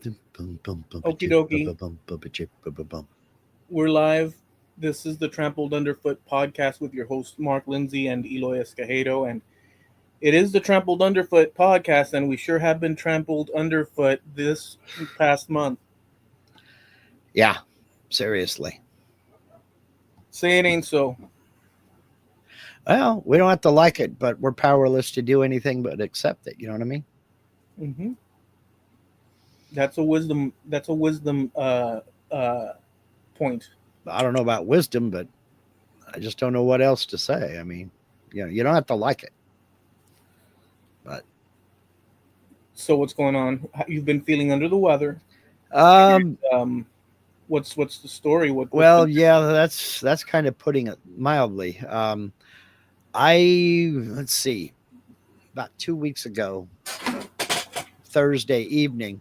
Okie dokie. We're live. This is the Trampled Underfoot podcast with your hosts, Mark Lindsay and Eloy Escajedo. And it is the Trampled Underfoot podcast, and we sure have been trampled underfoot this past month. Yeah, seriously. Say it ain't so. Well, we don't have to like it, but we're powerless to do anything but accept it. You know what I mean? Mm-hmm. That's a wisdom. That's a wisdom point. I don't know about wisdom, but I just don't know what else to say. I mean, you don't have to like it. But So what's going on? You've been feeling under the weather. um, What's the story? yeah, that's kind of putting it mildly. Let's see, about 2 weeks ago, Thursday evening,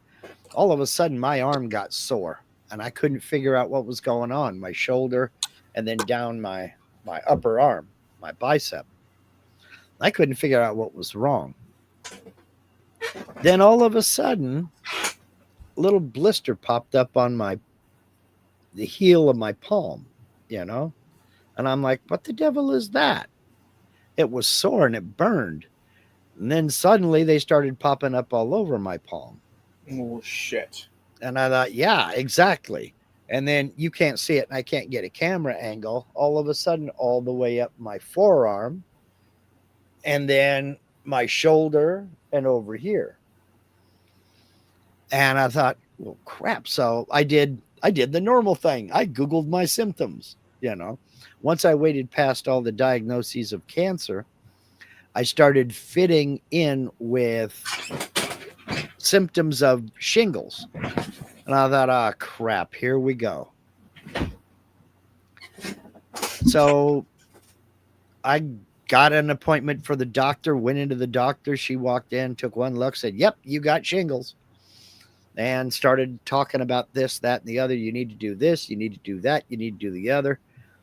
all of a sudden my arm got sore and I couldn't figure out what was going on. My shoulder and then down my upper arm, my bicep. I couldn't figure out what was wrong. Then all of a sudden, a little blister popped up on the heel of my palm, and I'm like, what the devil is that? It was sore and it burned. And then suddenly they started popping up all over my palm. Oh, shit. And I thought, yeah, exactly. And then you can't see it and I can't get a camera angle. All of a sudden, all the way up my forearm and then my shoulder and over here. And I thought, well, crap. So I did the normal thing. I Googled my symptoms, Once I waited past all the diagnoses of cancer, I started fitting in with symptoms of shingles. And I thought, crap, here we go. So I got an appointment for the doctor, went into the doctor. She walked in, took one look, said, yep, you got shingles. And started talking about this, that, and the other. You need to do this. You need to do that. You need to do the other.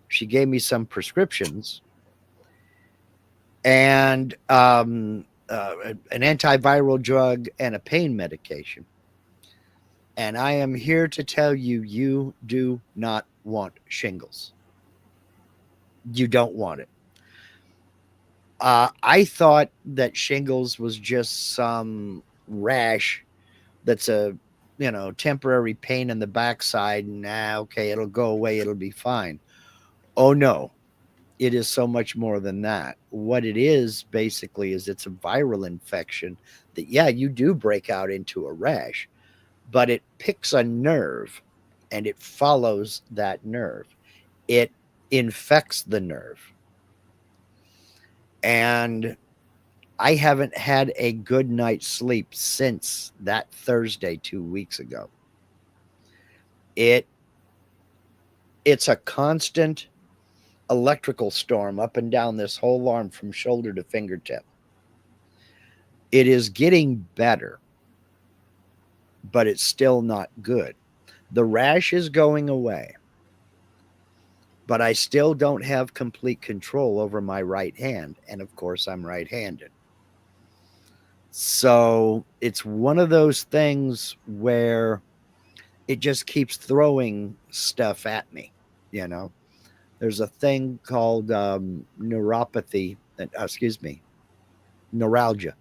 She gave me some prescriptions and an antiviral drug and a pain medication. And I am here to tell you, you do not want shingles. You don't want it. I thought that shingles was just some rash that's a temporary pain in the backside, and okay, it'll go away, it'll be fine. Oh no, it is so much more than that. What it is basically is it's a viral infection that, yeah, you do break out into a rash, but it picks a nerve and it follows that nerve. It infects the nerve. And I haven't had a good night's sleep since that Thursday 2 weeks ago. It's a constant electrical storm up and down this whole arm from shoulder to fingertip. It is getting better, but it's still not good. The rash is going away, but I still don't have complete control over my right hand. And of course, I'm right-handed. So it's one of those things where it just keeps throwing stuff at me, There's a thing called neuropathy, neuralgia.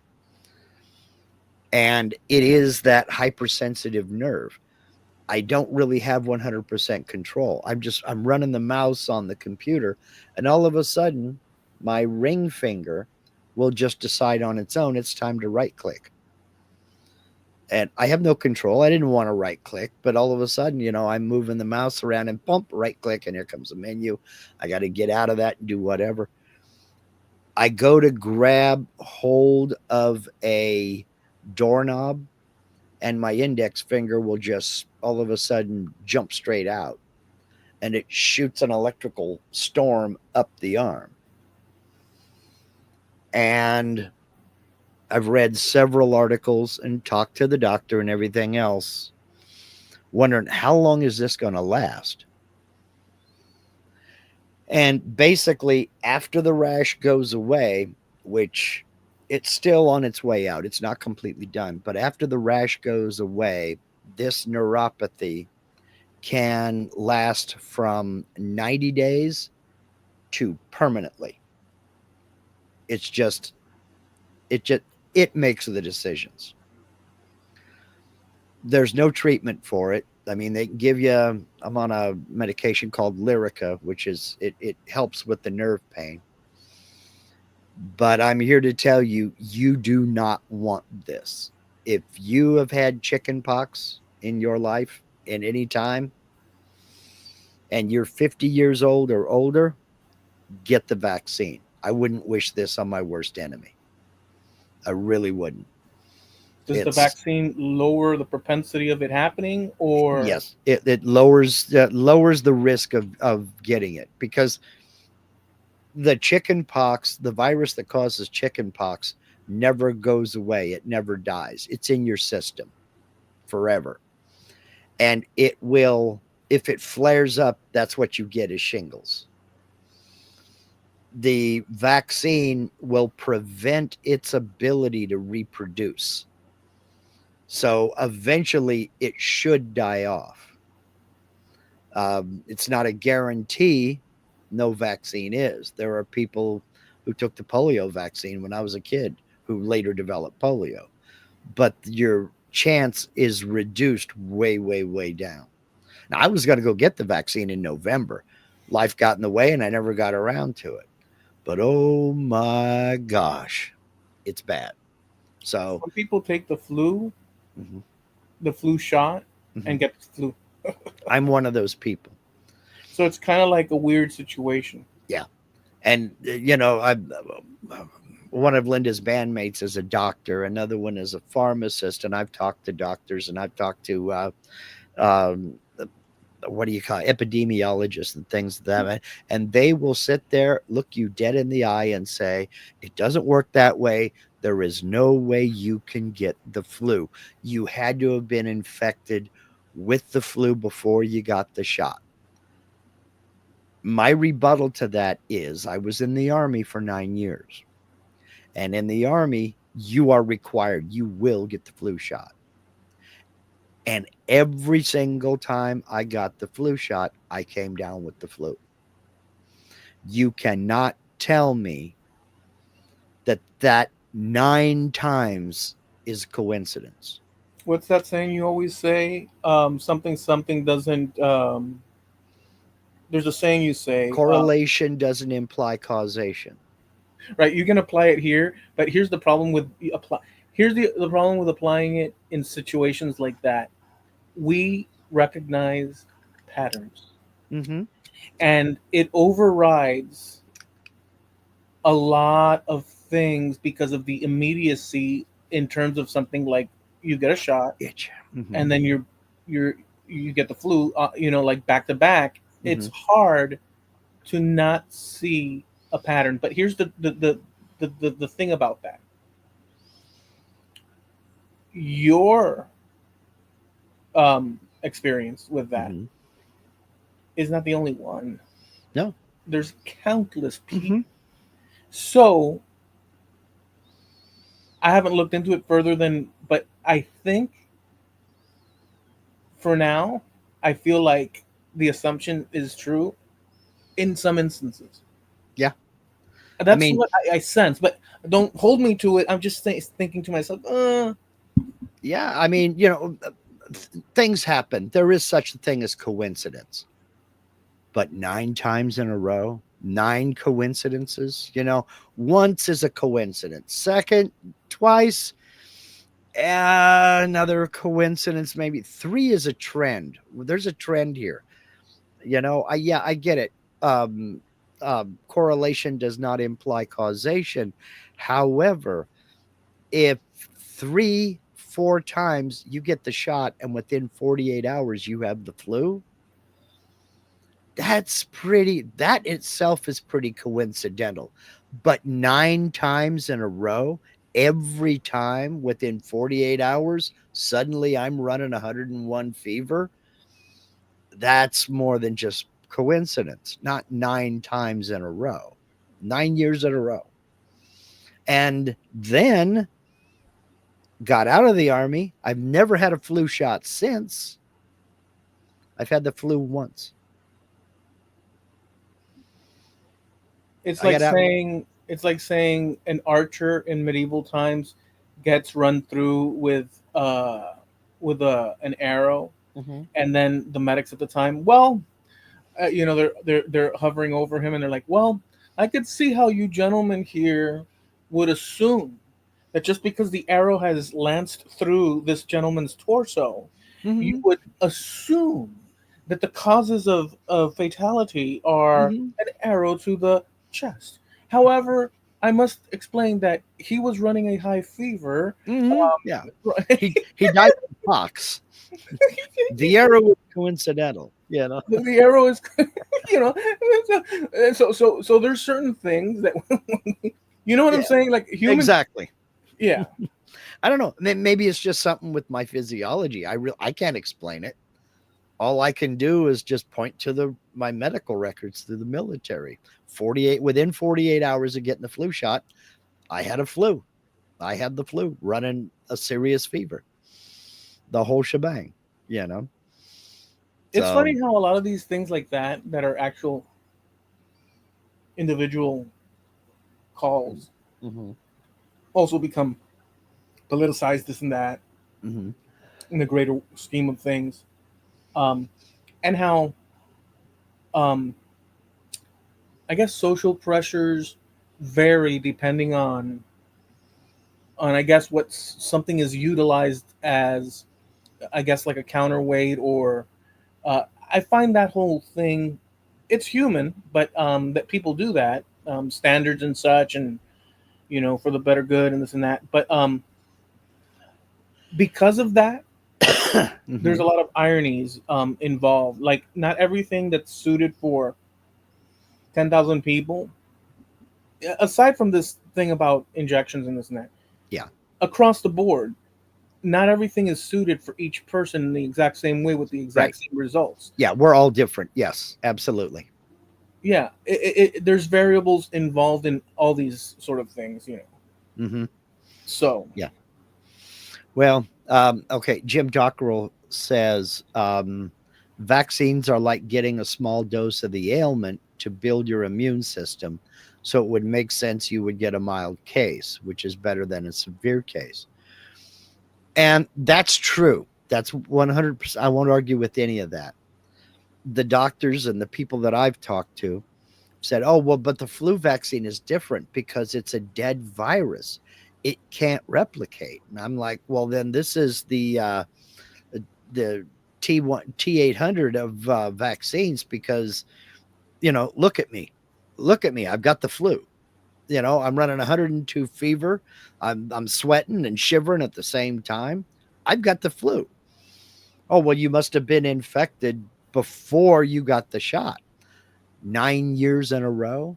And it is that hypersensitive nerve. I don't really have 100% control. I'm running the mouse on the computer, and all of a sudden, my ring finger will just decide on its own it's time to right click. And I have no control. I didn't want to right click, but all of a sudden, I'm moving the mouse around and bump, right click, and here comes a menu. I got to get out of that and do whatever. I go to grab hold of a doorknob, and my index finger will just all of a sudden jump straight out, and it shoots an electrical storm up the arm. And I've read several articles and talked to the doctor and everything else, wondering how long is this going to last? And basically, after the rash goes away, which it's still on its way out, it's not completely done, but after the rash goes away, this neuropathy can last from 90 days to permanently. It's just, it just, it makes the decisions. There's no treatment for it. I mean, they can give you, I'm on a medication called Lyrica, which is, it helps with the nerve pain. But I'm here to tell you, you do not want this. If you have had chicken pox in your life in any time and you're 50 years old or older, get the vaccine. I wouldn't wish this on my worst enemy. I really wouldn't. Does the It's vaccine lower the propensity of it happening, or yes, it lowers the risk of getting it, because the chicken pox, the virus that causes chicken pox, never goes away. It never dies. It's in your system forever. And it will, if it flares up, that's what you get is shingles. The vaccine will prevent its ability to reproduce. So eventually it should die off. It's not a guarantee. No vaccine is. There are people who took the polio vaccine when I was a kid who later developed polio, but your chance is reduced way, way, way down. Now, I was going to go get the vaccine in November. Life got in the way and I never got around to it. But oh my gosh, it's bad. So, some people take mhm, the flu shot, mhm. and get the flu? I'm one of those people. So it's kind of like a weird situation. Yeah. And, one of Linda's bandmates is a doctor, another one is a pharmacist. And I've talked to doctors and I've talked to, um, what do you call it, epidemiologists and things like that, and they will sit there, look you dead in the eye, and say, "It doesn't work that way. There is no way you can get the flu. You had to have been infected with the flu before you got the shot." My rebuttal to that is, I was in the Army for 9 years, and in the Army, you are required, you will get the flu shot. And every single time I got the flu shot, I came down with the flu. You cannot tell me that 9 times is coincidence. What's that saying you always say? Something something doesn't. There's a saying you say, Correlation doesn't imply causation. right? You can apply it here, but here's the problem with apply. Here's the problem with applying it in situations like that. We recognize patterns, Mm-hmm. and it overrides a lot of things because of the immediacy in terms of something like you get a shot, Itch. Mm-hmm. and then you're you get the flu, like back to back. Mm-hmm. It's hard to not see a pattern. But here's the thing about that. Your experience with that Mm-hmm. is not the only one. No. There's countless Mm-hmm. people. So I haven't looked into it further than, but I think for now, I feel like the assumption is true in some instances. Yeah. I That's mean, what I sense, but don't hold me to it. I'm just thinking to myself, yeah. I mean, things happen. There is such a thing as coincidence. But 9 times in a row, 9 coincidences, once is a coincidence. Second, twice, another coincidence, maybe. Three is a trend. There's a trend here. I get it. Um, Correlation does not imply causation. However, if 3, 4 times you get the shot and within 48 hours you have the flu, that itself is pretty coincidental. But 9 times in a row, every time within 48 hours, suddenly I'm running 101 fever. That's more than just coincidence. Not 9 times in a row, 9 years in a row. And then got out of the army. I've never had a flu shot since. I've had the flu once. It's I like got out. saying an archer in medieval times gets run through with an arrow, Mhm. and then the medics at the time, well, they're hovering over him, and they're like, well, I could see how you gentlemen here would assume that just because the arrow has lanced through this gentleman's torso, you Mhm. would assume that the causes of fatality are Mhm. an arrow to the chest. However, I must explain that he was running a high fever. Mhm. Yeah. Um, He died of pox. The arrow was coincidental, you know. the arrow is, you know, so there's certain things that, you know what I'm Yeah, saying, like humans. exactly. Yeah. I don't know. Maybe it's just something with my physiology. I can't explain it. All I can do is just point to my medical records through the military. 48 within 48 hours of getting the flu shot, I had a flu. I had the flu, running a serious fever. The whole shebang, you know. It's So, funny how a lot of these things like that are actual individual calls mhm, also become politicized, this and that, mhm, in the greater scheme of things. um, and how, um, I guess, social pressures vary depending on I guess what something is utilized as, I guess, like a counterweight, or I find that whole thing, it's human, but that people do that, standards and such, and for the better good and this and that. But because of that, there's a mhm. lot of ironies involved. Like, not everything that's suited for 10,000 people, aside from this thing about injections and this and that, Yeah, across the board, not everything is suited for each person in the exact same way with the right. exact same results. Yeah, we're all different. Yes, absolutely. Yeah, there's variables involved in all these sort of things. Mhm. So, Yeah. Well, okay. Jim Dockrell says vaccines are like getting a small dose of the ailment to build your immune system. So it would make sense you would get a mild case, which is better than a severe case. And that's true. That's 100%. I won't argue with any of that. The doctors and the people that I've talked to said, oh, well, but the flu vaccine is different because it's a dead virus. It can't replicate. And I'm like, well, then this is the T800 of vaccines because, look at me. Look at me. I've got the flu. I'm running 102 fever. I'm sweating and shivering at the same time. I've got the flu. Oh, well, you must have been infected before you got the shot. 9 years in a row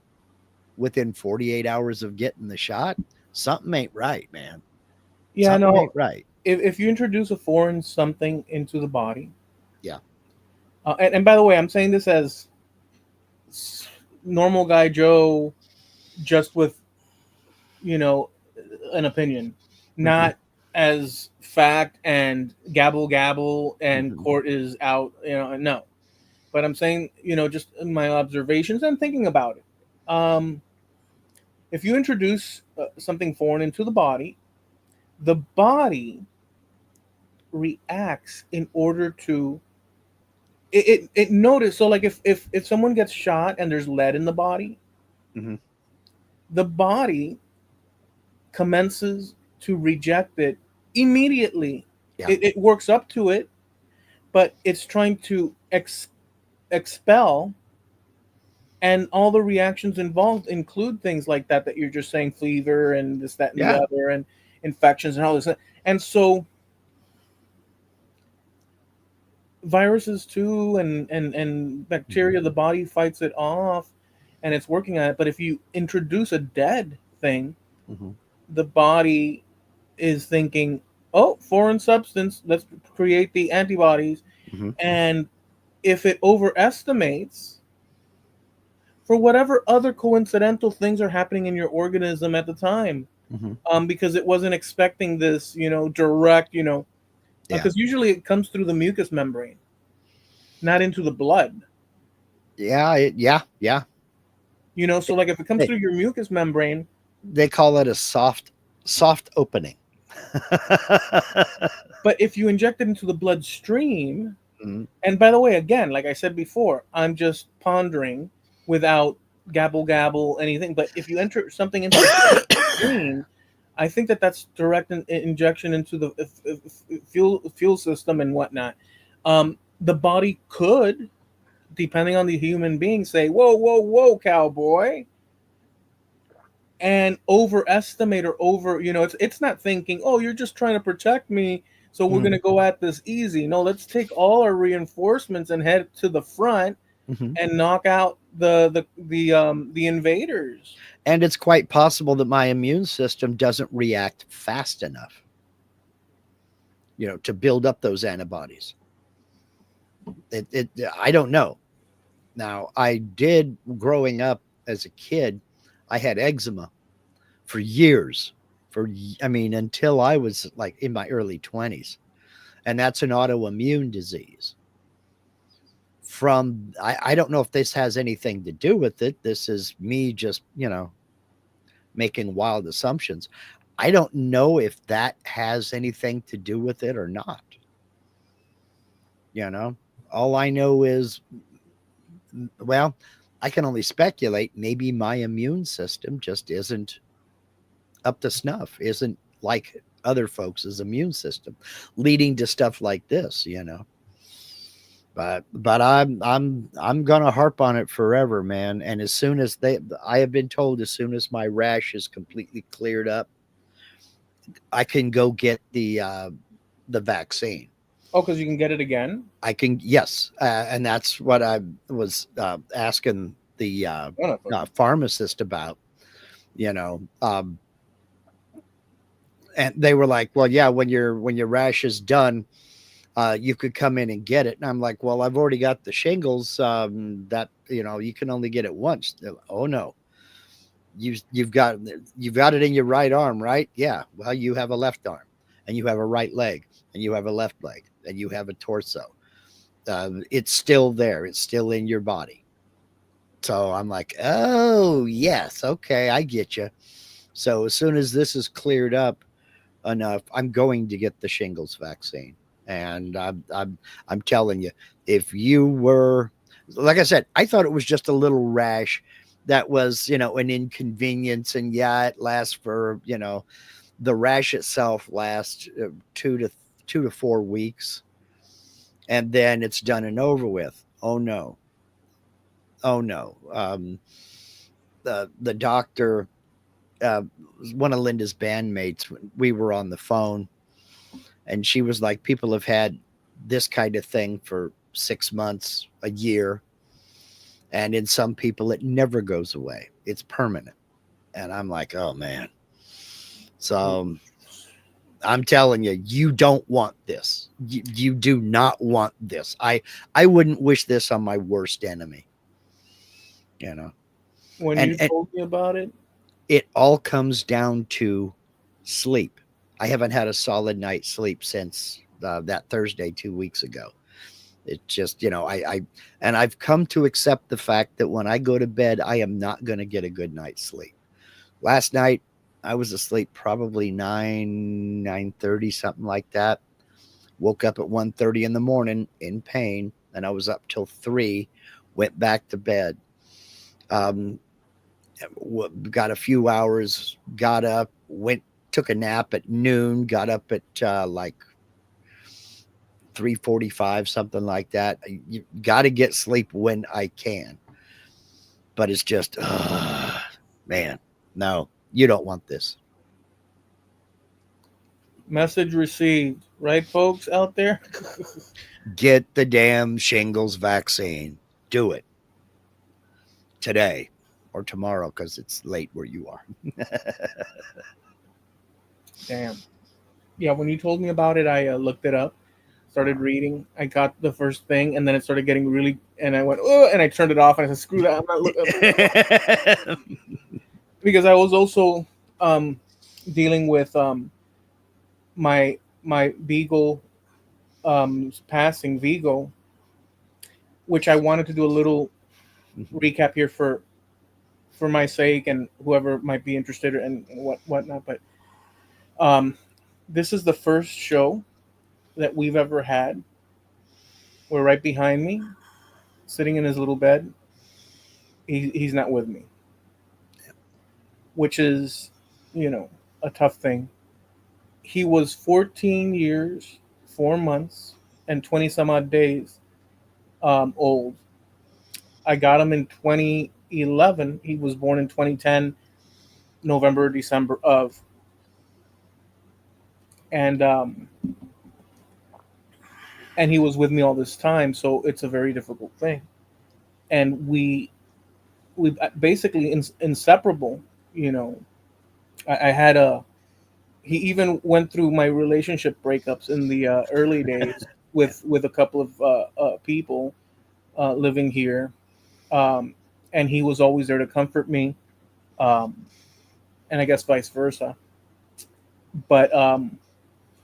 within 48 hours of getting the shot. Something ain't right, man. yeah, Something no, ain't right. if you introduce a foreign something into the body, Yeah. and by the way, I'm saying this as normal guy Joe, just with you know an opinion, Mm-hmm. not as fact and gabble gabble and Mm-hmm. court is out. No. But I'm saying, just my observations and thinking about it. If you introduce something foreign into the body reacts in order to it notice. So, like, if someone gets shot and there's lead in the body, Mm-hmm. the body commences to reject it immediately. Yeah. It works up to it, but it's trying to expel. And all the reactions involved include things like that you're just saying, fever and this, that, and the Yeah. other, and infections and all this. And so viruses too, and Mm-hmm. bacteria, the body fights it off, and it's working on it. But if you introduce a dead thing, Mm-hmm. the body is thinking, oh, foreign substance, let's create the antibodies. Mm-hmm. And if it overestimates, for whatever other coincidental things are happening in your organism at the time, Hmm. because it wasn't expecting this, direct, Yeah. because usually it comes through the mucous membrane, not into the blood. Yeah. Yeah. So like if it comes They, through your mucous membrane, they call it a soft opening. but if you inject it into the bloodstream, Mhm. and by the way, again, like I said before, I'm just pondering without gabble gabble anything. But if you enter something into the bloodstream, I think that that's direct injection into the fuel system and whatnot. The body could, depending on the human being, say, "Whoa, whoa, whoa, cowboy," and overestimate or it's not thinking, "Oh, you're just trying to protect me, so we're Mhm. gonna go at this easy." No, let's take all our reinforcements and head to the front Mhm. and knock out the invaders. And it's quite possible that my immune system doesn't react fast enough, to build up those antibodies. I don't know. Now, I did growing up as a kid, I had eczema for years, I mean, until I was like in my early 20s. And that's an autoimmune disease. I don't know if this has anything to do with it. This is me just, making wild assumptions. I don't know if that has anything to do with it or not. You know, all I know is, well, I can only speculate. Maybe my immune system just isn't up to snuff, isn't like other folks' immune system, leading to stuff like this. But I'm gonna harp on it forever, man. And as soon as I have been told, as soon as my rash is completely cleared up, I can go get the vaccine. Oh, because you can get it again. I can, yes, and that's what I was asking the Wonderful. pharmacist about. You know, um, and they were like, "Well, yeah, when your rash is done, you could come in and get it." And I'm like, "Well, I've already got the shingles. That you can only get it once." Like, oh no, you've got it in your right arm, right? Yeah. Well, you have a left arm, and you have a right leg, and you have a left leg, and you have a torso. It's still there. It's still in your body. So I'm like, oh yes, okay, I get you. So as soon as this is cleared up enough, I'm going to get the shingles vaccine. And I'm telling you, if you were, like I said, I thought it was just a little rash that was, an inconvenience. And yeah, it lasts for, the rash itself lasts 2 to 4 weeks, and then it's done and over with. Oh no. Oh no. The doctor, uh, one of Linda's bandmates, we were on the phone, and she was like, people have had this kind of thing for 6 months, a year, and in some people it never goes away. It's permanent. And I'm like, oh man. So I'm telling you, you don't want this. You do not want this. I wouldn't wish this on my worst enemy. You know, When and you told me about it, it all comes down to sleep. I haven't had a solid night's sleep since that Thursday 2 weeks ago. It just, and I've come to accept the fact that when I go to bed, I am not going to get a good night's sleep. Last night, I was asleep probably 9:30, something like that. Woke up at 1:30 in the morning in pain, and I was up till 3. Went back to bed. Um, got a few hours. Got up. Took a nap at noon. Got up at like 3:45, something like that. You got to get sleep when I can, but it's just, man, no, you don't want this. message received, right, folks out there? Get the damn shingles vaccine. Do it today or tomorrow because it's late where you are. Damn. Yeah, when you told me about it, I looked it up, started reading. I got the first thing, and then it started getting really, and I went, oh, and I turned it off, and I said, screw that. I'm not looking, because I was also, um, dealing with my beagle passing Vigo, which I wanted to do a little Mhm. recap here for my sake and whoever might be interested and whatnot. But um, this is the first show that we've ever had where right behind me, sitting in his little bed, he's not with me, which is, you know, a tough thing. He was 14 years, 4 months, and 20 some odd days old. I got him in 2011. He was born in 2010, November, December of, and and he was with me all this time. So it's a very difficult thing, and we basically inseparable. You know, I had a he even went through my relationship breakups in the early days Yeah. with a couple of people living here, um, and he was always there to comfort me, um, and I guess vice versa. But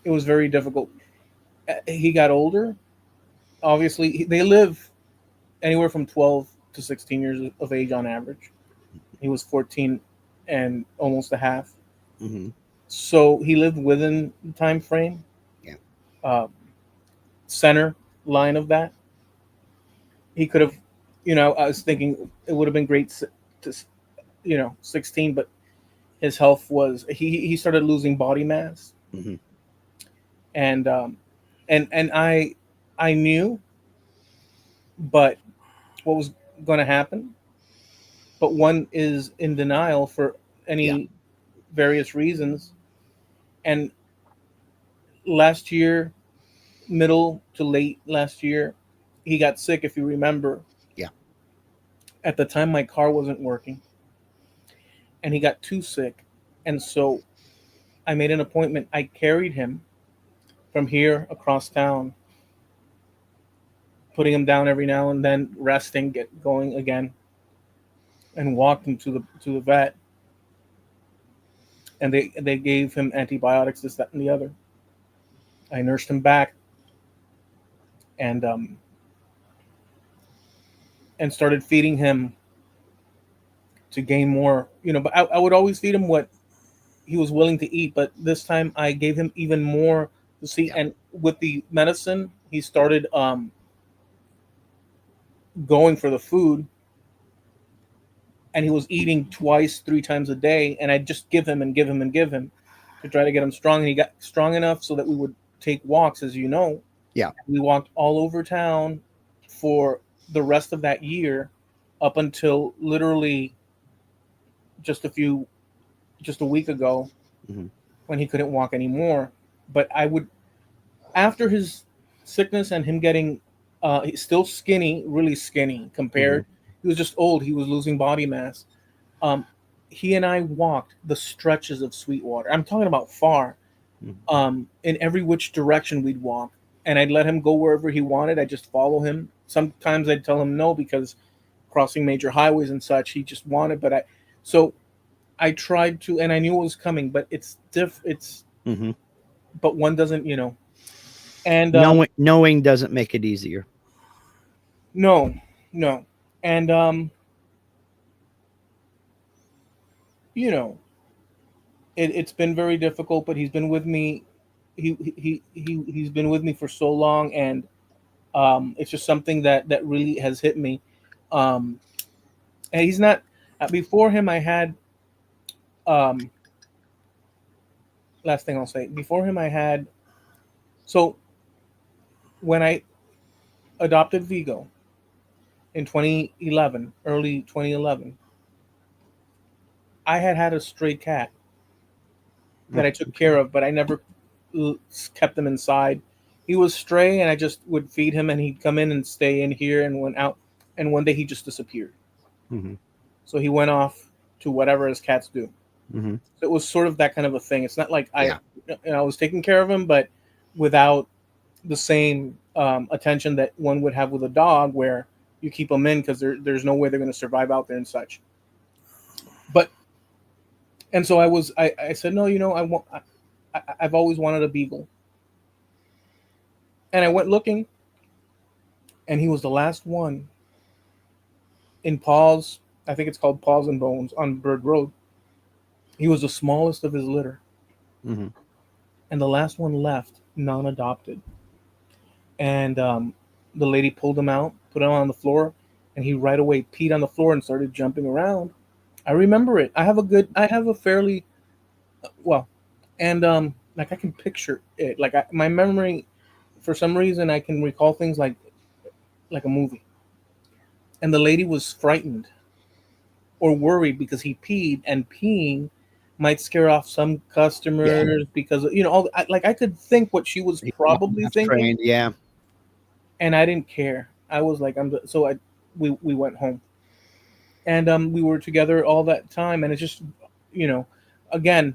it was very difficult. He got older. Obviously, they live anywhere from 12 to 16 years of age on average. He was 14 and almost a half. Hmm. So he lived within the time frame, Yeah. uh, center line of that. He could have, I was thinking it would have been great to, 16, but his health was, he started losing body mass. Hmm. And, I knew, but what was going to happen, but one is in denial for Yeah. any various reasons. And last year, middle to late last year, he got sick. If you remember, Yeah. at the time my car wasn't working, and he got too sick, and so I made an appointment. I carried him from here across town, putting him down every now and then, resting, get going again, and walked him to the vet. And they gave him antibiotics, this, that, and the other. I nursed him back, and started feeding him to gain more. But I would always feed him what he was willing to eat. But this time I gave him even more to see. Yeah. And with the medicine, he started going for the food, and he was eating twice, 3 times a day. And I just give him and give him and give him to try to get him strong. And he got strong enough so that we would take walks, as you know. Yeah. We walked all over town for the rest of that year, up until literally just a few just a week ago, Hmm. when he couldn't walk anymore. But I would, after his sickness and him getting, he's still skinny, really skinny Hmm. compared. He was just old. He was losing body mass. Um, he and I walked the stretches of Sweetwater. I'm talking about far. Hmm. In every which direction we'd walk, and I'd let him go wherever he wanted. I just follow him. Sometimes I'd tell him no, because crossing major highways and such, he just wanted. But so I tried to, and I knew it was coming. But it's Hmm. but one doesn't, And Knowing doesn't make it easier. no, no, and you know, it's been very difficult. But he's been with me. He's been with me for so long, and it's just something that really has hit me. Um, and he's not. Before him, I had. Um, Last thing I'll say. Before him, I had. So when I adopted Vigo in 2011, early 2011, I had a stray cat that Oh, I took okay. care of, but I never kept him inside. He was stray, and I just would feed him, and he'd come in and stay in here and went out. And one day he just disappeared. Hmm. So he went off to whatever his cats do. Hmm. So it was sort of that kind of a thing. It's not like Yeah. I was taking care of him, but without the same attention that one would have with a dog, where you keep them in because there's no way they're going to survive out there and such. But And so I said, no, I want, I've always wanted a beagle. And I went looking, and he was the last one in Paws. I think it's called Paws and Bones on Bird Road. He was the smallest of his litter, Mm-hmm. and the last one left, non-adopted. And the lady pulled him out, put him on the floor, and he right away peed on the floor and started jumping around. I remember it. I have a fairly well, and like I can picture it. Like my memory, for some reason, I can recall things like a movie. And the lady was frightened or worried because he peed, and peeing might scare off some Yeah. customers because like I could think what she was He's probably not thinking, trained. Yeah. and I didn't care. I was like, so we went home, and we were together all that time, and it's just, you know, again,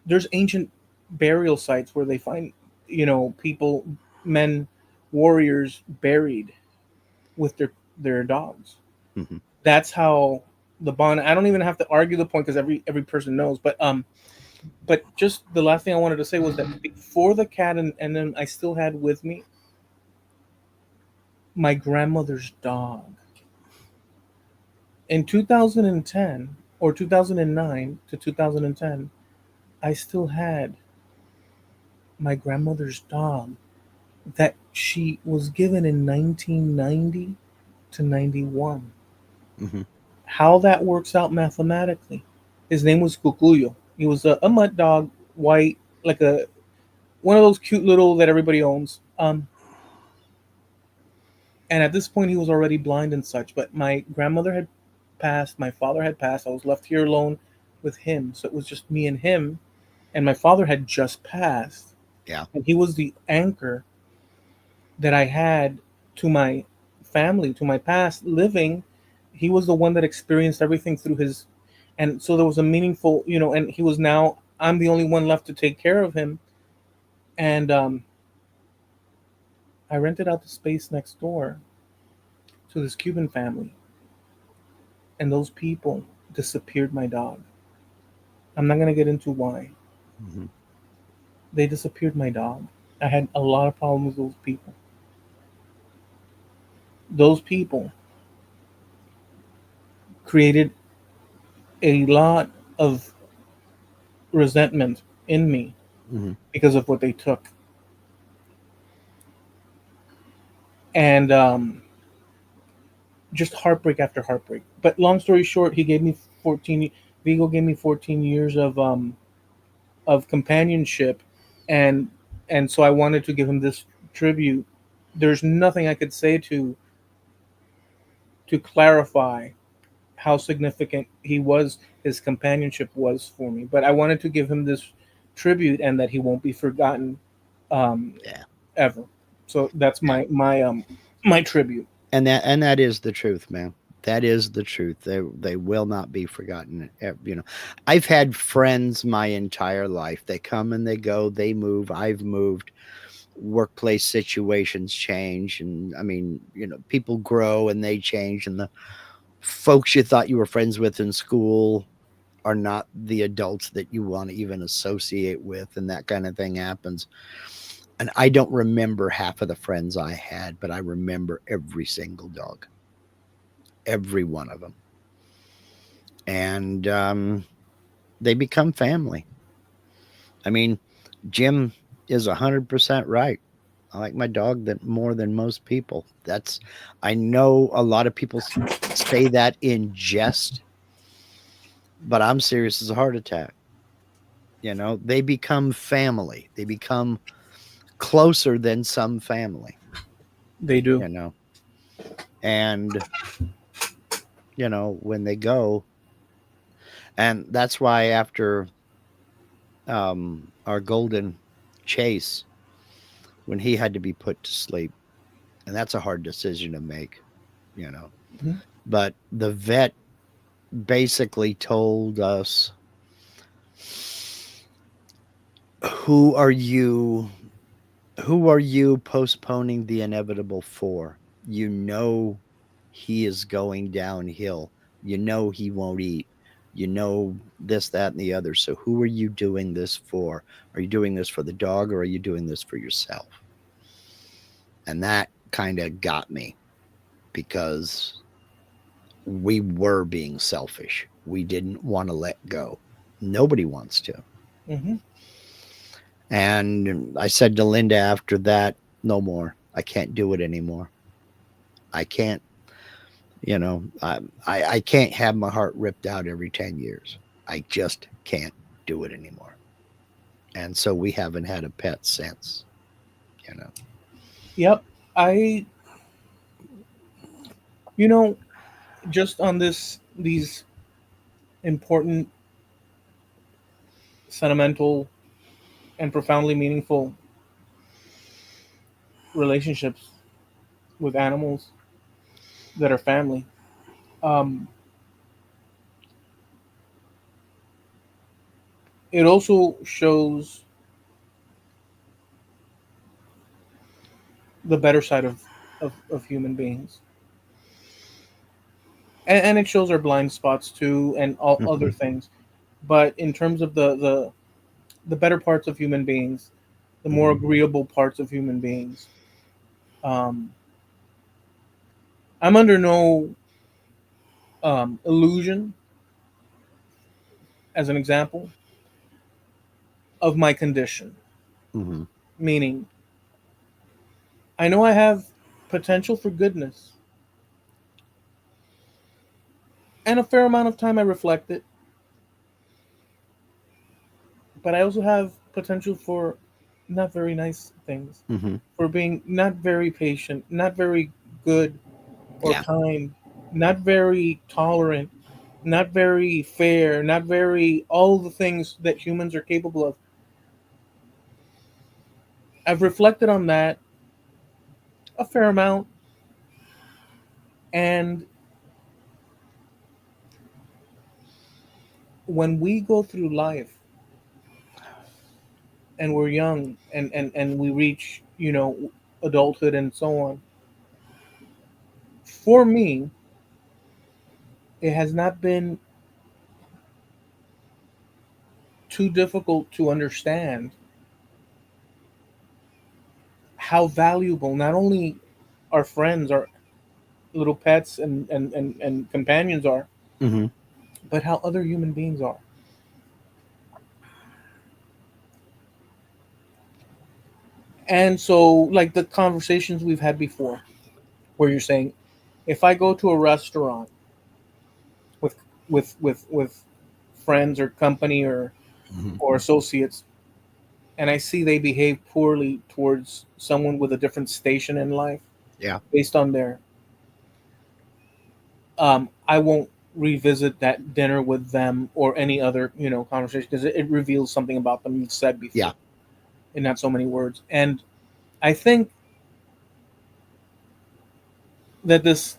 there's ancient burial sites where they find, people, men, warriors buried with their dogs. Mm-hmm. That's how the bond. I don't even have to argue the point because every person knows. But just the last thing I wanted to say was that before the cat, and then I still had with me my grandmother's dog. In 2010 or 2009 to 2010, I still had my grandmother's dog that she was given in 1990 to 91. Mm-hmm. How that works out mathematically. His name was Cucuyo. He was a mud dog, white, like a one of those cute little that everybody owns. And at this point, he was already blind and such. But my grandmother had passed, my father had passed. I was left here alone with him, so it was just me and him. And my father had just passed, Yeah. and he was the anchor that I had to my family, to my past living. He was the one that experienced everything through his, and so there was a meaningful, and he was now. I'm the only one left to take care of him, and I rented out the space next door to this Cuban family, and those people disappeared my dog. I'm not gonna get into why Mm-hmm. they disappeared my dog. I had a lot of problems with those people. Those people created a lot of resentment in me Mm-hmm. because of what they took. And just heartbreak after heartbreak. But long story short, he gave me 14. Vigo gave me 14 years of companionship, and so I wanted to give him this tribute. There's nothing I could say to clarify how significant he was, his companionship was for me. But I wanted to give him this tribute, and that he won't be forgotten, um, Yeah. ever. So that's Yeah. my tribute. And that is the truth, man. That is the truth. They will not be forgotten. I've had friends my entire life. They come and they go. They move. I've moved. Workplace situations change, and I mean, people grow and they change, and the folks you thought you were friends with in school are not the adults that you want to even associate with, and that kind of thing happens. And I don't remember half of the friends I had, but I remember every single dog, every one of them. And they become family. I mean, Jim is 100% right. I like my dog that more than most people. I know a lot of people say that in jest, but I'm serious as a heart attack. They become family. They become closer than some family, They do. you know, and, when they go, and that's why after our golden chase, when he had to be put to sleep, and that's a hard decision to make, you know. Mhm. But the vet basically told us, "Who are you? Who are you postponing the inevitable for? You know he is going downhill. You know he won't eat. You know this, that, and the other. So who are you doing this for? Are you doing this for the dog, or are you doing this for yourself? And that kind of got me, because we were being selfish. We didn't want to let go. Nobody wants to. Mm-hmm. And I said to Linda after that, no more. I can't do it anymore. I can't, I can't have my heart ripped out every 10 years. I just can't do it anymore. And so we haven't had a pet since, you know. Yep. I, you know, just on these important, sentimental, and profoundly meaningful relationships with animals that are family. Um, it also shows the better side of human beings, and it shows our blind spots too, and all other Mhm. things. But in terms of the better parts of human beings, the more Mhm. agreeable parts of human beings, um, I'm under no illusion, as an example, of my condition. Mhm. Meaning, I know I have potential for goodness, and a fair amount of time I reflect it, but I also have potential for not very nice things, Mhm. for being not very patient, not very good or Yeah. kind, not very tolerant, not very fair, not very all the things that humans are capable of. I've reflected on that a fair amount, and when we go through life and we're young and we reach, adulthood and so on, for me, it has not been too difficult to understand how valuable not only our friends, our little pets and companions are, Mhm. but how other human beings are. And so, like the conversations we've had before, where you're saying, if I go to a restaurant with with friends or company Mhm. or associates, and I see they behave poorly towards someone with a different station in life Yeah. based on their, I won't revisit that dinner with them or any other conversation, because it reveals something about them you've said Yeah. before in not so many words. And I think that this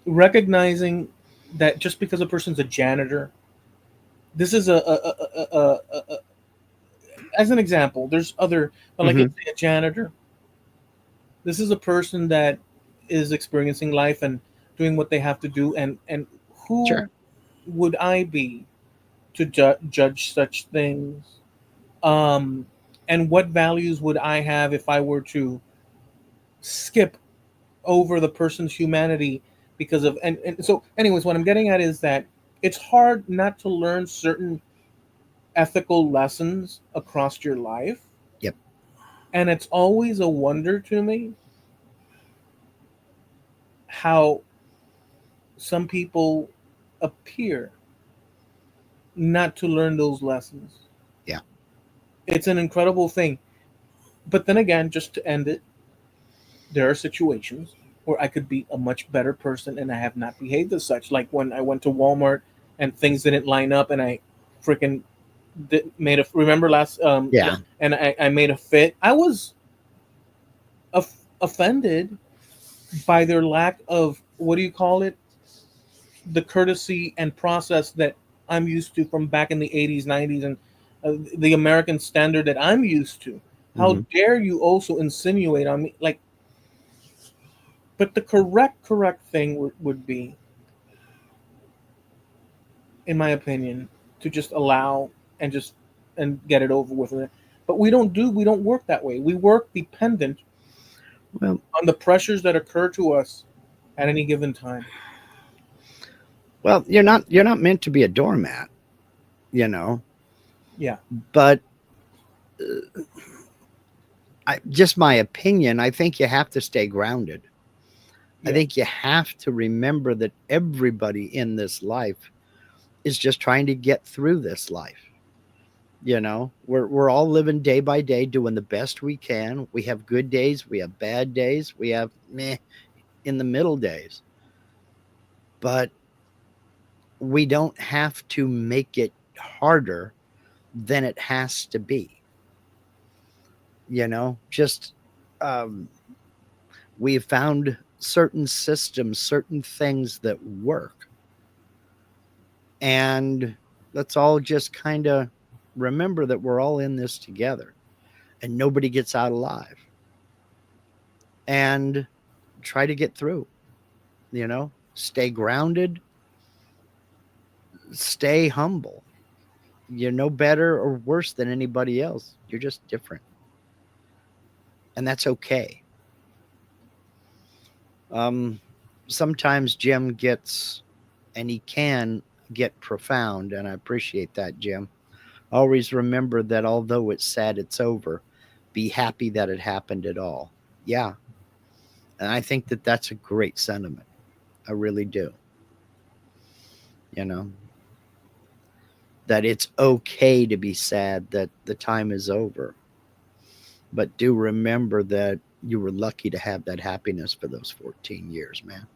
recognizing that just because a person's a janitor, this is as an example. There's other, but like, Mhm. let's say a janitor. This is a person that is experiencing life and doing what they have to do, and Sure. who would I be to judge such things? Um, and what values would I have if I were to skip over the person's humanity because of, and so anyways, what I'm getting at is that it's hard not to learn certain ethical lessons across your life, Yep. and it's always a wonder to me how some people appear not to learn those lessons. Yeah. It's an incredible thing. But then again, just to end it, there are situations where I could be a much better person and I have not behaved as such. Like when I went to Walmart and things didn't line up, and I freaking made a, remember last Yeah. and I made a fit. I was offended by their lack of, what do you call it, the courtesy and process that I'm used to from back in the 80s, 90s, and the American standard that I'm used to. How Mhm. dare you also insinuate on me? Like, but the correct thing would be, in my opinion, to just allow and just and get it over with it. But we don't work that way. We work dependent Well, on the pressures that occur to us at any given time. well, you're not meant to be a doormat, you know. Yeah. But just my opinion, I think you have to stay grounded. I Yeah. think you have to remember that everybody in this life is just trying to get through this life. We're all living day by day, doing the best we can. We have good days, we have bad days, we have meh in the middle days. But we don't have to make it harder than it has to be. Just um, we have found certain systems, certain things that work. And let's all just kind of remember that we're all in this together and nobody gets out alive. And try to get through, stay grounded, stay humble. You're no better or worse than anybody else. You're just different. And that's okay. Um, Sometimes Jim gets, and he can get profound, and I appreciate that, Jim. Always remember that although it's sad it's over, be happy that it happened at all. Yeah. And I think that that's a great sentiment. I really do. You know, that it's okay to be sad that the time is over. But do remember that you were lucky to have that happiness for those 14 years, man.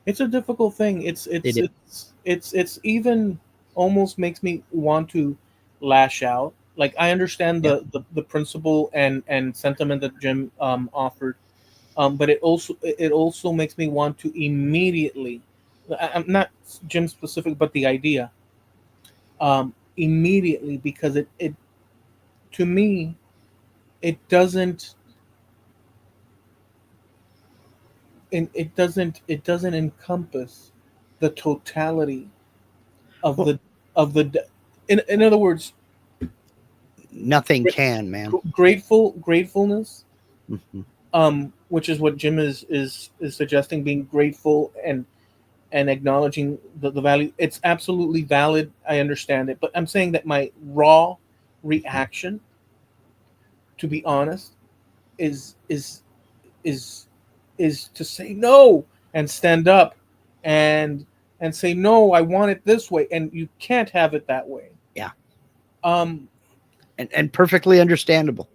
It's a difficult thing. It is. It's even almost makes me want to lash out. Like I understand Yeah. the principle and sentiment that Jim offered, but it also makes me want to immediately. I'm not Jim specific, but the idea immediately, because it to me it doesn't it doesn't encompass the totality of Well, the in other words, nothing gra- can, man. gratefulness, Mhm. which is what Jim is suggesting, being grateful and acknowledging the value. It's absolutely valid. I understand it, but I'm saying that my raw Mhm. reaction, to be honest, is is is is to say no and stand up and say no, I want it this way, and you can't have it that way. Yeah. um And perfectly understandable.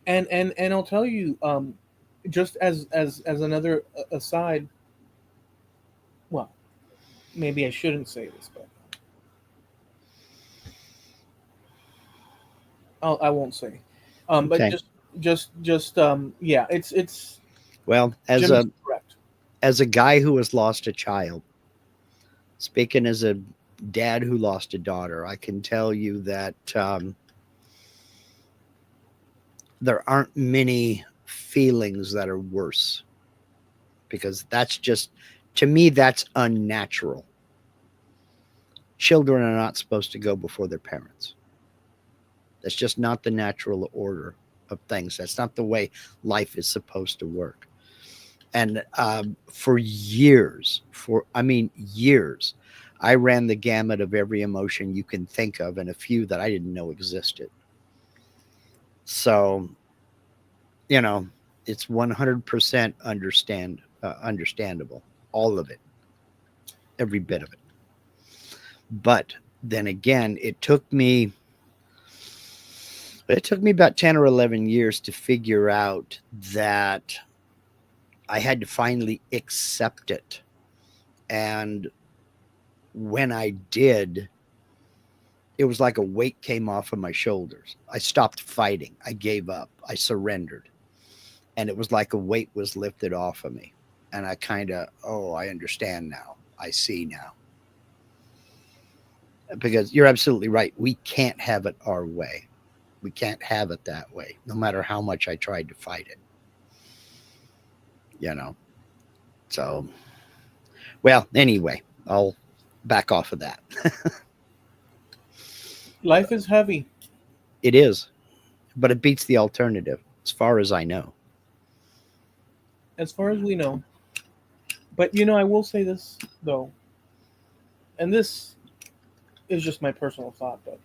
and I'll tell you, just as another aside. Well, maybe I shouldn't say this, but I won't say. But Okay. just yeah, it's Well, as Jim is a correct. as a guy who has lost a child, speaking as a dad who lost a daughter, I can tell you that there aren't many feelings that are worse because that's just, to me, that's unnatural. Children are not supposed to go before their parents. That's just not the natural order of things. That's not the way life is supposed to work. And for years, I mean, years, I ran the gamut of every emotion you can think of and a few that I didn't know existed. So, you know, it's 100% understandable. All of it, every bit of it. But then again, it took me about 10 or 11 years to figure out that I had to finally accept it. And when I did, it was like a weight came off of my shoulders. I stopped fighting. I gave up. I surrendered. And it was like a weight was lifted off of me. And I kind of, oh, I understand now. I see now. Because you're absolutely right. We can't have it our way. We can't have it that way, no matter how much I tried to fight it, you know. So, well, anyway, I'll back off of that. Life is heavy. It is, but it beats the alternative, as far as I know. As far as we know. But I will say this though, and this is just my personal thought, but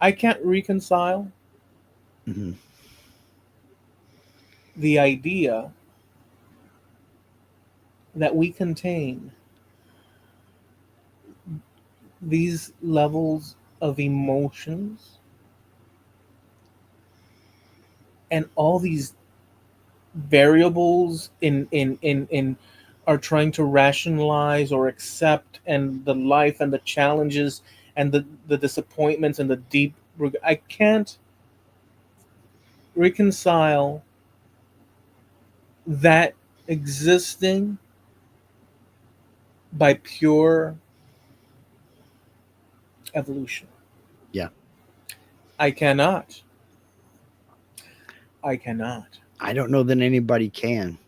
I can't reconcile Hmm. the idea that we contain these levels of emotions and all these variables in are trying to rationalize or accept, and the life and the challenges and the disappointments and the deep I can't reconcile that existing by pure evolution. Yeah. I cannot. I cannot. I don't know that anybody can.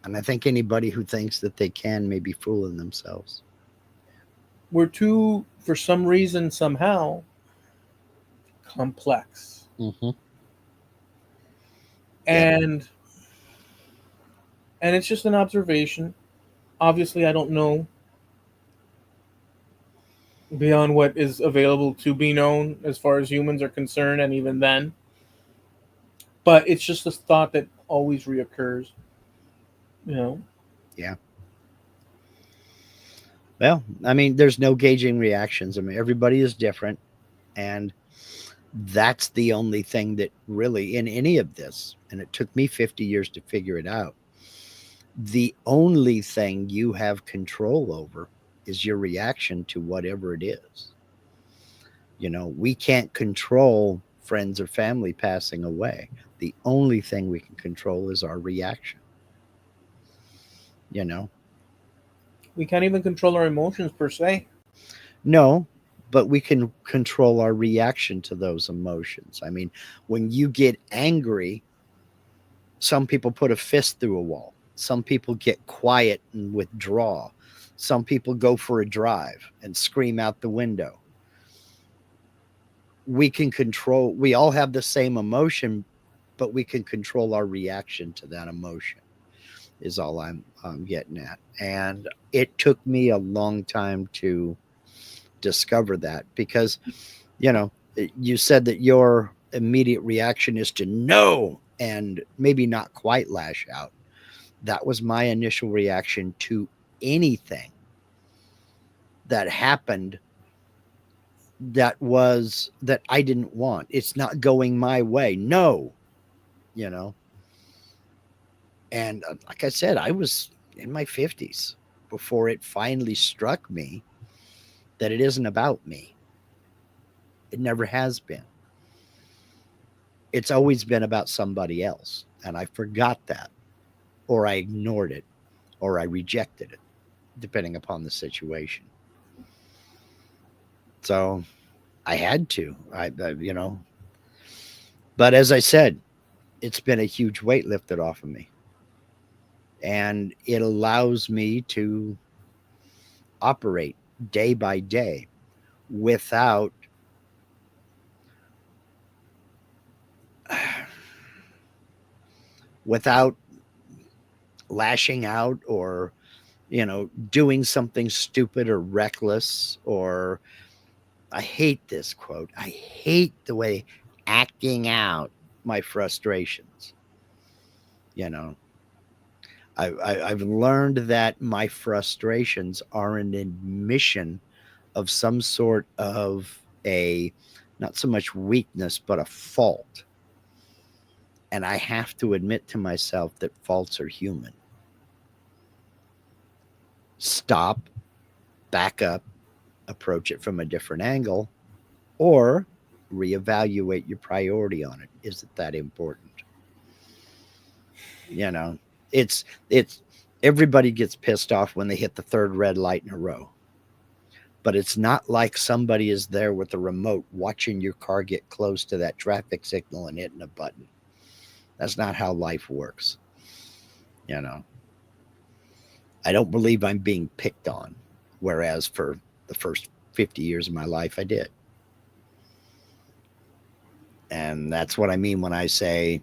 And I think anybody who thinks that they can may be fooling themselves. We're too, for some reason, somehow, complex. Hmm. Yeah. And it's just an observation. Obviously, I don't know beyond what is available to be known as far as humans are concerned, and even then. But it's just a thought that always reoccurs. You know, Yeah. Well, I mean, there's no gauging reactions. I mean, everybody is different. And that's the only thing that really, in any of this, and it took me 50 years to figure it out, the only thing you have control over is your reaction to whatever it is. We can't control friends or family passing away. The only thing we can control is our reaction, you know? we can't even control our emotions per se. No, but we can control our reaction to those emotions. I mean, when you get angry, some people put a fist through a wall. Some people get quiet and withdraw. Some people go for a drive and scream out the window. We all have the same emotion, but we can control our reaction to that emotion, is all I'm getting at. And it took me a long time to discover that because, you said that your immediate reaction is to no and maybe not quite lash out. That was my initial reaction to anything that happened that I didn't want. It's not going my way. No, you know. And like I said, I was in my 50s before it finally struck me that it isn't about me. It never has been. It's always been about somebody else. And I forgot that, or I ignored it, or I rejected it, depending upon the situation. So I had to. But as I said, it's been a huge weight lifted off of me. And it allows me to operate day by day without without lashing out or doing something stupid or reckless. Or I hate this quote. I hate the way acting out my frustrations. You know, I've learned that my frustrations are an admission of some sort of a, not so much weakness, but a fault. And I have to admit to myself that faults are human. Stop, back up, approach it from a different angle, or reevaluate your priority on it. Is it that important? You know, it's everybody gets pissed off when they hit the third red light in a row. But it's not like somebody is there with a remote watching your car get close to that traffic signal and hitting a button. That's not how life works, you know. I don't believe I'm being picked on, whereas for the first 50 years of my life, I did. And that's what I mean when I say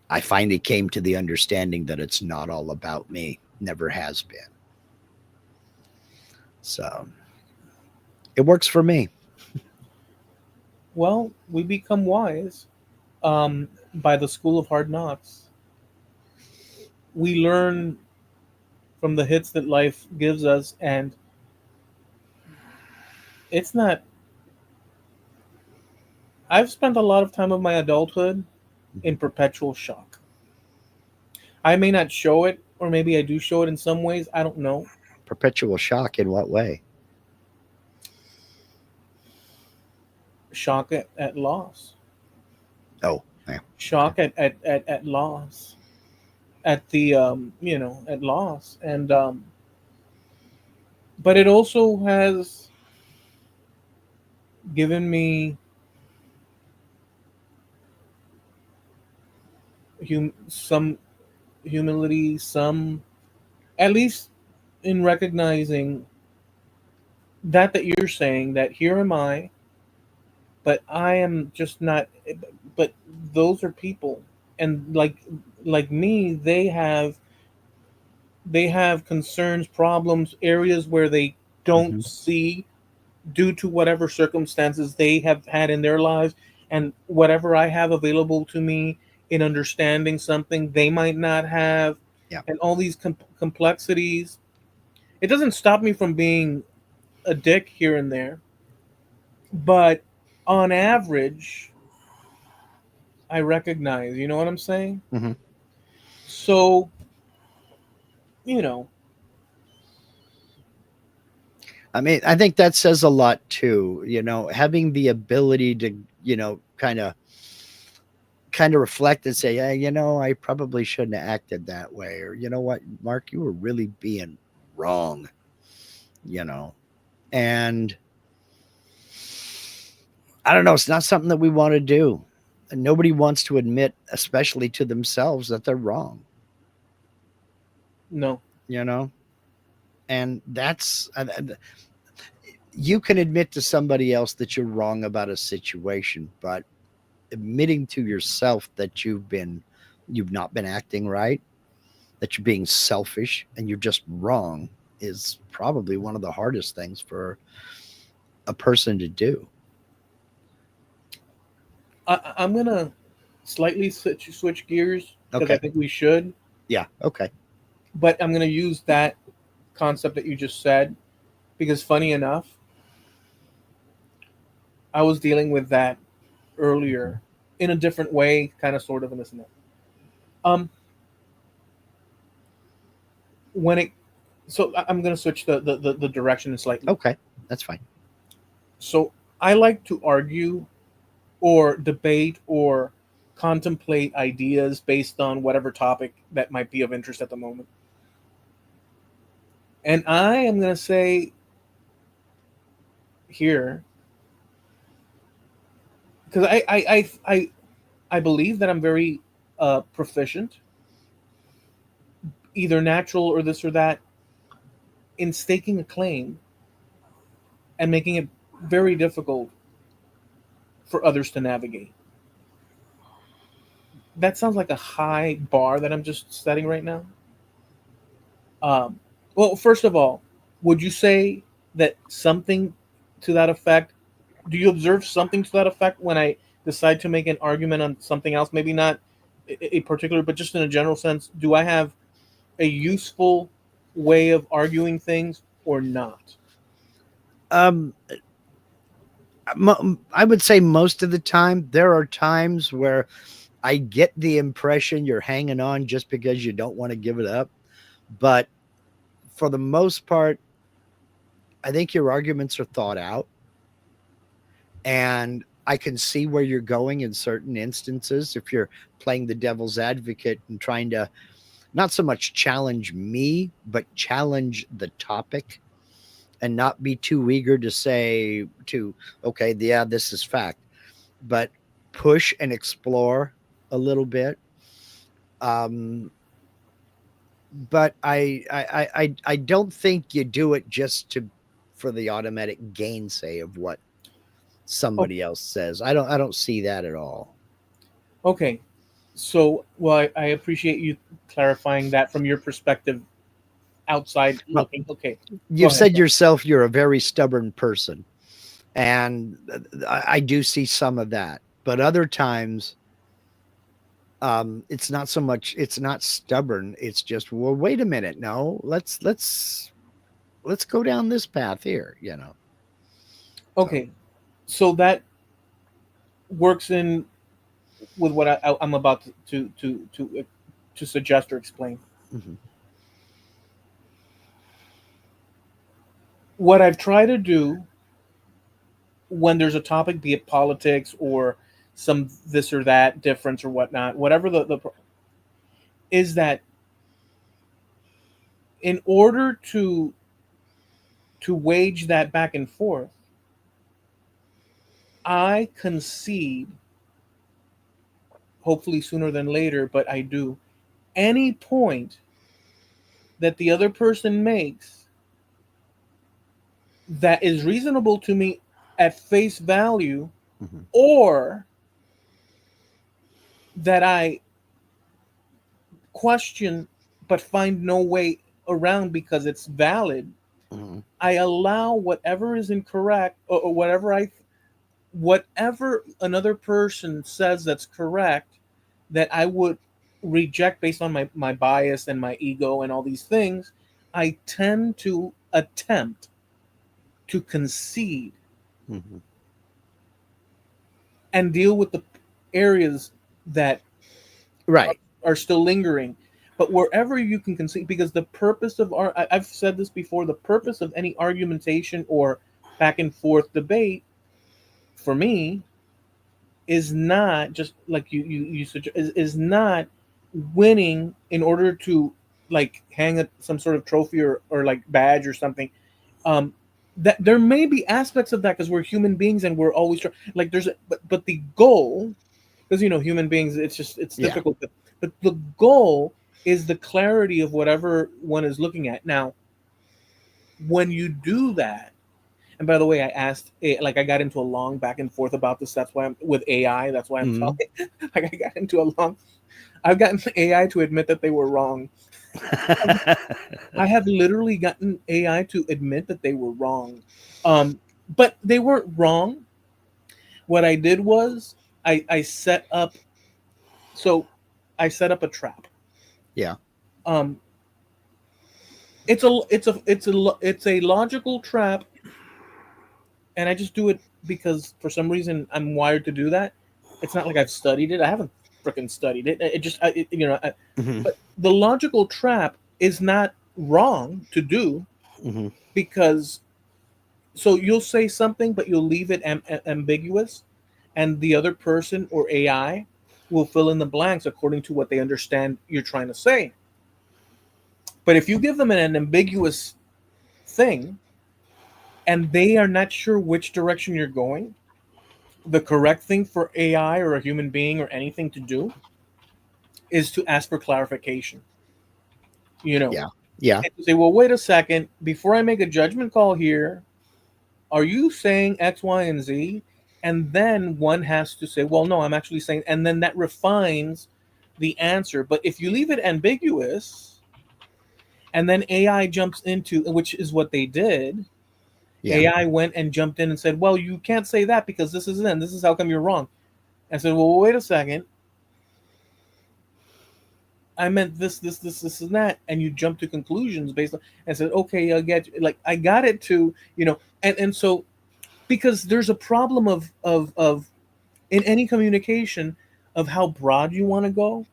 I finally came to the understanding that it's not all about me, never has been. So it works for me. Well, we become wise by the school of hard knocks. We learn from the hits that life gives us, and it's not. I've spent a lot of time of my adulthood in perpetual shock. I may not show it, or maybe I do show it in some ways. I don't know. Perpetual shock in what way? Shock at loss. Oh, yeah. Okay. Shock at loss. At the at loss, and but it also has given me some humility, some, at least, in recognizing that you're saying that here am I, but I am just not. But those are people, and like me, they have concerns, problems, areas where they don't Mm-hmm. see due to whatever circumstances they have had in their lives, and whatever I have available to me in understanding something they might not have, Yeah. and all these complexities. It doesn't stop me from being a dick here and there, but on average, I recognize. You know what I'm saying? Mm-hmm. So, you know, I mean, I think that says a lot too. Having the ability to, kind of reflect and say, yeah, I probably shouldn't have acted that way, or you know what, Mark, you were really being wrong. You know, and I don't know. It's not something that we want to do. And nobody wants to admit, especially to themselves, that they're wrong. no. You know, and you can admit to somebody else that you're wrong about a situation, but admitting to yourself that you've not been acting right, that you're being selfish and you're just wrong is probably one of the hardest things for a person to do. I'm gonna slightly switch gears because I Okay. think we should, Yeah. Okay. but I'm gonna use that concept that you just said because, funny enough, I was dealing with that earlier in a different way, kind of, sort of, and this and that. Um, when it, so I'm gonna switch the direction slightly. Okay. That's fine. So I like to argue or debate or contemplate ideas based on whatever topic that might be of interest at the moment. And I am gonna say here, because I believe that I'm very proficient, either natural or this or that, in staking a claim and making it very difficult for others to navigate. That sounds like a high bar that I'm just setting right now. Um, well, first of all, would you say that something to that effect? Do you observe something to that effect when I decide to make an argument on something else? Maybe not a particular, but just in a general sense. Do I have a useful way of arguing things or not? Um, I would say most of the time, there are times where I get the impression you're hanging on just because you don't want to give it up. But for the most part, I think your arguments are thought out. And I can see where you're going in certain instances if you're playing the devil's advocate and trying to not so much challenge me, but challenge the topic and not be too eager to say, okay, yeah, this is fact, but push and explore a little bit. Um, but I don't think you do it just to for the automatic gainsay of what Oh, somebody else says. I don't see that at all. okay. So, well, I appreciate you clarifying that from your perspective outside Well, looking. Okay, go you've ahead. said yourself you're a very stubborn person, and I do see some of that. But other times, it's not so much. It's not stubborn. It's just, well, wait a minute. No, let's go down this path here. So. Okay, so that works in with what I'm about to suggest or explain. Mhm, What I've tried to do when there's a topic, be it politics or some this or that difference or whatnot, whatever is that in order to wage that back and forth, I concede, hopefully sooner than later, but I do, any point that the other person makes that is reasonable to me at face value, mhm, or that I question but find no way around because it's valid, mhm, I allow whatever is incorrect, or whatever another person says that's correct, that I would reject based on my bias and my ego and all these things. I tend to attempt to concede mhm. and deal with the areas that Right. are still lingering. But wherever you can concede, because the purpose of I've said this before, the purpose of any argumentation or back and forth debate for me is not just like you suggest, is not winning in order to like hang some sort of trophy or like badge or something. um that there may be aspects of that because we're human beings and we're always like there's but the goal, because human beings, it's Yeah. difficult, but the goal is the clarity of whatever one is looking at. Now when you do that, and by the way, I asked, like, I got into a long back and forth about this. That's why I'm with AI. That's why I'm telling. Mhm. Like, I got into a long. I've gotten AI to admit that they were wrong. I have literally gotten AI to admit that they were wrong, but they weren't wrong. What I did was I set up. So I set up a trap. Yeah. Um, it's a logical trap, and I just do it because for some reason I'm wired to do that. It's not like I've studied it. I haven't freaking studied it. It just Mhm, but the logical trap is not wrong to do, mhm. because so you'll say something but you'll leave it ambiguous, and the other person or AI will fill in the blanks according to what they understand you're trying to say. But if you give them an ambiguous thing and they are not sure which direction you're going, the correct thing for AI or a human being or anything to do is to ask for clarification. You know, Yeah. Yeah. and to say, well, wait a second, before I make a judgment call here, are you saying X, Y, and Z? And then one has to say, well, no, I'm actually saying, and then that refines the answer. But if you leave it ambiguous and then AI jumps into, which is what they did, Yeah. AI went and jumped in and said, well, you can't say that because this is it, and this is how come you're wrong. I said, well, wait a second. I meant this, and that, and you jump to conclusions based on, and said, okay, I get you. Like I got it to, and so because there's a problem of in any communication of how broad you want to go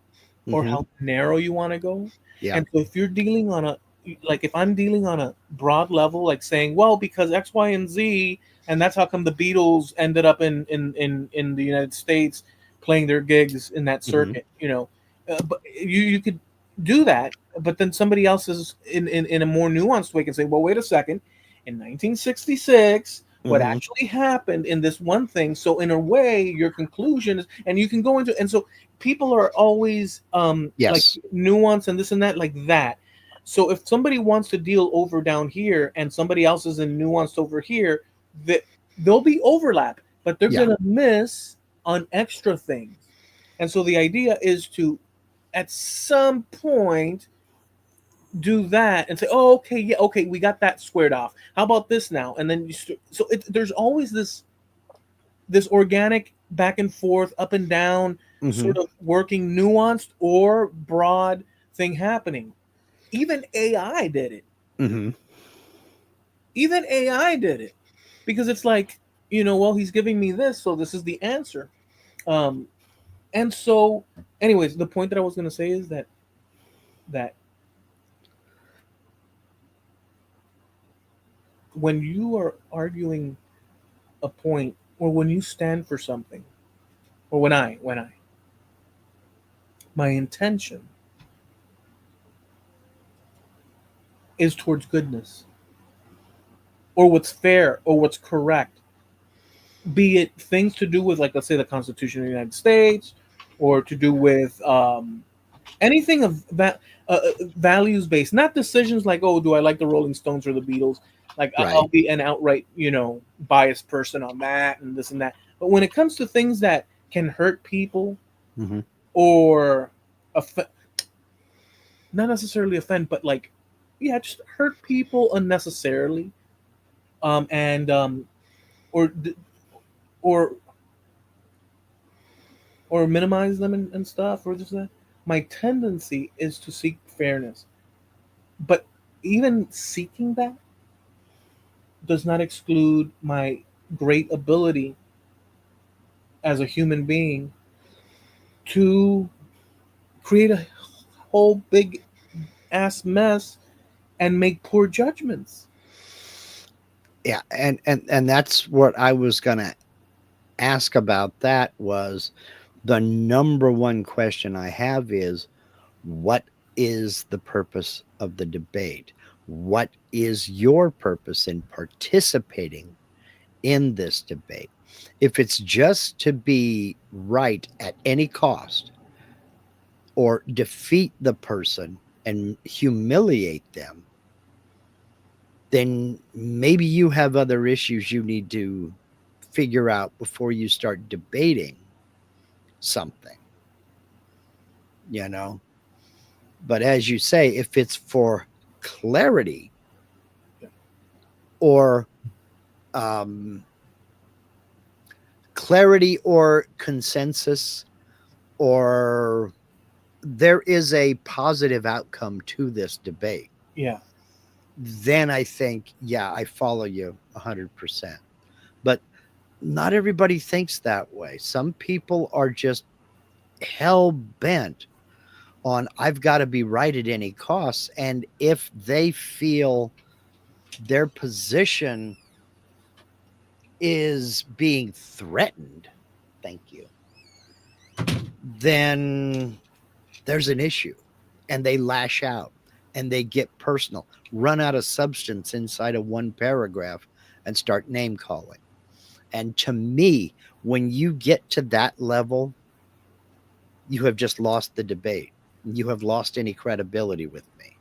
or Mhm. how narrow you want to go. Yeah. And so if you're dealing on a, like if I'm dealing on a broad level, like saying, well, because X, Y, and Z, and that's how come the Beatles ended up in the United States playing their gigs in that Mhm. circuit, but you could do that, but then somebody else is in a more nuanced way can say, well, wait a second, in 1966 what Mhm. actually happened in this one thing, so in a way your conclusion is, and you can go into, and so people are always like Yes. nuance and this and that like that. So if somebody wants to deal over down here and somebody else is in nuanced over here, that there'll be overlap, but they're Yeah. gonna miss on extra things. And so the idea is to, at some point, do that and say, "Oh, okay, yeah, okay, we got that squared off. How about this now?" And then there's always this organic back and forth, up and down, Hmm. sort of working, nuanced or broad thing happening. Even AI did it. Hmm. Even AI did it because it's like, well, he's giving me this, so this is the answer. Um, and so, anyways, the point that I was going to say is that when you are arguing a point, or when you stand for something, or when I my intention is towards goodness, or what's fair, or what's correct, be it things to do with, like, let's say, the Constitution of the United States, or to do with anything of that, values based, not decisions like, oh, do I like the Rolling Stones or the Beatles? Like, I'll Right. be an outright, biased person on that and this and that. But when it comes to things that can hurt people, Hmm. or off- not necessarily offend, but like, yeah, just hurt people unnecessarily, and or or or minimize them, and stuff, or just that. My tendency is to seek fairness, but even seeking that does not exclude my great ability as a human being to create a whole big ass mess and make poor judgments. Yeah, and that's what I was gonna ask about. That was the number one question I have is what is the purpose of the debate? What is your purpose in participating in this debate? If it's just to be right at any cost or defeat the person and humiliate them, then maybe you have other issues you need to figure out before you start debating something, you know? But as you say, if it's for clarity or um, clarity or consensus, or there is a positive outcome to this debate, Yeah, then I think, yeah, I follow you 100%. But not everybody thinks that way. Some people are just hell bent on, I've got to be right at any cost. And if they feel their position is being threatened, thank you, then there's an issue and they lash out and they get personal, run out of substance inside of one paragraph and start name calling. And to me, when you get to that level, you have just lost the debate. You have lost any credibility with me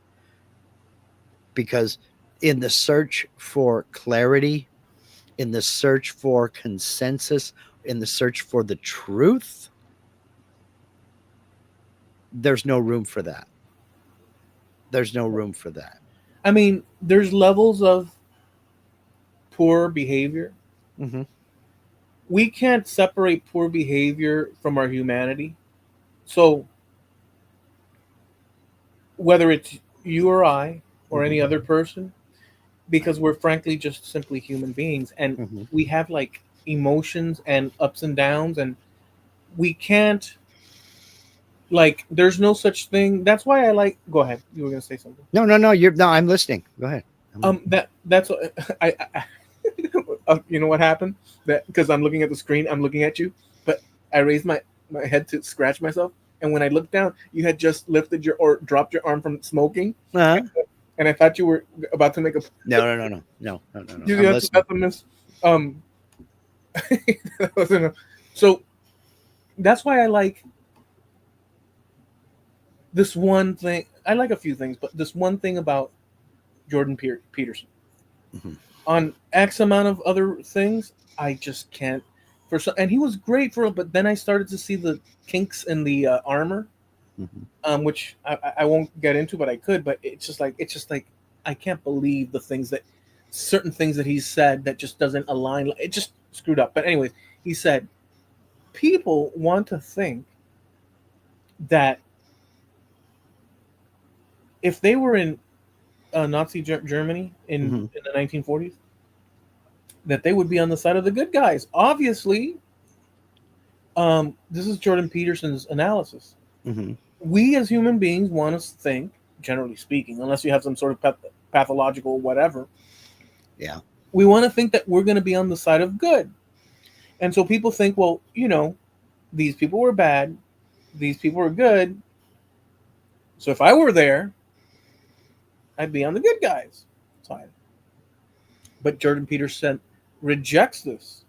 because in the search for clarity, in the search for consensus, in the search for the truth, there's no room for that. There's no room for that. I mean, there's levels of poor behavior. Mm-hmm. We can't separate poor behavior from our humanity. So whether it's you or I or Mm-hmm. any other person, because we're frankly just simply human beings, and Mm-hmm. we have like emotions and ups and downs, and we can't, like, there's no such thing. That's why I like, go ahead, you were going to say something. No, no, no. You're no. I'm listening. Go ahead. That's I you know what happened, that because I'm looking at the screen, I'm looking at you, but I raised my head to scratch myself, and when I looked down, you had just lifted your, or dropped your arm from smoking, Uh-huh. and I thought you were about to make a, No, no, no, no, no, no, no, no. I'm that's listening. that's a miss. um that wasn't a, so that's why I like this one thing, I like a few things, but this one thing about Jordan Peterson. Mhm. On X amount of other things, I just can't. For some, and he was great for it, but then I started to see the kinks in the armor, Mhm. which I won't get into, but I could. But it's just like I can't believe the things that certain things that he said that just doesn't align. It just screwed up. But anyways, he said people want to think that if they were in Nazi Germany Mhm. in the 1940s, that they would be on the side of the good guys. Obviously, this is Jordan Peterson's analysis. Mhm. We as human beings want to think, generally speaking, unless you have some sort of pathological whatever, Yeah. we want to think that we're going to be on the side of good. And so people think, well, these people were bad, these people were good. So if I were there, I'd be on the good guys' side. But Jordan Peterson rejects this.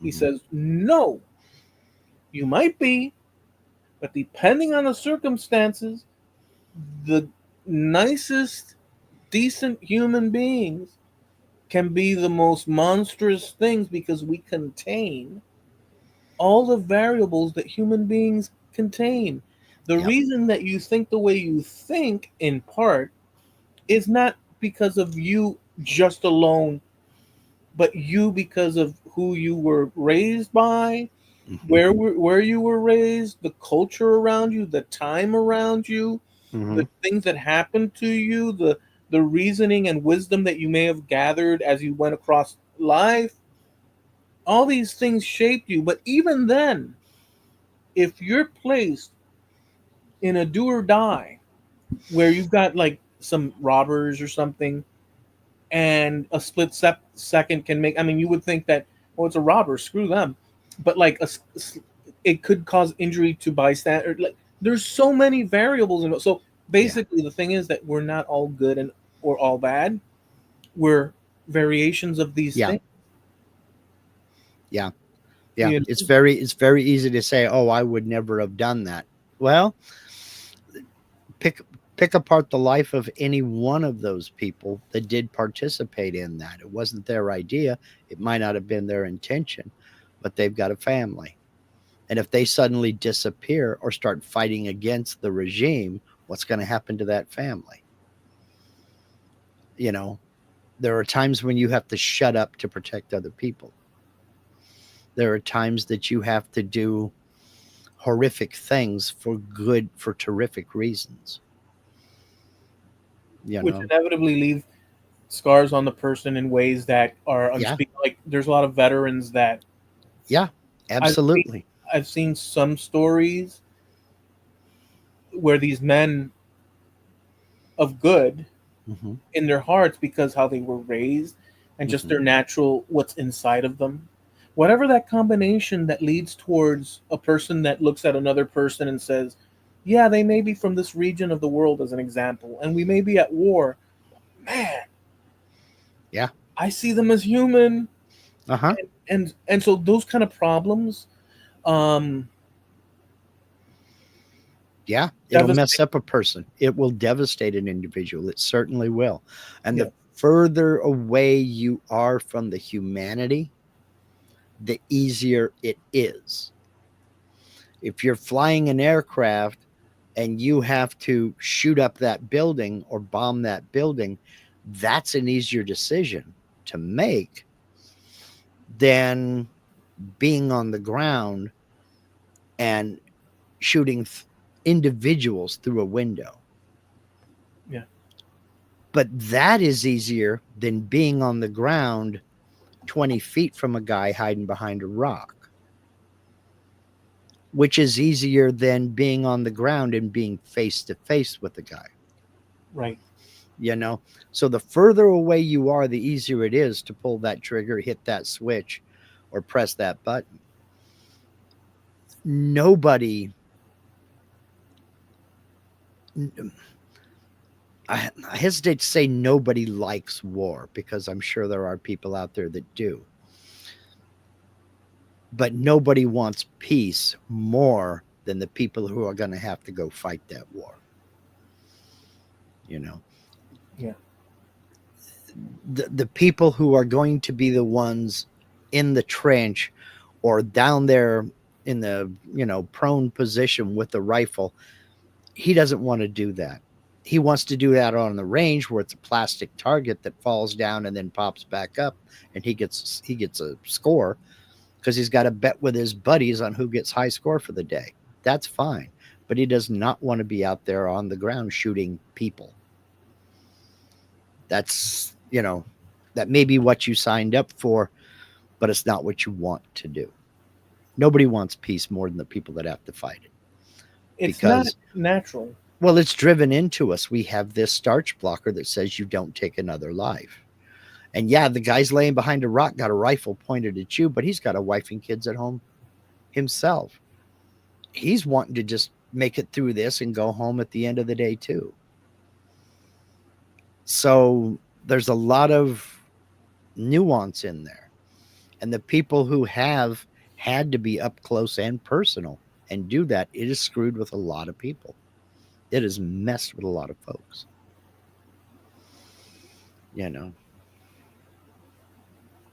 He Mhm. says, no, you might be, but depending on the circumstances, the nicest, decent human beings can be the most monstrous things because we contain all the variables that human beings contain. The Yep. reason that you think the way you think, in part, is not because of you just alone, but you because of who you were raised by, Mhm. where you were raised, the culture around you, the time around you, the Mhm. things that happened to you, the reasoning and wisdom that you may have gathered as you went across life. All these things shaped you, but even then, if you're placed in a do or die where you've got like some robbers or something, and a split second can make, I mean, you would think that, well, it's a robber, screw them, but like it could cause injury to bystander. Like, there's so many variables in it. So Yeah. basically the thing is that we're not all good and or all bad. We're variations of these Yeah. things. Yeah. Yeah. You It's very easy to say, "Oh, I would never have done that." Well, pick pick apart the life of any one of those people that did participate in that. It wasn't their idea. It might not have been their intention, but they've got a family. And if they suddenly disappear or start fighting against the regime, what's going to happen to that family? You know, there are times when you have to shut up to protect other people. There are times that you have to do horrific things for terrific reasons, you which know? inevitably leave scars on the person in ways that are Yeah. unspeakable. Like, there's a lot of veterans that Yeah. I've seen, Absolutely. I've seen some stories where these men of good Hmm. in their hearts, because how they were raised and just Hmm. their natural what's inside of them, whatever that combination that leads towards a person that looks at another person and says, yeah, they may be from this region of the world, as an example, and we may be at war, man, Yeah. I see them as human. Uh-huh. And so those kind of problems, um Yeah. It'll mess devastate. up a person. It will devastate an individual. It certainly will. And Yeah. the further away you are from the humanity, the easier it is. If you're flying an aircraft and you have to shoot up that building or bomb that building, that's an easier decision to make than being on the ground and shooting individuals through a window. Yeah. But that is easier than being on the ground 20 feet from a guy hiding behind a rock, which is easier than being on the ground and being face to face with the guy. Right. you know so the further away you are, the easier it is to pull that trigger, hit that switch, or press that button. Nobody, I hesitate to say nobody likes war, because I'm sure there are people out there that do, but nobody wants peace more than the people who are going to have to go fight that war. you know. Yeah. The people who are going to be the ones in the trench or down there in the, prone position with the rifle, he doesn't want to do that. He wants to do that on the range where it's a plastic target that falls down and then pops back up, and he gets a score because he's got a bet with his buddies on who gets high score for the day. That's fine, but he does not want to be out there on the ground shooting people. That's, that may be what you signed up for, but it's not what you want to do. Nobody wants peace more than the people that have to fight it, It's not because, natural. well, it's driven into us. We have this starch blocker that says you don't take another life. And yeah, the guy's laying behind a rock got a rifle pointed at you, but he's got a wife and kids at home himself. He's wanting to just make it through this and go home at the end of the day too. So there's a lot of nuance in there. And the people who have had to be up close and personal and do that, it is screwed with a lot of people. It has messed with a lot of folks. You know.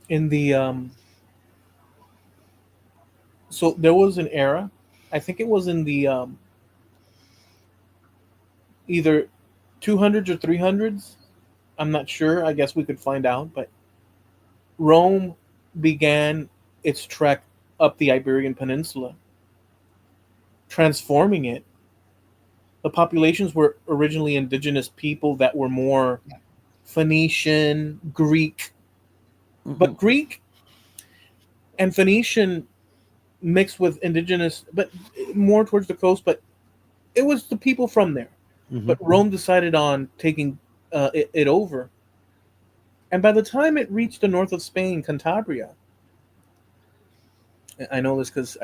In the so there was an era, I think it was in the either 200s or 300s. I'm not sure. I guess we could find out. But Rome began its trek up the Iberian Peninsula, transforming it. The populations were originally indigenous people that were more Phoenician, Greek, Mm-hmm. but Greek and Phoenician mixed with indigenous, but more towards the coast. But it was the people from there. Mm-hmm. But Rome decided on taking it over. And by the time it reached the north of Spain, Cantabria, I know this because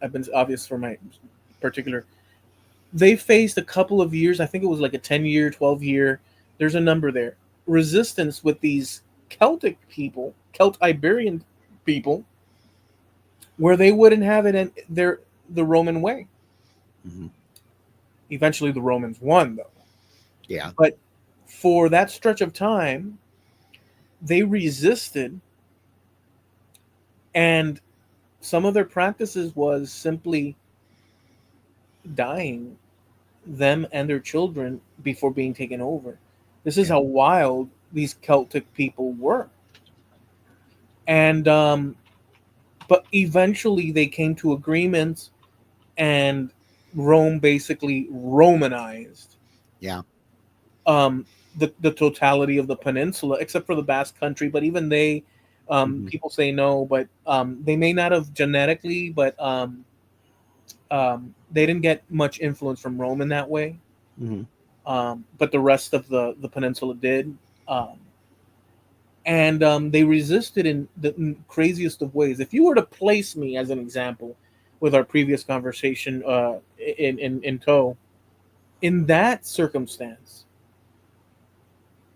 I've been obvious for my particular. They faced a couple of years. I think it was like a 10-year, 12-year. There's a number there. Resistance with these Celtic people, Celt Iberian people, where they wouldn't have it in the Roman way. Mm-hmm. Eventually, the Romans won, though. Yeah. But for that stretch of time, they resisted, and some of their practices was simply dying them and their children before being taken over. This is Yeah. how wild these Celtic people were. And but eventually they came to agreements, and Rome basically Romanized Yeah. um, the totality of the peninsula, except for the Basque Country. But even they, Mm-hmm. people say no, but they may not have genetically, but they didn't get much influence from Rome in that way. Mm-hmm. But the rest of the peninsula did. Um, and they resisted in the craziest of ways. If you were to place me as an example with our previous conversation in tow, in that circumstance,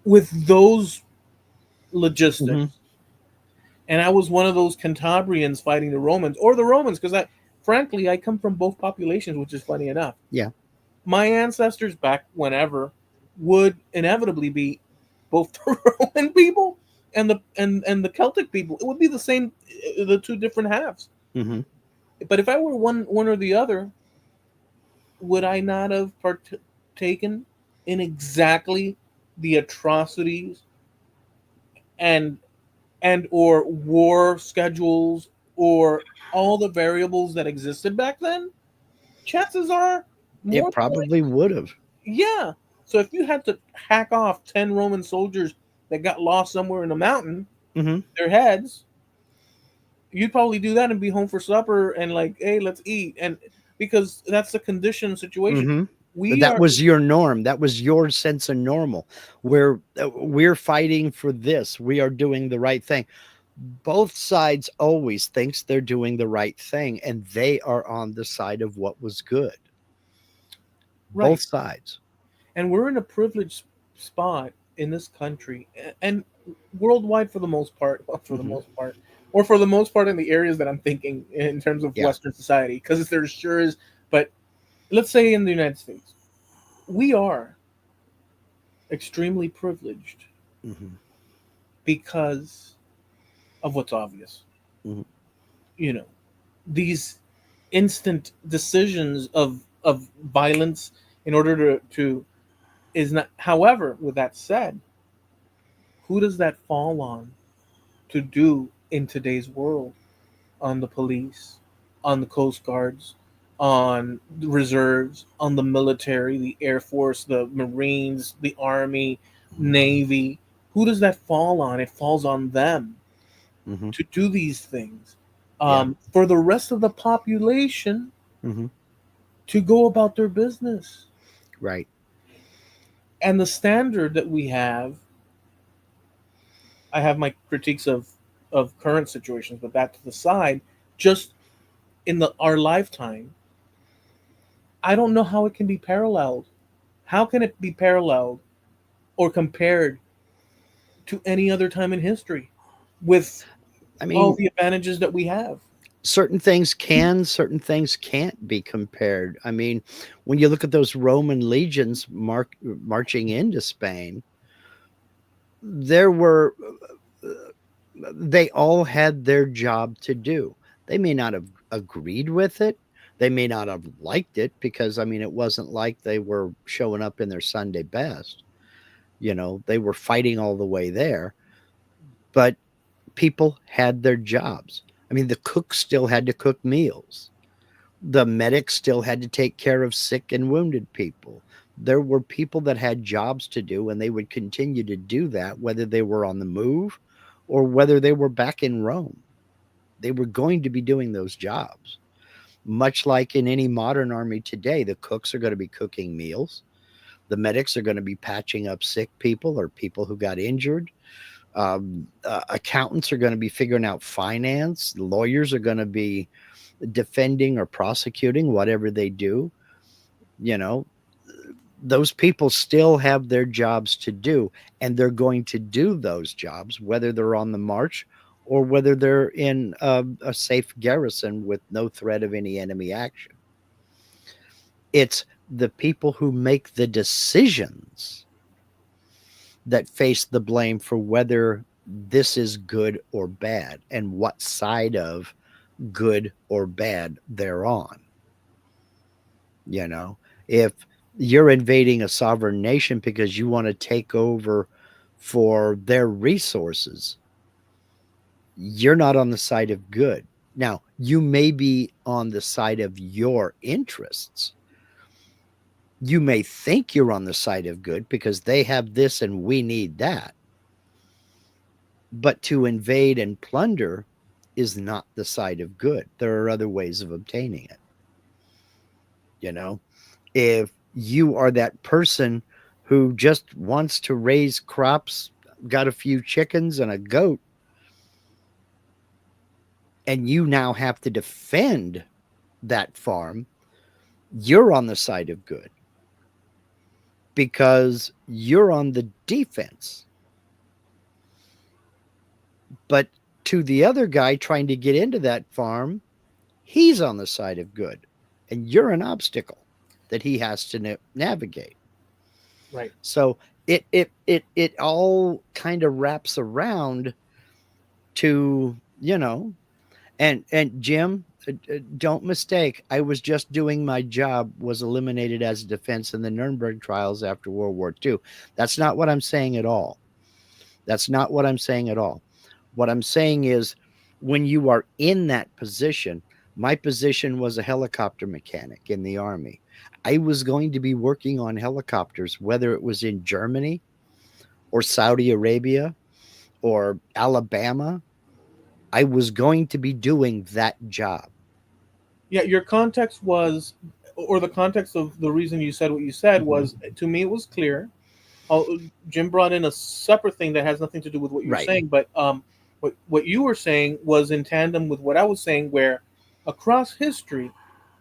with those Mm-hmm. logistics, and I was one of those Cantabrians fighting the Romans, or the Romans, because frankly, I come from both populations, which is funny enough. Yeah. My ancestors back whenever would inevitably be both the Roman people and the Celtic people. It would be the same, the two different halves. Mm-hmm. But if I were one or the other, would I not have partaken in exactly the atrocities and or war schedules or all the variables that existed back then? Chances are It more than probably would have. yeah. So if you had to hack off 10 Roman soldiers that got lost somewhere in the mountain, Mm-hmm. their heads, you'd probably do that and be home for supper and like, hey, let's eat. And because that's the condition situation. Mm-hmm. We That are was your norm. That was your sense of normal. We're fighting for this. We are doing the right thing. Both sides always thinks they're doing the right thing, and they are on the side of what was good. right. Both sides. And we're in a privileged spot in this country and worldwide for the most part, well, for the Mm-hmm. most part, or for the most part in the areas that I'm thinking in terms of Yeah. Western society, because there sure is. But let's say in the United States, we are extremely privileged Mm-hmm. because of what's obvious. Mm-hmm. You know, these instant decisions of violence in order to is not. However, with that said, who does that fall on to do in today's world? On the police, on the coast guards, on the reserves, on the military, the air force, the marines, the army, navy. Who does that fall on? It falls on them Mm-hmm. to do these things. Yeah. For the rest of the population Mm-hmm. to go about their business. Right. And the standard that we have, I have my critiques of current situations, but that to the side, just in the our lifetime, I don't know how it can be paralleled. How can it be paralleled or compared to any other time in history with I all mean, the advantages that we have? certain things can, certain things can't be compared. I mean, when you look at those Roman legions marching into Spain, there were they all had their job to do. They may not have agreed with it. They may not have liked it because I mean it wasn't like they were showing up in their Sunday best. You know, they were fighting all the way there, but people had their jobs. I mean, the cooks still had to cook meals. The medics still had to take care of sick and wounded people. There were people that had jobs to do, and they would continue to do that, whether they were on the move or whether they were back in Rome. They were going to be doing those jobs. Much like in any modern army today, the cooks are going to be cooking meals. The medics are going to be patching up sick people or people who got injured. Accountants are going to be figuring out finance. Lawyers are going to be defending or prosecuting whatever they do. You know, those people still have their jobs to do, and they're going to do those jobs whether they're on the march or whether they're in a safe garrison with no threat of any enemy action. It's the people who make the decisions that face the blame for whether this is good or bad and what side of good or bad they're on. You know, if you're invading a sovereign nation because you want to take over for their resources, you're not on the side of good. Now, you may be on the side of your interests. You may think you're on the side of good because they have this and we need that. But to invade and plunder is not the side of good. There are other ways of obtaining it. You know, if you are that person who just wants to raise crops, got a few chickens and a goat, and you now have to defend that farm, you're on the side of good because you're on the defense. But to the other guy trying to get into that farm, he's on the side of good, and you're an obstacle that he has to navigate. Right. So it all kind of wraps around to, you know, and Jim, don't mistake, I was just doing my job, was eliminated as a defense in the Nuremberg trials after World War II. That's not what I'm saying at all. That's not what I'm saying at all. What I'm saying is when you are in that position, my position was a helicopter mechanic in the army. I was going to be working on helicopters, whether it was in Germany or Saudi Arabia or Alabama. I was going to be doing that job. Yeah, your context was, or the context of the reason you said what you said Mm-hmm. was, to me, it was clear. Jim brought in a separate thing that has nothing to do with what you're Right. saying, but what you were saying was in tandem with what I was saying, where across history,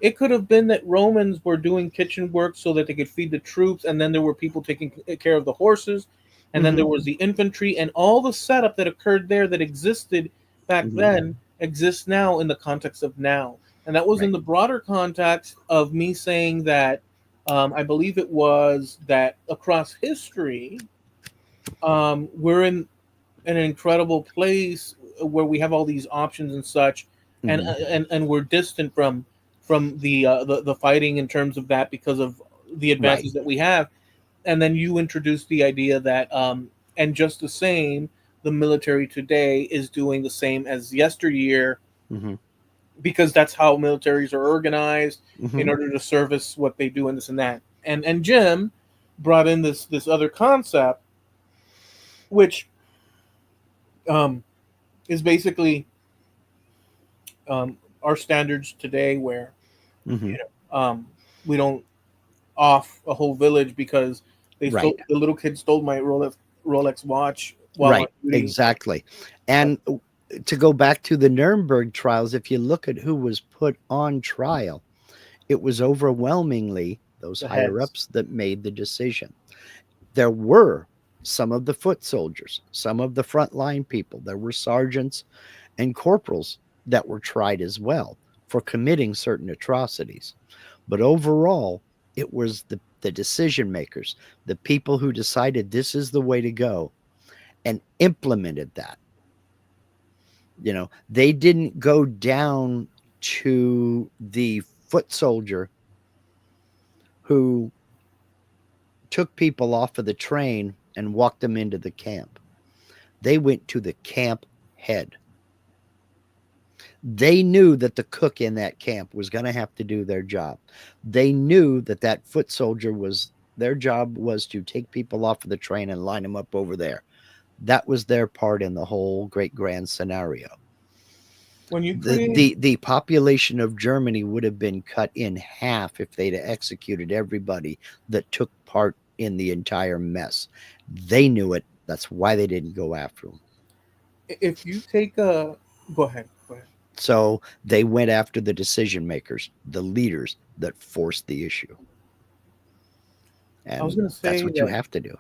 it could have been that Romans were doing kitchen work so that they could feed the troops, and then there were people taking care of the horses, and then Mm-hmm. there was the infantry, and all the setup that occurred there that existed back Mm-hmm. then exists now in the context of now. And that was in Right. the broader context of me saying that I believe it was that across history, we're in an incredible place where we have all these options and such, and Hmm. and we're distant from the fighting in terms of that because of the Right. advances that we have. And then you introduced the idea that and just the same, the military today is doing the same as yesteryear Hmm. because that's how militaries are organized in Hmm. order to service what they do and this and that. And Jim brought in this other concept, which um, is basically our standards today, where Hmm. you we don't off a whole village because Right. the little kid stole my Rolex watch while on Right. duty. Exactly. And to go back to the Nuremberg trials, if you look at who was put on trial, it was overwhelmingly those The higher heads. ups that made the decision. There were some of the foot soldiers, some of the frontline people, there were sergeants and corporals that were tried as well for committing certain atrocities. But overall, it was the decision makers, the people who decided this is the way to go and implemented that. They didn't go down to the foot soldier who took people off of the train and walked them into the camp. They went to the camp head. They knew that the cook in that camp was going to have to do their job. They knew that that foot soldier was their job was to take people off of the train and line them up over there. That was their part in the whole great grand scenario. When you The, create, the the population of Germany would have been cut in half if they'd executed everybody that took part in the entire mess. They knew it. That's why they didn't go after them. if you take a, go ahead, go ahead. So they went after the decision makers, the leaders that forced the issue. I was And gonna that's say what you that have to do.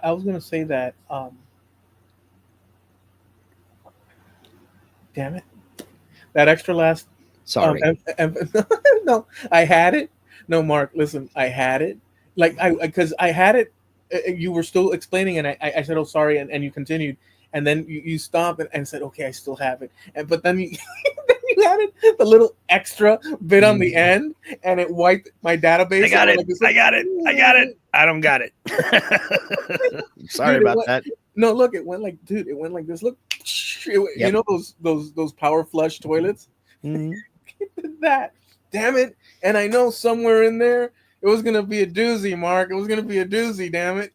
I was gonna say that damn it, that extra last Sorry. no, I had it. No, Mark, listen, I had it. Like I because I had it. You were still explaining, and I said, "Oh, sorry," and you continued, and then you stopped and said, "Okay, I still have it," and but then you then you added the little extra bit on the Mhm. end, and it wiped my I database. It got went it. like this, I got it. I got it. I don't got it. Sorry dude. It about went. that. No, look, it went like, dude, it went like this. Look, you Yep. know those power flush toilets. Mhm. That. Damn it. And I know somewhere in there it was gonna be a doozy, Mark. It was gonna be a doozy, damn it.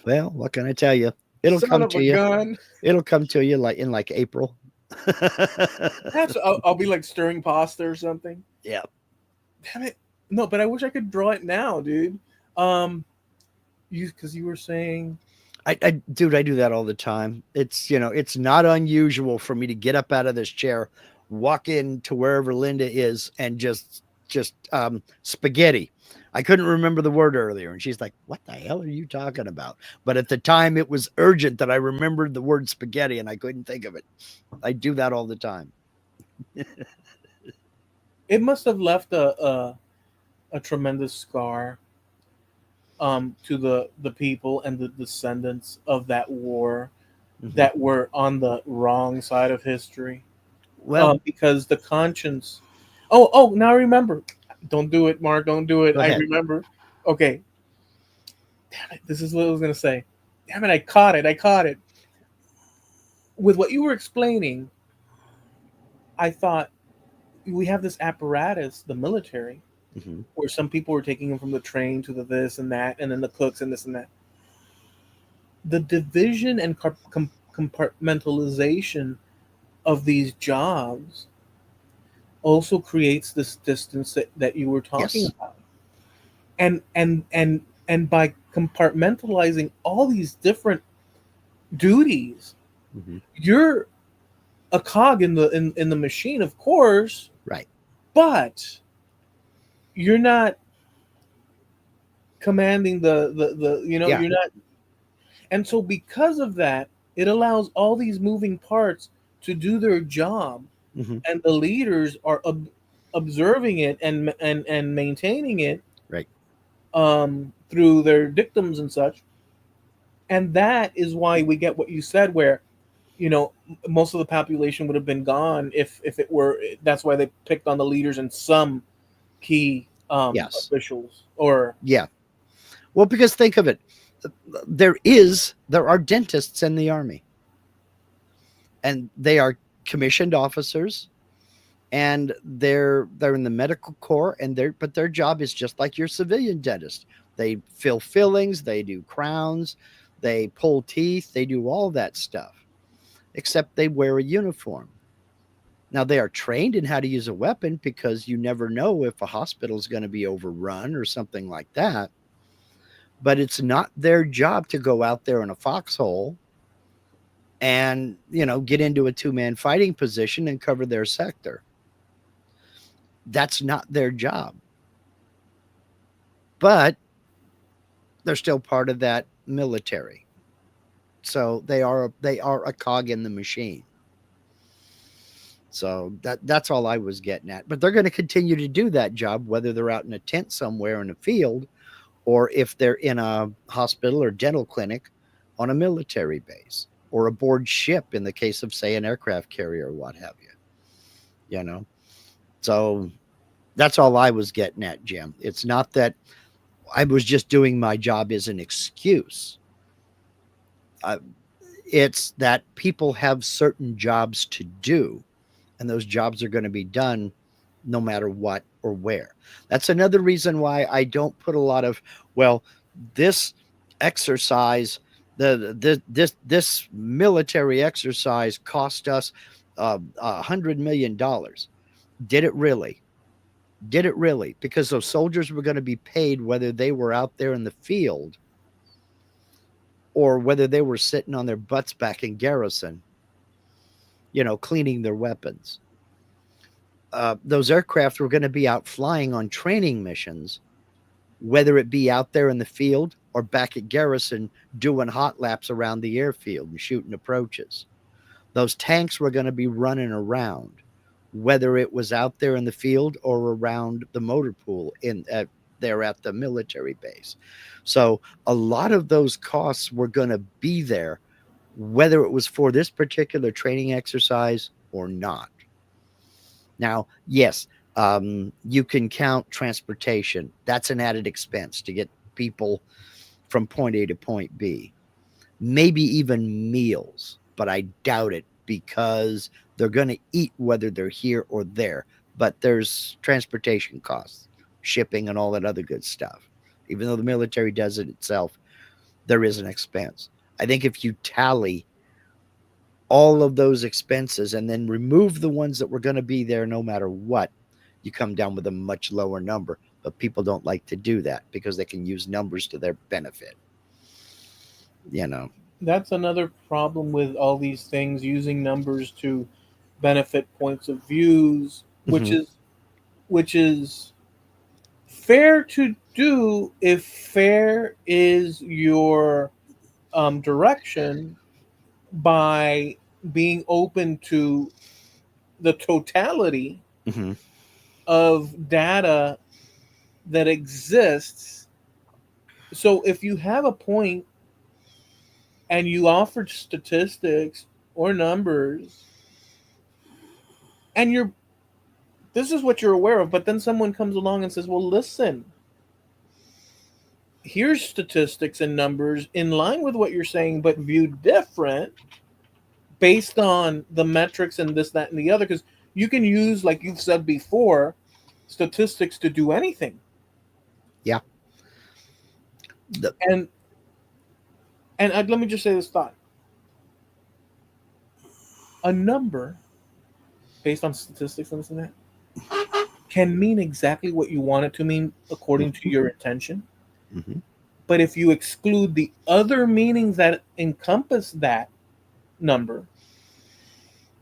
Well, what can I tell you? It'll Son come of to a you. gun. It'll come to you like in like April. That's I'll be like stirring pasta or something. Yeah. Damn it. No, but I wish I could draw it now, dude. Um you because you were saying Dude, I do that all the time. It's not unusual for me to get up out of this chair, walk into wherever Linda is, and just spaghetti. I couldn't remember the word earlier, and she's like, "What the hell are you talking about?" But at the time, it was urgent that I remembered the word spaghetti, and I couldn't think of it. I do that all the time. it must have left a tremendous scar to the people and the descendants of that war Hmm. that were on the wrong side of history. Well, Because the conscience. Oh, now I remember. Don't do it, Mark. Don't do it. go I ahead. remember. Okay. Damn it. This is what I was gonna say. Damn it. I caught it. I caught it. With what you were explaining, I thought we have this apparatus, the military, Hmm. where some people were taking them from the train to the this and that, and then the cooks and this and that. The division and compartmentalization of these jobs also creates this distance that you were talking Yes. about. And by compartmentalizing all these different duties, Hmm. you're a cog in the machine, of course, Right. but you're not commanding the Yeah. you're not. And so because of that, it allows all these moving parts to do their job, Hmm. and the leaders are observing it and maintaining it Right. through their dictums and such. And that is why we get what you said, where most of the population would have been gone if it were. That's why they picked on the leaders and some key Yes. officials. Or Yeah. Well, because think of it, there are dentists in the army, and they are commissioned officers, and they're in the medical corps, and their job is just like your civilian dentist. They fill fillings, they do crowns, they pull teeth, they do all that stuff, except they wear a uniform. Now they are trained in how to use a weapon because you never know if a hospital is going to be overrun or something like that. But it's not their job to go out there in a foxhole and, get into a two-man fighting position and cover their sector. That's not their job. But they're still part of that military. So they are a cog in the machine. So that's all I was getting at. But they're going to continue to do that job whether they're out in a tent somewhere in a field, or if they're in a hospital or dental clinic on a military base, or aboard ship in the case of, say, an aircraft carrier or what have you. So that's all I was getting at, Jim. It's not that I was just doing my job as an excuse. uh, it's that people have certain jobs to do, and those jobs are going to be done no matter what or where. That's another reason why I don't put a lot of, well, this exercise, this military exercise cost us $100 million. Did it really? Did it really? Because those soldiers were going to be paid whether they were out there in the field or whether they were sitting on their butts back in garrison, cleaning their weapons. Those aircraft were going to be out flying on training missions, whether it be out there in the field or back at garrison doing hot laps around the airfield and shooting approaches. Those tanks were going to be running around, whether it was out there in the field or around the motor pool there at the military base. So a lot of those costs were going to be there, whether it was for this particular training exercise or not. Now, yes, you can count transportation. That's an added expense to get people from point A to point B. Maybe even meals, but I doubt it because they're going to eat whether they're here or there. But there's transportation costs, shipping, and all that other good stuff. Even though the military does it itself, there is an expense. I think if you tally all of those expenses and then remove the ones that were going to be there no matter what, you come down with a much lower number. But people don't like to do that because they can use numbers to their benefit. that's another problem with all these things, using numbers to benefit points of views, which Mm-hmm. is fair to do if fair is your direction, by being open to the totality Mm-hmm. of data that exists. So if you have a point and you offer statistics or numbers, and this is what you're aware of, but then someone comes along and says, well, listen, here's statistics and numbers in line with what you're saying, but viewed different based on the metrics and this, that, and the other. Because you can use, like you've said before, statistics to do anything. Yeah. And let me just say this thought: a number based on statistics and this and that can mean exactly what you want it to mean according to your intention. Mm-hmm. But if you exclude the other meanings that encompass that number,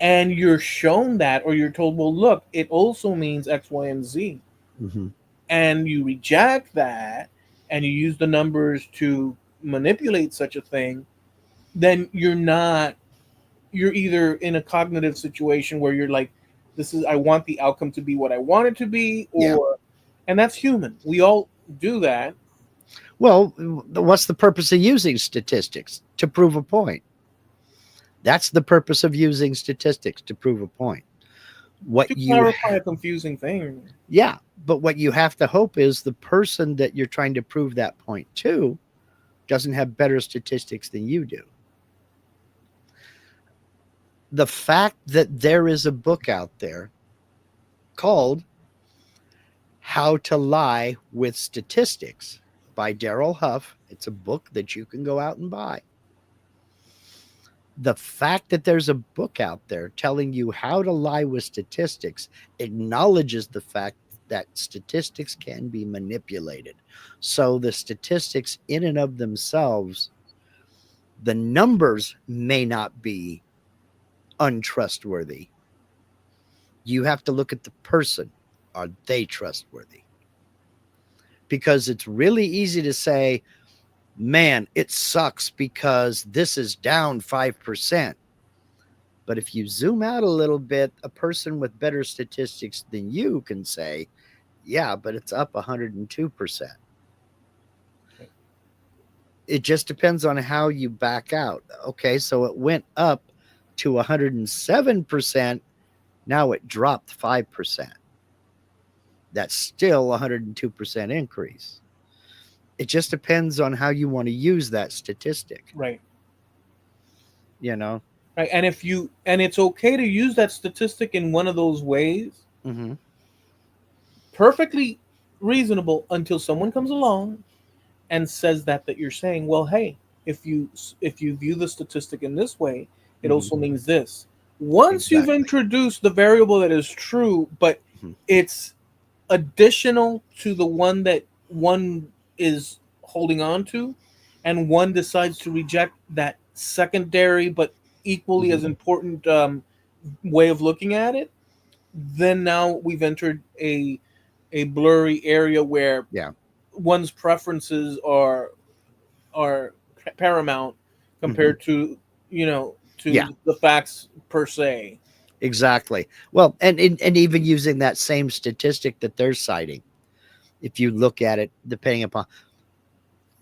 and you're shown that, or you're told, well, look, it also means X, Y, and Z, Mm-hmm. and you reject that, and you use the numbers to manipulate such a thing, then you're either in a cognitive situation where you're like, this is, I want the outcome to be what I want it to be, Yeah. or, and that's human. We all do that. Well, what's the purpose of using statistics? To prove a point. That's the purpose of using statistics, to prove a point. What To you clarify a confusing thing. Yeah, but what you have to hope is the person that you're trying to prove that point to doesn't have better statistics than you do. The fact that there is a book out there called How to Lie with Statistics by Daryl Huff, it's a book that you can go out and buy. The fact that there's a book out there telling you how to lie with statistics acknowledges the fact that statistics can be manipulated. So the statistics in and of themselves, the numbers may not be untrustworthy. You have to look at the person. Are they trustworthy? Because it's really easy to say, man, it sucks because this is down 5%. But if you zoom out a little bit, a person with better statistics than you can say, yeah, but it's up 102%. It just depends on how you back out. Okay, so it went up to 107%. Now it dropped 5%. That's still 102% increase. It just depends on how you want to use that statistic, Right. you know? Right. And if you and it's okay to use that statistic in one of those ways, Mm-hmm. perfectly reasonable until someone comes along and says that you're saying, well, hey, if you view the statistic in this way, it Mm-hmm. also means this. Once you've Exactly. introduced the variable that is true, but Mm-hmm. it's additional to the one that one is holding on to, and one decides to reject that secondary but equally Mm-hmm. as important way of looking at it, then now we've entered a blurry area where Yeah. one's preferences are paramount Mm-hmm. compared to Yeah. to the facts per se. Exactly. Well, and even using that same statistic that they're citing, if you look at it, depending upon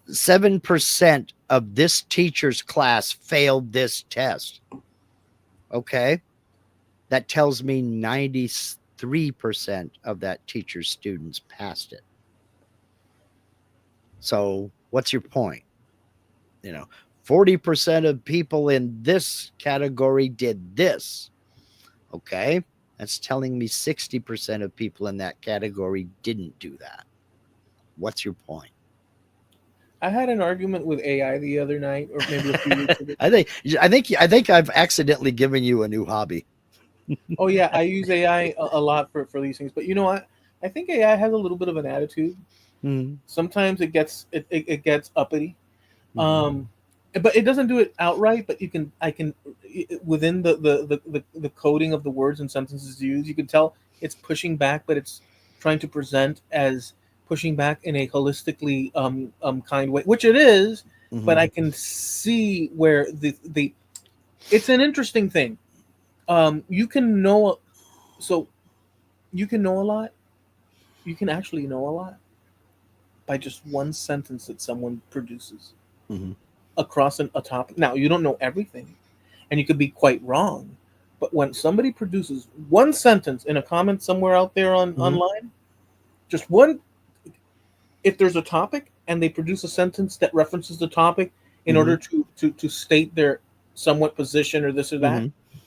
7% of this teacher's class failed this test. Okay. That tells me 93% of that teacher's students passed it. So what's your point? You know, 40% of people in this category did this. Okay. That's telling me 60% of people in that category didn't do that. What's your point? I had an argument with AI the other night, or maybe a few weeks ago. I think I've accidentally given you a new hobby. Oh yeah, I use AI a lot for these things, but you know what? I think AI has a little bit of an attitude. Mm-hmm. Sometimes it gets uppity, Mm-hmm. um, but it doesn't do it outright. But I can within the coding of the words and sentences used, you can tell it's pushing back, but it's trying to present as pushing back in a holistically kind way, which it is. But Mm-hmm. I can see where the it's an interesting thing. You can know so you can know a lot. You can actually know a lot by just one sentence that someone produces Mm-hmm. across a topic. Now, you don't know everything, and you could be quite wrong. But when somebody produces one sentence in a comment somewhere out there Mm-hmm. online, just one, if there's a topic and they produce a sentence that references the topic in Mm-hmm. order to state their somewhat position or this or that, Mm-hmm.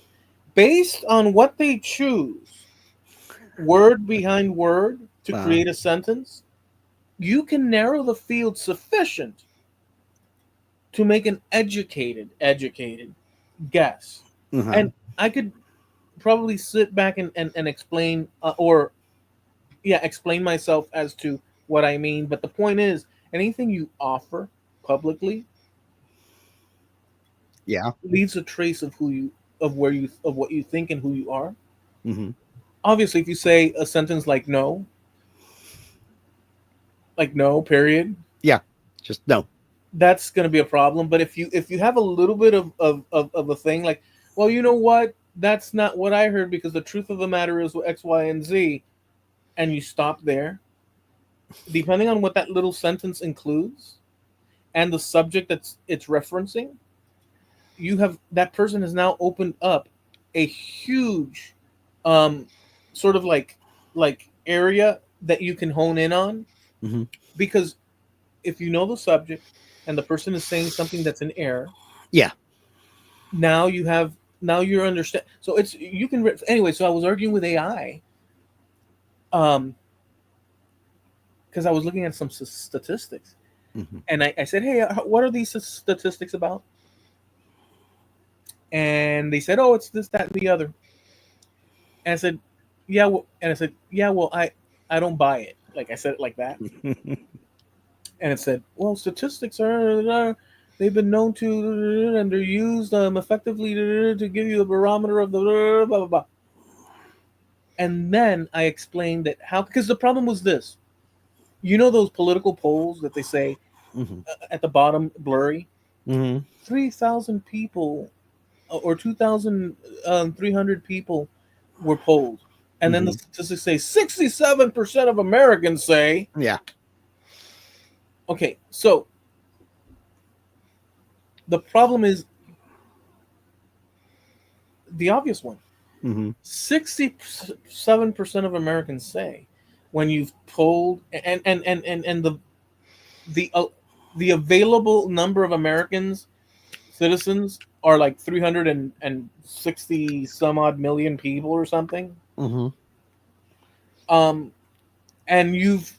based on what they choose, word behind word to Uh, create a sentence, you can narrow the field sufficient to make an educated guess. uh-huh. And I could probably sit back and explain or yeah, explain myself as to what I mean. But the point is, anything you offer publicly Yeah. leaves a trace of who you of where you of what you think and who you are. Mm-hmm. Obviously, if you say a sentence like no, period, Yeah. Just no. that's going to be a problem. But if you have a little bit of a thing like, well, you know what, that's not what I heard because the truth of the matter is X, Y, and Z, and you stop there, depending on what that little sentence includes and the subject that's it's referencing, you have that person has now opened up a huge um sort of like area that you can hone in on, Hmm. because if you know the subject and the person is saying something that's in error, Yeah. now you have now you're understand so it's you can anyway. So I was arguing with AI, um because I was looking at some statistics, Hmm. and I said, hey, what are these statistics about? And they said, oh, it's this, that, and the other. And I said, yeah, well, and I said, yeah, well, I don't buy it. Like I said it like that. And it said, well, statistics are they've been known to, and they're used effectively to give you a barometer of the blah, blah, blah. And then I explained that how, because the problem was this, you know, those political polls that they say Hmm. at the bottom blurry, Hmm. 3,000 people or 2,300 people were polled. And then the Hmm. statistics say 67% of Americans say, Yeah. okay, so the problem is the obvious one. Hmm. 67% of Americans say when you've polled and the uh, the available number of Americans citizens are like 360 some odd million people or something. Hmm. Um and you've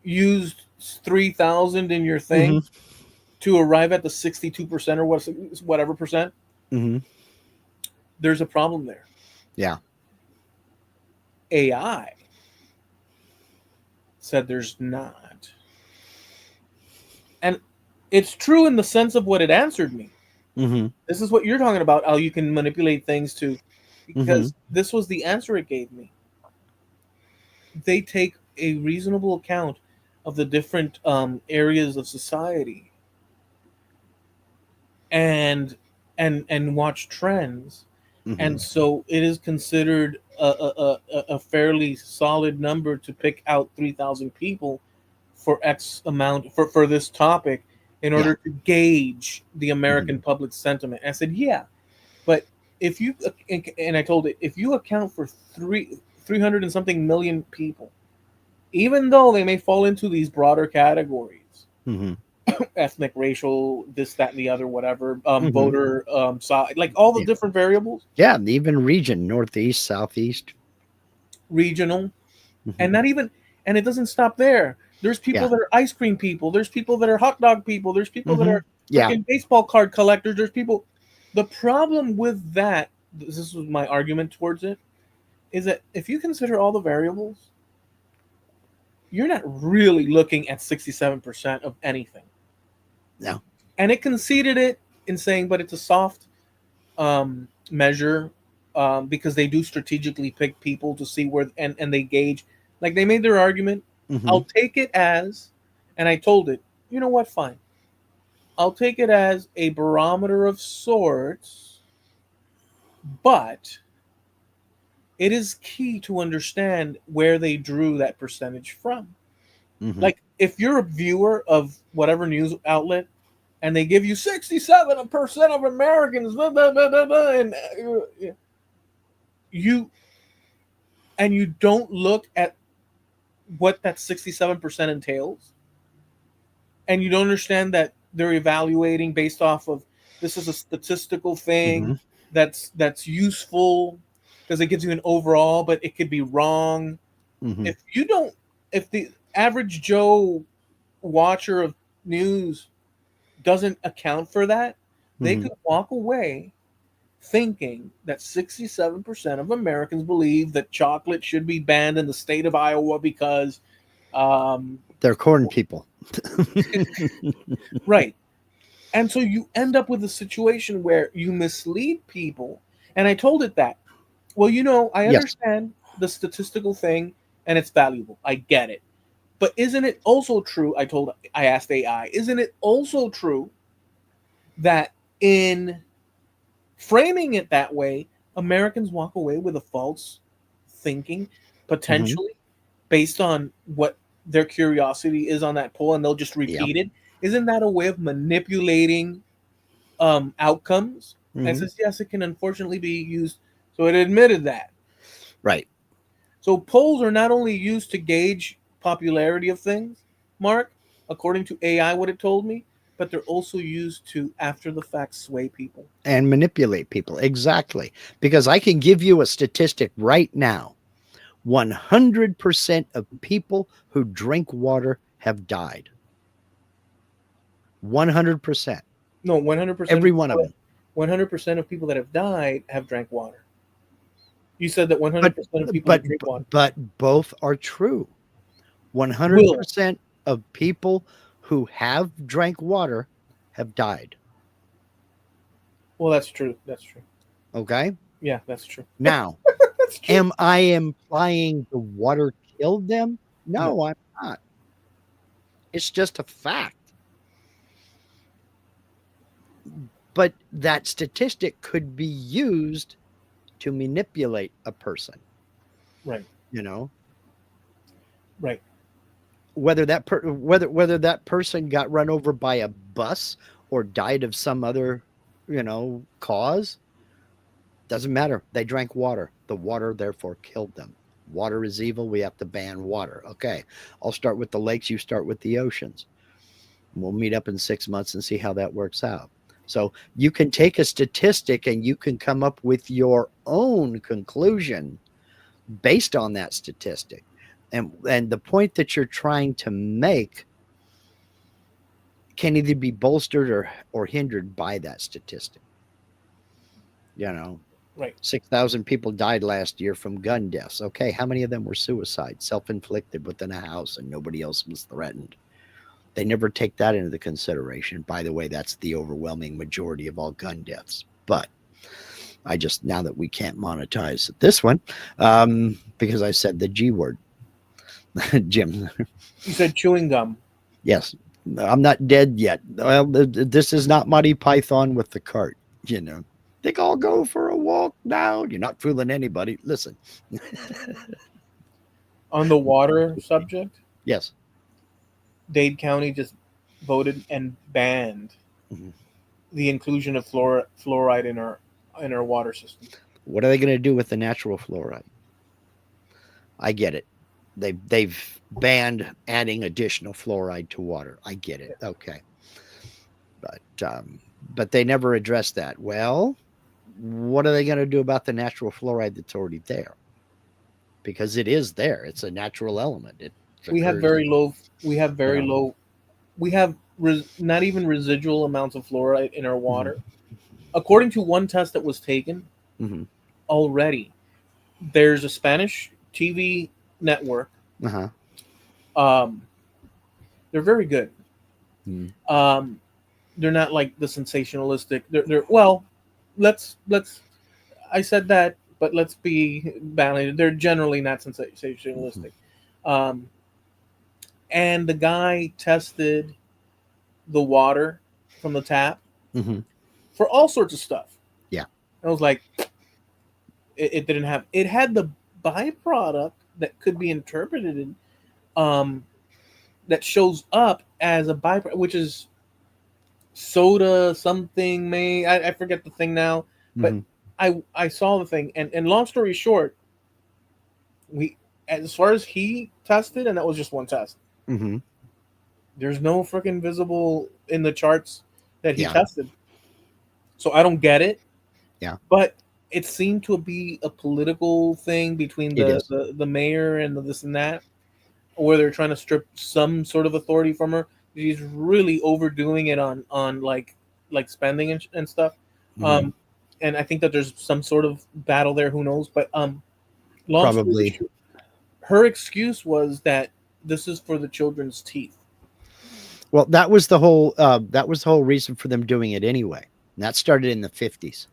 used 3,000 in your Hmm. thing to arrive at the 62% or whatever percent. Hmm. There's a problem there. Yeah. AI said there's not. And it's true in the sense of what it answered me. Hmm. This is what you're talking about, how you can manipulate things to, Hmm. because this was the answer it gave me. They take a reasonable account of the different areas of society and and watch trends, Hmm. and so it is considered a fairly solid number to pick out 3,000 people for X amount for this topic in Yeah. order to gauge the American Hmm. public sentiment. And I said, yeah, but if you and I told it, if you account for 300 and something million people, even though they may fall into these broader categories, Hmm. ethnic, racial, this, that, and the other, whatever, Hmm. voter, side, like all the Yeah. different variables, Yeah. Even region, northeast, southeast. regional, Hmm. and not even, and it doesn't stop there. There's Yeah. people that are ice cream people. There's people that are hot dog people. There's people that Hmm. are Yeah. freaking baseball card collectors. There's people. The problem with that, this was my argument towards it, is that if you consider all the variables, you're not really looking at 67% of anything. No. And it conceded it in saying, but it's a soft measure, because they do strategically pick people to see where, and they gauge, like they made their argument. Hmm. I'll take it as, and I told it, you know what, fine. I'll take it as a barometer of sorts, but it is key to understand where they drew that percentage from. Hmm. Like if you're a viewer of whatever news outlet and they give you 67% of Americans, blah, blah, blah, blah, blah, you and you don't look at what that 67% entails, and you don't understand that they're evaluating based off of, this is a statistical thing Hmm. that's useful because it gives you an overall, but it could be wrong. Hmm. If you don't, if the average Joe watcher of news doesn't account for that, they Hmm. could walk away thinking that 67% of Americans believe that chocolate should be banned in the state of Iowa because, um, They're corn people. right. And so you end up with a situation where you mislead people. And I told it that, well, you know, I Yes. understand the statistical thing and it's valuable. I get it. But isn't it also true? I asked AI, isn't it also true that in framing it that way, Americans walk away with a false thinking, Hmm. potentially based on what their curiosity is on that poll and they'll just Yep. repeat it. Isn't that a way of manipulating outcomes? And it Hmm. says yes, it can unfortunately be used. So it admitted that. Right. So polls are not only used to gauge popularity of things, Mark, according to AI, what it told me, but they're also used to after the fact sway people. And manipulate people. Exactly. Because I can give you a statistic right now. 100% of people who drink water have died. 100%. No, 100% of Every one people, of them. 100% of people that have died have drank water. You said that But 100% of people who but drink water but both are true. will. 100% of people who have drank water have died. Well, that's true. That's true. Okay? Yeah, that's true. Now, That's true. am I implying the water killed them? No. No, I'm not. It's just a fact. But that statistic could be used to manipulate a person, Right. you know, Right. whether that person got run over by a bus or died of some other, cause, doesn't matter. They drank water. The water therefore killed them. Water is evil. We have to ban water. Okay. I'll start with the lakes, you start with the oceans. We'll meet up in 6 months and see how that works out. So you can take a statistic and you can come up with your own conclusion based on that statistic. And the point that you're trying to make can either be bolstered or hindered by that statistic. You know, Right. 6,000 people died last year from gun deaths. Okay, how many of them were suicide, self-inflicted within a house and nobody else was threatened? They never take that into consideration. By the way, that's the overwhelming majority of all gun deaths. But now that we can't monetize this one, because I said the G word, Jim. You said chewing gum. Yes, I'm not dead yet. Well, this is not Monty Python with the cart, you know. They all go for a walk now. You're not fooling anybody. Listen. On the water subject, Yes. Dade County just voted and banned Mhm. the inclusion of fluoride in our water system. What are they going to do with the natural fluoride? I get it. They've banned adding additional fluoride to water. I get it. Okay, but they never addressed that. Well, what are they going to do about the natural fluoride that's already there? Because it is there. It's a natural element. It We have occurs. very low. We have You very know. low. We have not even residual amounts of fluoride in our Hmm. water. According to one test that was taken Hmm. already, there's a Spanish TV network. Uh-huh. Um, they're very good. Mm. Um, they're not like the sensationalistic. They're well. Let's. I said that, but let's be balanced. They're generally not Hmm. sensationalistic. Um, and the guy tested the water from the tap Hmm. for all sorts of stuff. Yeah. I was like, it didn't have. It had the byproduct that could be interpreted, um, that shows up as a byproduct, which is soda something. May I forget the thing now, but Hmm. I saw the thing, and long story short, we as far as he tested, and that was just one test. Hmm. There's no freaking visible in the charts that he Yeah. tested, so I don't get it. Yeah. But it seemed to be a political thing between It is. the mayor and the this and that, where they're trying to strip some sort of authority from her. She's really overdoing it on like spending and stuff. Hmm. Um, and I think that there's some sort of battle there. Who knows? But long story Probably. short, her excuse was that this is for the children's teeth. Well, that was the whole reason for them doing it anyway. And that started in the 50s.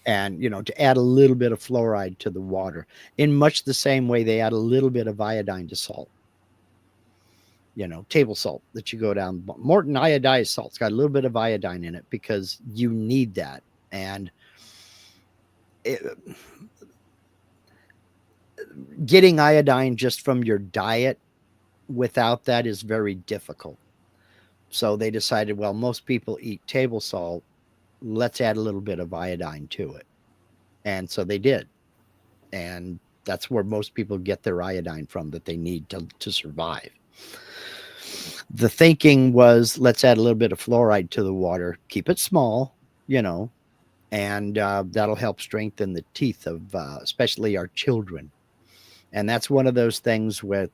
And to add a little bit of fluoride to the water in much the same way they add a little bit of iodine to salt, table salt that you go down. Morton iodized salt's got a little bit of iodine in it because you need that. And it, getting iodine just from your diet without that is very difficult. So they decided, well, most people eat table salt. Let's add a little bit of iodine to it. And so they did. And that's where most people get their iodine from that they need to survive. The thinking was, let's add a little bit of fluoride to the water, keep it small, you know, and that'll help strengthen the teeth of especially our children. And that's one of those things with,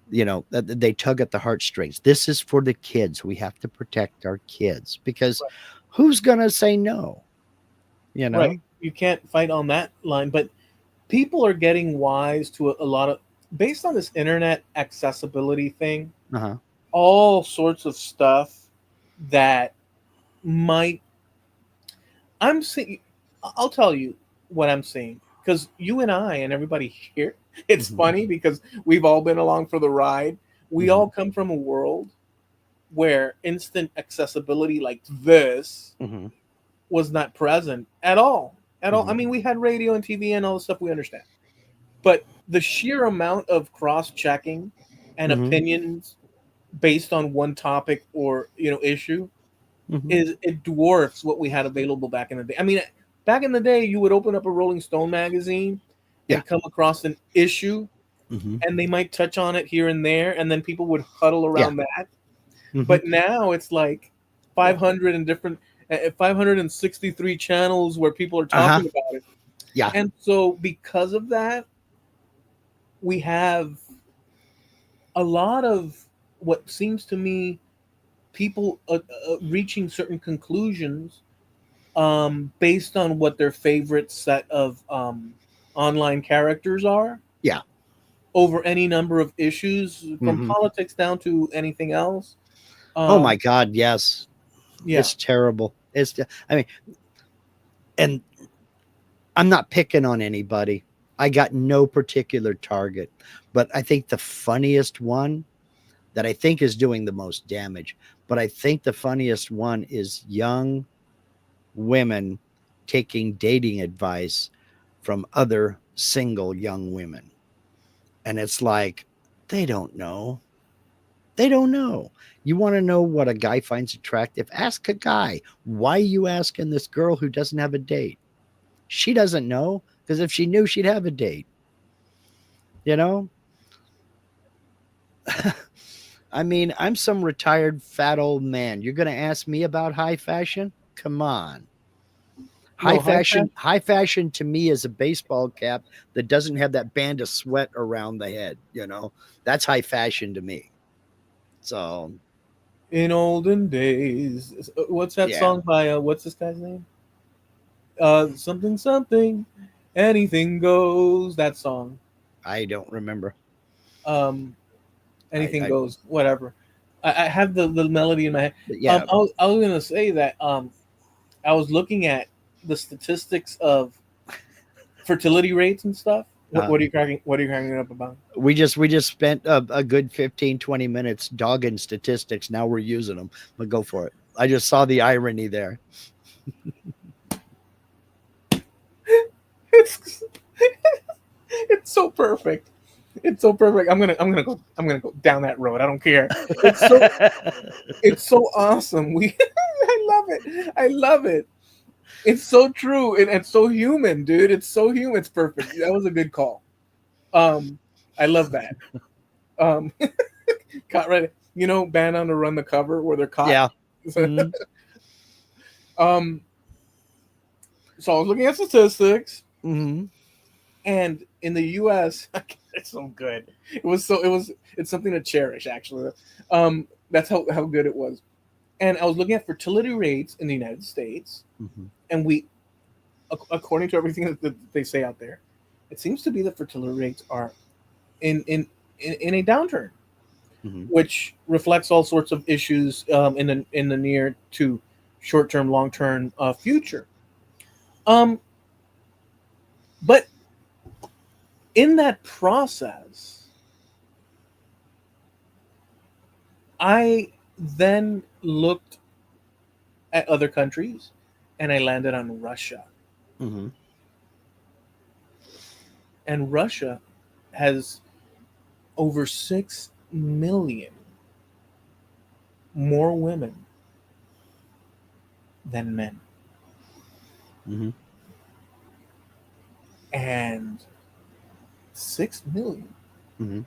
they tug at the heartstrings. This is for the kids. We have to protect our kids because who's going to say no? You Right. know? You can't fight on that line, but people are getting wise to a lot of, based on this internet accessibility thing, Uh-huh. all sorts of stuff that might, I'm seeing. I'll tell you what I'm seeing, because you and I and everybody here, it's Mm-hmm. funny because we've all been along for the ride. We Mm-hmm. all come from a world where instant accessibility like this Mm-hmm. was not present at all. At all. Mm-hmm. I mean, we had radio and TV and all the stuff we understand, but the sheer amount of cross-checking and Mm-hmm. opinions based on one topic or issue Mm-hmm. is, it dwarfs what we had available back in the day. I mean, back in the day, you would open up a Rolling Stone magazine Yeah. and come across an issue, Mm-hmm. and they might touch on it here and there, and then people would huddle Yeah. around that. Mm-hmm. But now it's like Yeah. 500 and different, 563 channels where people are Uh-huh. talking about it. Yeah. And so, because of that, we have a lot of what seems to me people reaching certain conclusions based on what their favorite set of online characters are Yeah. over any number of issues, from Mm-hmm. politics down to anything else. Oh my Um, God, yes. yeah, It's terrible. I mean, and I'm not picking on anybody. I got no particular target, but I think the funniest one that I think is doing the most damage, but I think the funniest one is young women taking dating advice from other single young women. And it's like, they don't know. They don't know. You want to know what a guy finds attractive? Ask a guy. Why are you asking this girl who doesn't have a date? She doesn't know because if she knew, she'd have a date. You know? I mean, I'm some retired fat old man. You're going to ask me about high fashion? Come on. no, high fashion. High fashion to me is a baseball cap that doesn't have that band of sweat around the head, you know. That's high fashion to me. So, In olden days, what's that yeah, song by what's this guy's name? Something something, anything goes. That song. I don't remember. Um, anything I goes. Whatever. I have the melody in my head. But yeah. I was gonna say that I was looking at the statistics of fertility rates and stuff. uh, What are you cracking? What are you cracking up about? we just spent a good 15-20 minutes dogging statistics. Now we're using them. But go for it. I just saw the irony there. It's it's so perfect. It's so perfect. I'm gonna go down that road. I don't care. It's so it's so awesome. We I love it. I love it. It's so true and it's so human, dude. It's so human. It's perfect. That was a good call. Um, I love that. Um, caught right. Band on to Run the Cover where they're caught. Yeah. Mm-hmm. um, so I was looking at statistics, Mm-hmm. and in the U.S., it's so good. It's something to cherish, actually. That's how good it was. And I was looking at fertility rates in the United States, Mm-hmm. and according to everything that they say out there, it seems to be that fertility rates are in a downturn, Mm-hmm. which reflects all sorts of issues in the near to short term, long term future. Um, but in that process, I then looked at other countries, and I landed on Russia. Mm-hmm. And Russia has over 6 million more women than men. Mm-hmm. And 6 million. Mm-hmm.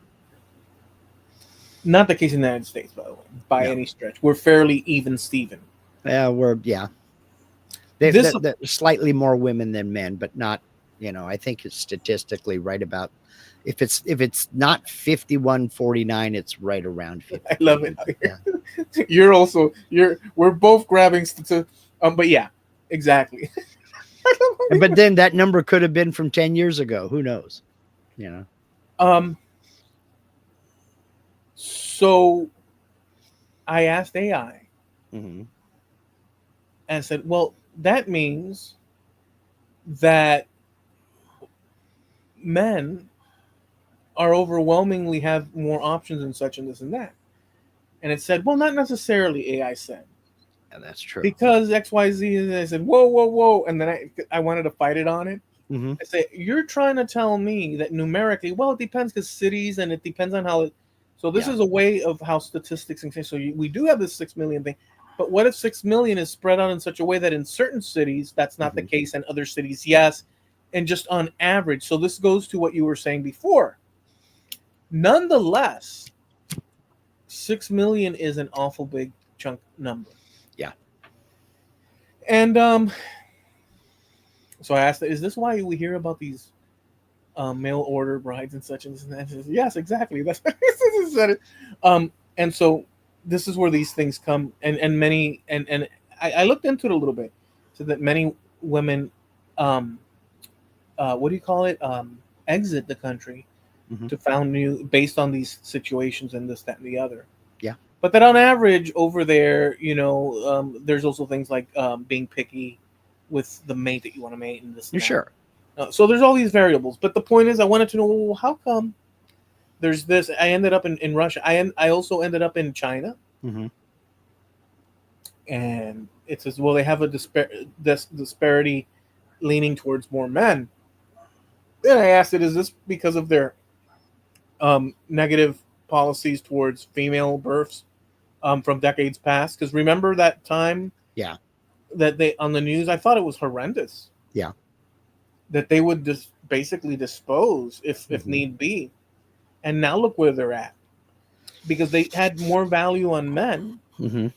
Not the case in the United States, by the way, by No. any stretch. We're fairly even Steven. Yeah. This, They're slightly more women than men, but not. I think it's statistically right about. If it's not 51-49, it's right around I 50. love it. Yeah. You're also, we're both grabbing, but yeah, exactly. But then that number could have been from 10 years ago. Who knows? You know. um, so I asked AI Mm-hmm. and said, well, that means that men are overwhelmingly have more options and such and this and that. And it said, well, not necessarily, AI said, Yeah, that's true. because XYZ. And I said, whoa, whoa, whoa. And then I wanted to fight it on it. Mm-hmm. I say, you're trying to tell me that numerically, well, it depends because cities and it depends on how it. So this Yeah. is a way of how statistics and things. So we do have this 6 million thing, but what if 6 million is spread out in such a way that in certain cities that's not the Mm-hmm. case, and other cities yes, and just on average. So this goes to what you were saying before. Nonetheless, 6 million is an awful big chunk number, Yeah. and so I asked, is this why we hear about these mail order brides and such and this and that? Says, yes, exactly. That's said it. And so this is where these things come, and many and I looked into it a little bit, so that many women, um, what do you call it, exit the country Mm-hmm. to found new based on these situations and this, that, and the other. Yeah. But that on average over there, there's also things like being picky with the mate that you want to mate and this You're and that. sure. So there's all these variables, but the point is, I wanted to know, well, how come there's this? I ended up in Russia. I also ended up in China, Mm-hmm. and it says, well, they have a disparity leaning towards more men. Then I asked it, is this because of their negative policies towards female births from decades past? Because remember that time Yeah. that they on the news, I thought it was horrendous Yeah. that they would just basically dispose if Mm-hmm. need be. And now look where they're at, because they had more value on men. Mm-hmm.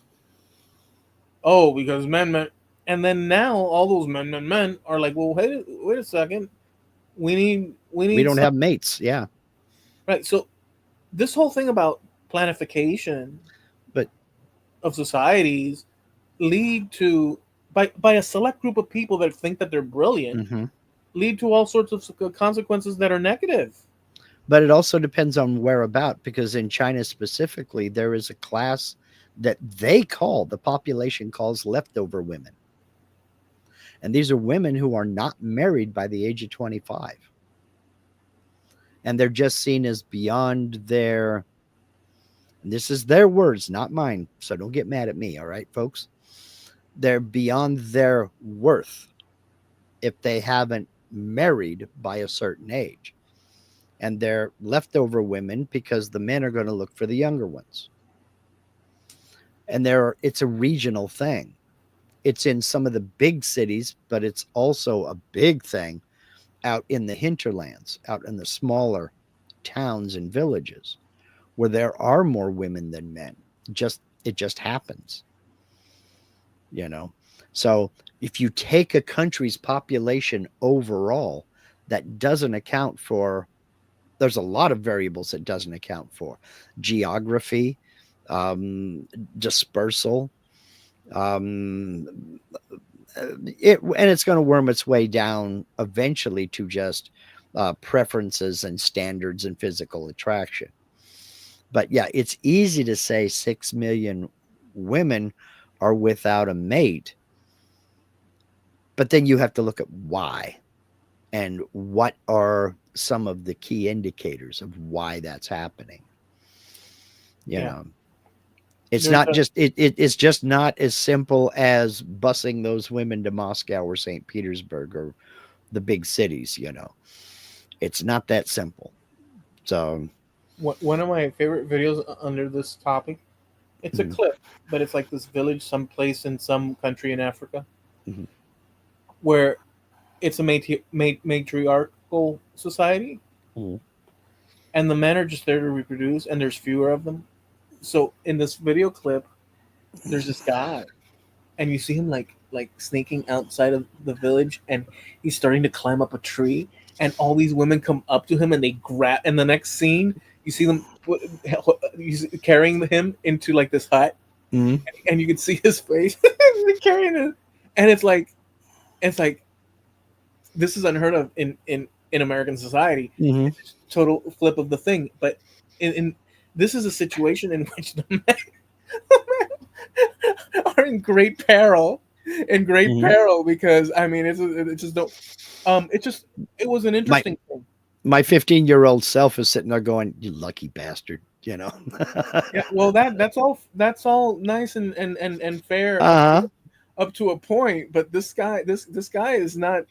Oh, because men, and then now all those men are like, well, wait a second, we We need don't some, have mates. Yeah. right. So this whole thing about planification But of societies lead to, by a select group of people that think that they're brilliant, mm-hmm. lead to all sorts of consequences that are negative. But it also depends on where about, because in China specifically, there is a class that the population calls leftover women. And these are women who are not married by the age of 25. And they're just seen as beyond their, and this is their words, not mine. So don't get mad at me. All right, folks. They're beyond their worth if they haven't married by a certain age. And they're leftover women because the men are going to look for the younger ones. And it's a regional thing. It's in some of the big cities, but it's also a big thing out in the hinterlands, out in the smaller towns and villages where there are more women than men. It just happens, you know. So if you take a country's population overall, that doesn't account for, there's a lot of variables that doesn't account for: geography, um, dispersal, um, and it's going to worm its way down eventually to just preferences and standards and physical attraction. But yeah, it's easy to say 6 million women are without a mate, but then you have to look at why and what are some of the key indicators of why that's happening. You Yeah, know, it's there's not just it's just not as simple as busing those women to Moscow or St. Petersburg or the big cities. It's not that simple. So One of my favorite videos under this topic. It's a Mhm, clip, but it's like this village, someplace in some country in Africa, mhm, where it's a matriarchal society, mhm, and the men are just there to reproduce, and there's fewer of them. So in this video clip, there's this guy, and you see him like sneaking outside of the village, and he's starting to climb up a tree, and all these women come up to him and they grab. And the next scene, you see them carrying him into like this hut, mhm, and you can see his face carrying it, and it's like this is unheard of in American society. mhm, It's just total flip of the thing, but in this is a situation in which the men are in great mhm. peril because I mean it just don't it just it was an My interesting thing. my 15-year-old self is sitting there going, "You lucky bastard," you know? Yeah, well that's all nice and fair Uh-huh. up to a point, but this guy is not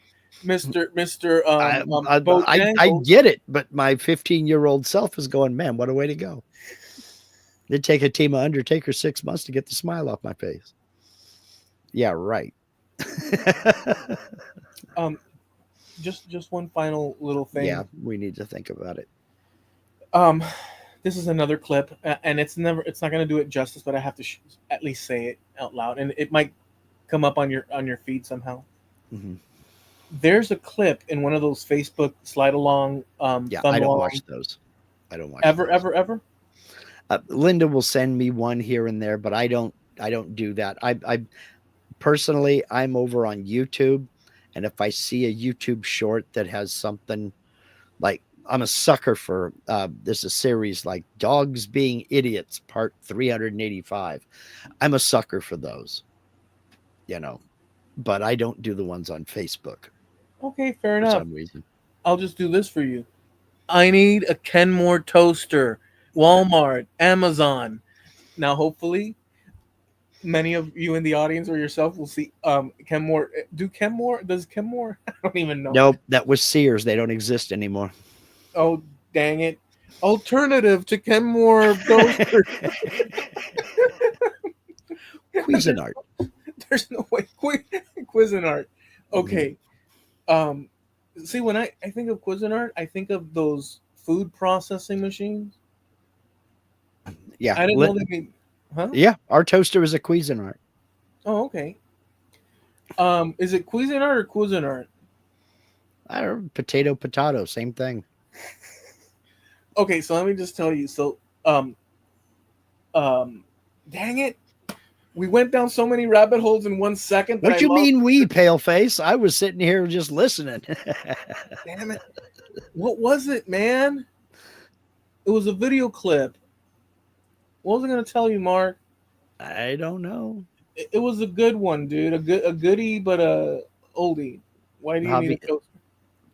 Mr. I I Bojangles. get it, but my 15-year-old self is going, "Man, what a way to go." It'd take a team of Undertaker 6 months to get the smile off my face. Yeah, right. Um, just one final little Yeah, thing. we need to think about it. Um, this is another clip, and it's not gonna do it justice, but I have to at least say it out loud, and it might come up on your feed somehow. Mhm. There's a clip in one of those Facebook slide along, Yeah, thumb I don't along, watch those. I don't watch those. ever. Linda will send me one here and there, but I don't do that. I personally I'm over on YouTube, and if I see a YouTube short that has something like I'm a sucker for there's a series like Dogs Being Idiots part 385. I'm a sucker for those, you know, but I don't do the ones on Facebook Okay, fair for enough. some reason. I'll just do this for you. I need a Kenmore toaster. Walmart, Amazon. Now, hopefully, many of you in the audience or yourself will see Kenmore. Does Kenmore? I don't even know. Nope, that was Sears. They don't exist anymore. Oh, dang it. Alternative to Kenmore toaster. there's, Cuisinart. there's no way. Cuisinart. Mhm. Okay. Um, see, when I think of Cuisinart, I think of those food processing machines. Yeah, I didn't know they made. Huh? yeah, our toaster is a Cuisinart. Oh, okay. Is it Cuisinart or Cuisinart? I don't know, potato, same thing. Okay, so let me just tell you. So, um, um, dang it, we went down so many rabbit holes in 1 second that I What you lost. mean we, pale face? I was sitting here just listening. Damn it, what was it, man? It was a video clip. What was I gonna tell you, Mark? I don't know. It was a good one, dude. A goodie, but a oldie. Why do you need a Javi, toaster?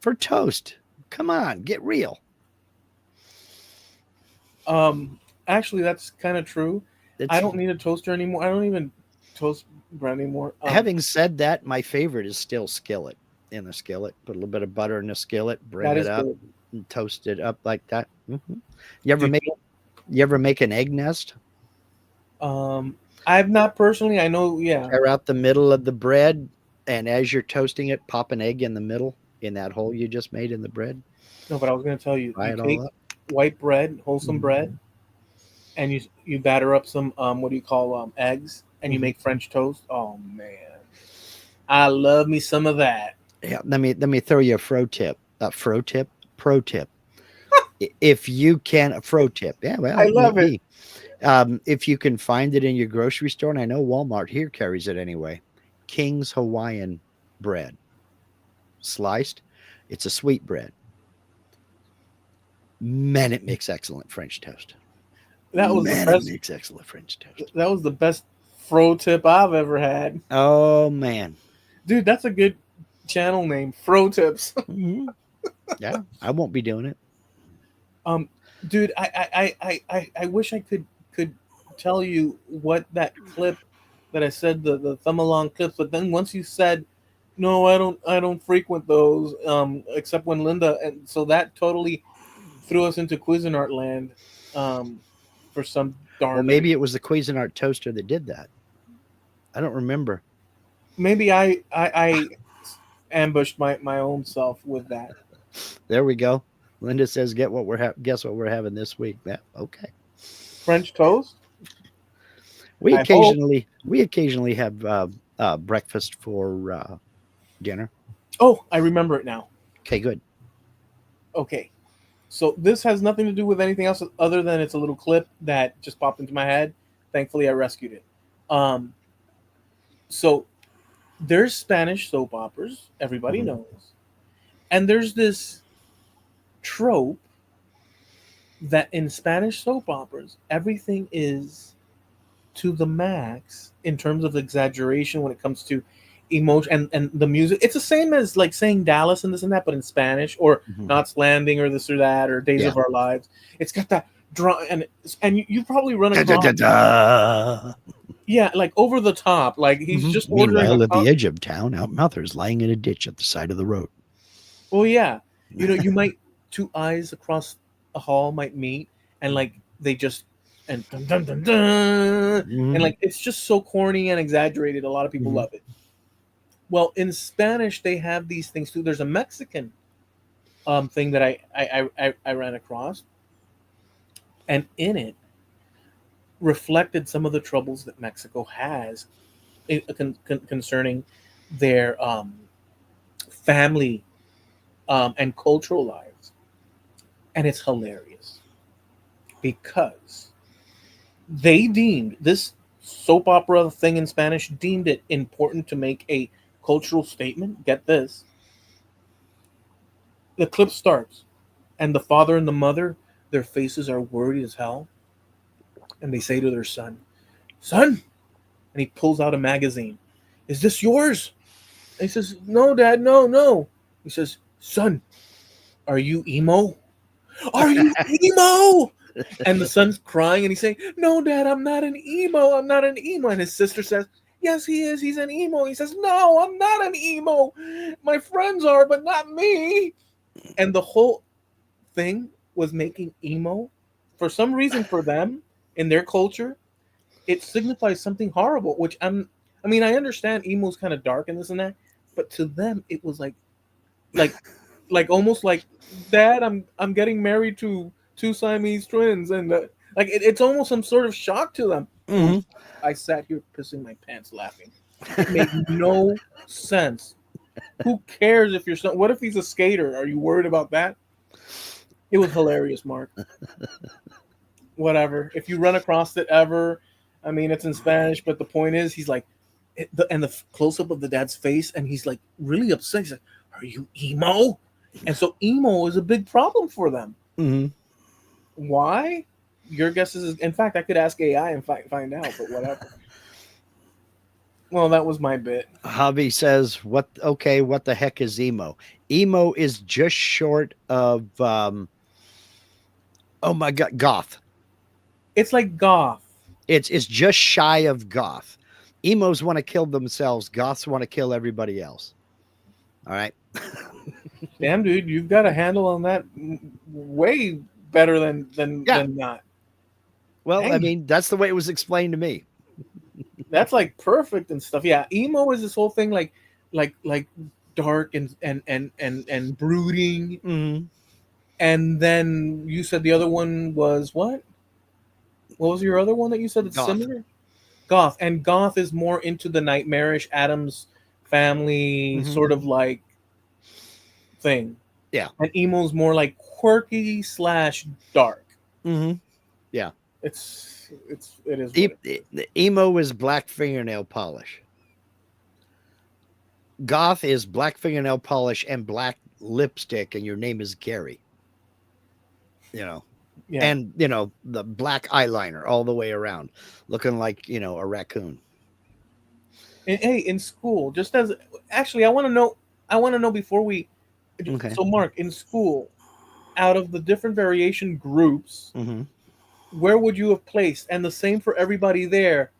for toast. Come on, get real. Um, actually, that's kind of true. I It's don't need a toaster anymore. I don't even toast bread anymore. Having said that, my favorite is still skillet. In a skillet, put a little bit of butter in a skillet, bring That it is up, good. and toast it up like that. You ever Dude, make you ever make an egg nest? um, I've not personally. I know, yeah. Tear out the middle of the bread, and as you're toasting it, pop an egg in the middle in that hole you just made in the bread. No, but I was gonna tell you, Fry you it all take up. white bread, wholesome Mhm. bread, and you batter up some what do you call eggs, and you Mhm. make French toast. Oh man, I love me some of that. Yeah, let me throw you a pro tip. If you can a pro tip, yeah, well, I it might love it. be. If you can find it in your grocery store, and I know Walmart here carries it anyway. King's Hawaiian bread, sliced. It's a sweet bread. Man, it makes excellent French toast. That was the Man, it best. makes excellent French toast. That was the best fro tip I've ever had, Oh man. dude. That's a good channel name, fro tips. Mhm. Yeah, I won't be doing it. um, dude, I wish I could tell you what that clip that I said the thumb along clips, but then once you said no, I don't frequent those except when Linda, and so that totally threw us into Cuisinart land um, for some Well, darn maybe reason. it was the Cuisinart toaster that did that. I don't remember. Maybe I ambushed my own self with that. There we go. Linda says, "Get what we're guess what we're having this week." Yeah, okay. French toast. We I hope. occasionally have breakfast for dinner. Oh, I remember it now. Okay, good. Okay, so this has nothing to do with anything else other than it's a little clip that just popped into my head. Thankfully, I rescued it. Um, so there's Spanish soap operas, everybody Hmm. knows, and there's this trope that in Spanish soap operas, everything is to the max in terms of exaggeration when it comes to emotion and the music. It's the same as like saying Dallas and this and that, but in Spanish, or Hmm. Knots Landing or this or that, or Days Yeah. of Our Lives. It's got that draw and you probably run Da, da, across, da, da. yeah, like over the top, like he's just ordering a Meanwhile, at the edge of town, Outmouther's lying in a ditch at the side of the road. well, yeah, you might two eyes across a hall might meet and like they just and dun dun dun dun and Hmm. like it's just so corny and exaggerated. A lot of people Hmm. love it. Well, in Spanish, they have these things too. There's a Mexican thing that I ran across, and in it reflected some of the troubles that Mexico has concerning their family and cultural lives, and it's hilarious because they deemed this soap opera thing in Spanish deemed it important to make a cultural statement. Get this: the clip starts, and the father and the mother, their faces are worried as hell, and they say to their son, "Son," and he pulls out a magazine. "Is this yours?" And he says, "No, Dad, no, no." He says, "Son, are you emo? Are you emo?" And the son's crying and he's saying, "No, Dad, I'm not an emo. I'm not an emo." And his sister says, "Yes, he is. He's an emo." He says, "No, I'm not an emo. My friends are, but not me." And the whole thing was making emo, for some reason, for them in their culture, it signifies something horrible. Which I mean, I understand emo's kind of dark and this and that, but to them, it was like, like almost like, "Dad, I'm getting married to two Siamese twins," and like it's almost some sort of shock to them. It was. Hmm. I sat here pissing my pants laughing. It made no sense. Who cares if your son? What if he's a skater? Are you worried about that? It was hilarious, Mark. Whatever. If you run across it ever, I mean, it's in Spanish, but the point is, he's like, and the close up of the dad's face, and he's like really upset. He's like, "Are you emo?" And so emo is a big problem for them. Hmm. Why? Your guess is. In fact, I could ask AI and find out, but whatever. Well, that was my bit. Javi says, "What? Okay, what the heck is emo? Emo is just short of oh my god, goth. It's like goth. It's just shy of goth. Emos want to kill themselves. Goths want to kill everybody else. All right. Damn, dude, you've got a handle on that way better Yeah. than not. Well, I Dang, mean, that's the way it was explained to me. that's like perfect and stuff. Yeah, emo is this whole thing like dark and brooding. Hmm. And then you said the other one was what? What was your other one that you said that's Goth. similar? Goth. And goth is more into the nightmarish Adams family Hmm. sort of like thing. Yeah. And emo's more like quirky slash dark. Hmm. Yeah. It is what it is. Emo is black fingernail polish. Goth is black fingernail polish and black lipstick, and your name is Gary. You know, Yeah. and the black eyeliner all the way around, looking like a raccoon. And hey, in school, just as actually, I want to know before we. Okay. So, Mark, in school, out of the different variation groups, Hmm. where would you have placed? And the same for everybody there.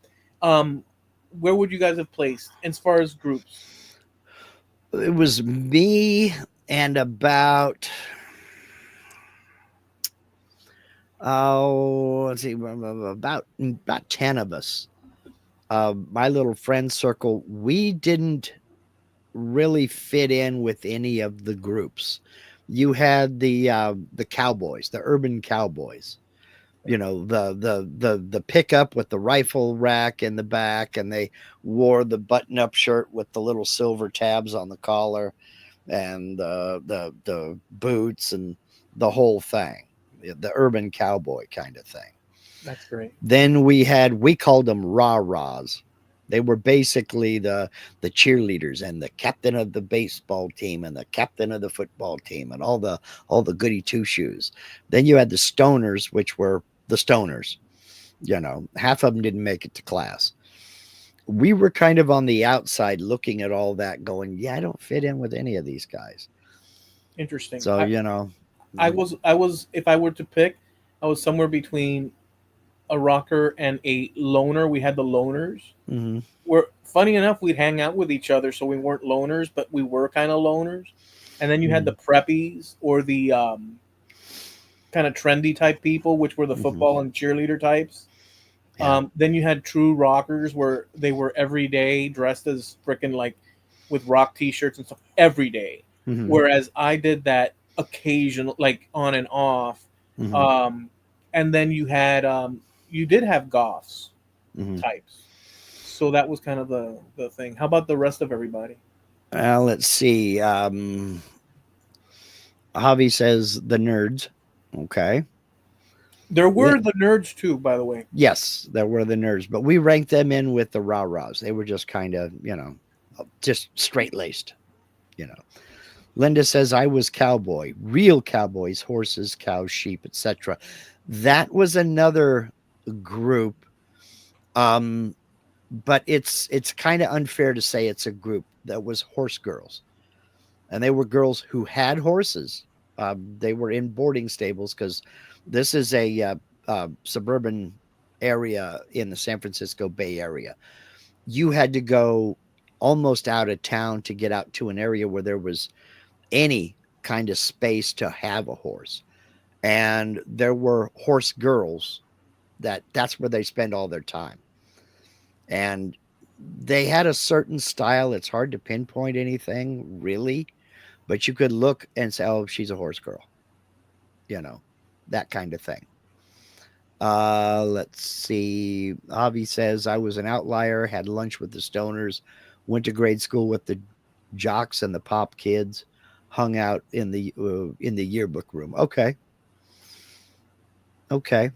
Um, where would you guys have placed as far as groups? It was me and about Oh, let's see, about 10 of us. My little friend circle, we didn't really fit in with any of the groups. You had the cowboys, the urban cowboys. You know, the pickup with the rifle rack in the back, and they wore the button up shirt with the little silver tabs on the collar, and the boots and the whole thing. The urban cowboy kind of thing. That's great. Then we called them rah-rahs. They were basically the cheerleaders and the captain of the baseball team and the captain of the football team and all the goody two shoes. Then you had the stoners, which were the stoners. You know, half of them didn't make it to class. We were kind of on the outside looking at all that, going, "Yeah, I don't fit in with any of these guys." Interesting. So I, you know, I was I was if I were to pick, I was somewhere between a rocker and a loner. We had the loners. mm-hmm, We're funny enough, we'd hang out with each other, so we weren't loners, but we were kind of loners. And then you had mm-hmm, the preppies or the kind of trendy type people, which were the mm-hmm, football and cheerleader types. yeah, Then you had true rockers where they were every day dressed as freaking like with rock t-shirts and stuff every day. mm-hmm, Whereas I did that occasional like on and off. mm-hmm, Um, and then you did have goths mm-hmm. types. So that was kind of the thing. How about the rest of everybody? Let's see. Javi says the nerds. Okay. There Li- were the nerds too, by the way. yes, there were the nerds, but we ranked them in with the rah rahs. They were just kind of, just straight laced. You know. Linda says I was cowboy, real cowboys, horses, cows, sheep, etc. That was another group. Um, but it's kind of unfair to say it's a group that was horse girls, and they were girls who had horses. They were in boarding stables because this is a suburban area in the San Francisco Bay Area. You had to go almost out of town to get out to an area where there was any kind of space to have a horse. And there were horse girls that's where they spend all their time. And they had a certain style. It's hard to pinpoint anything really, but you could look and say, "Oh, she's a horse girl," you know, that kind of thing. Let's see. Avi says I was an outlier. Had lunch with the stoners. Went to grade school with the jocks and the pop kids. Hung out in the yearbook room. Okay, okay.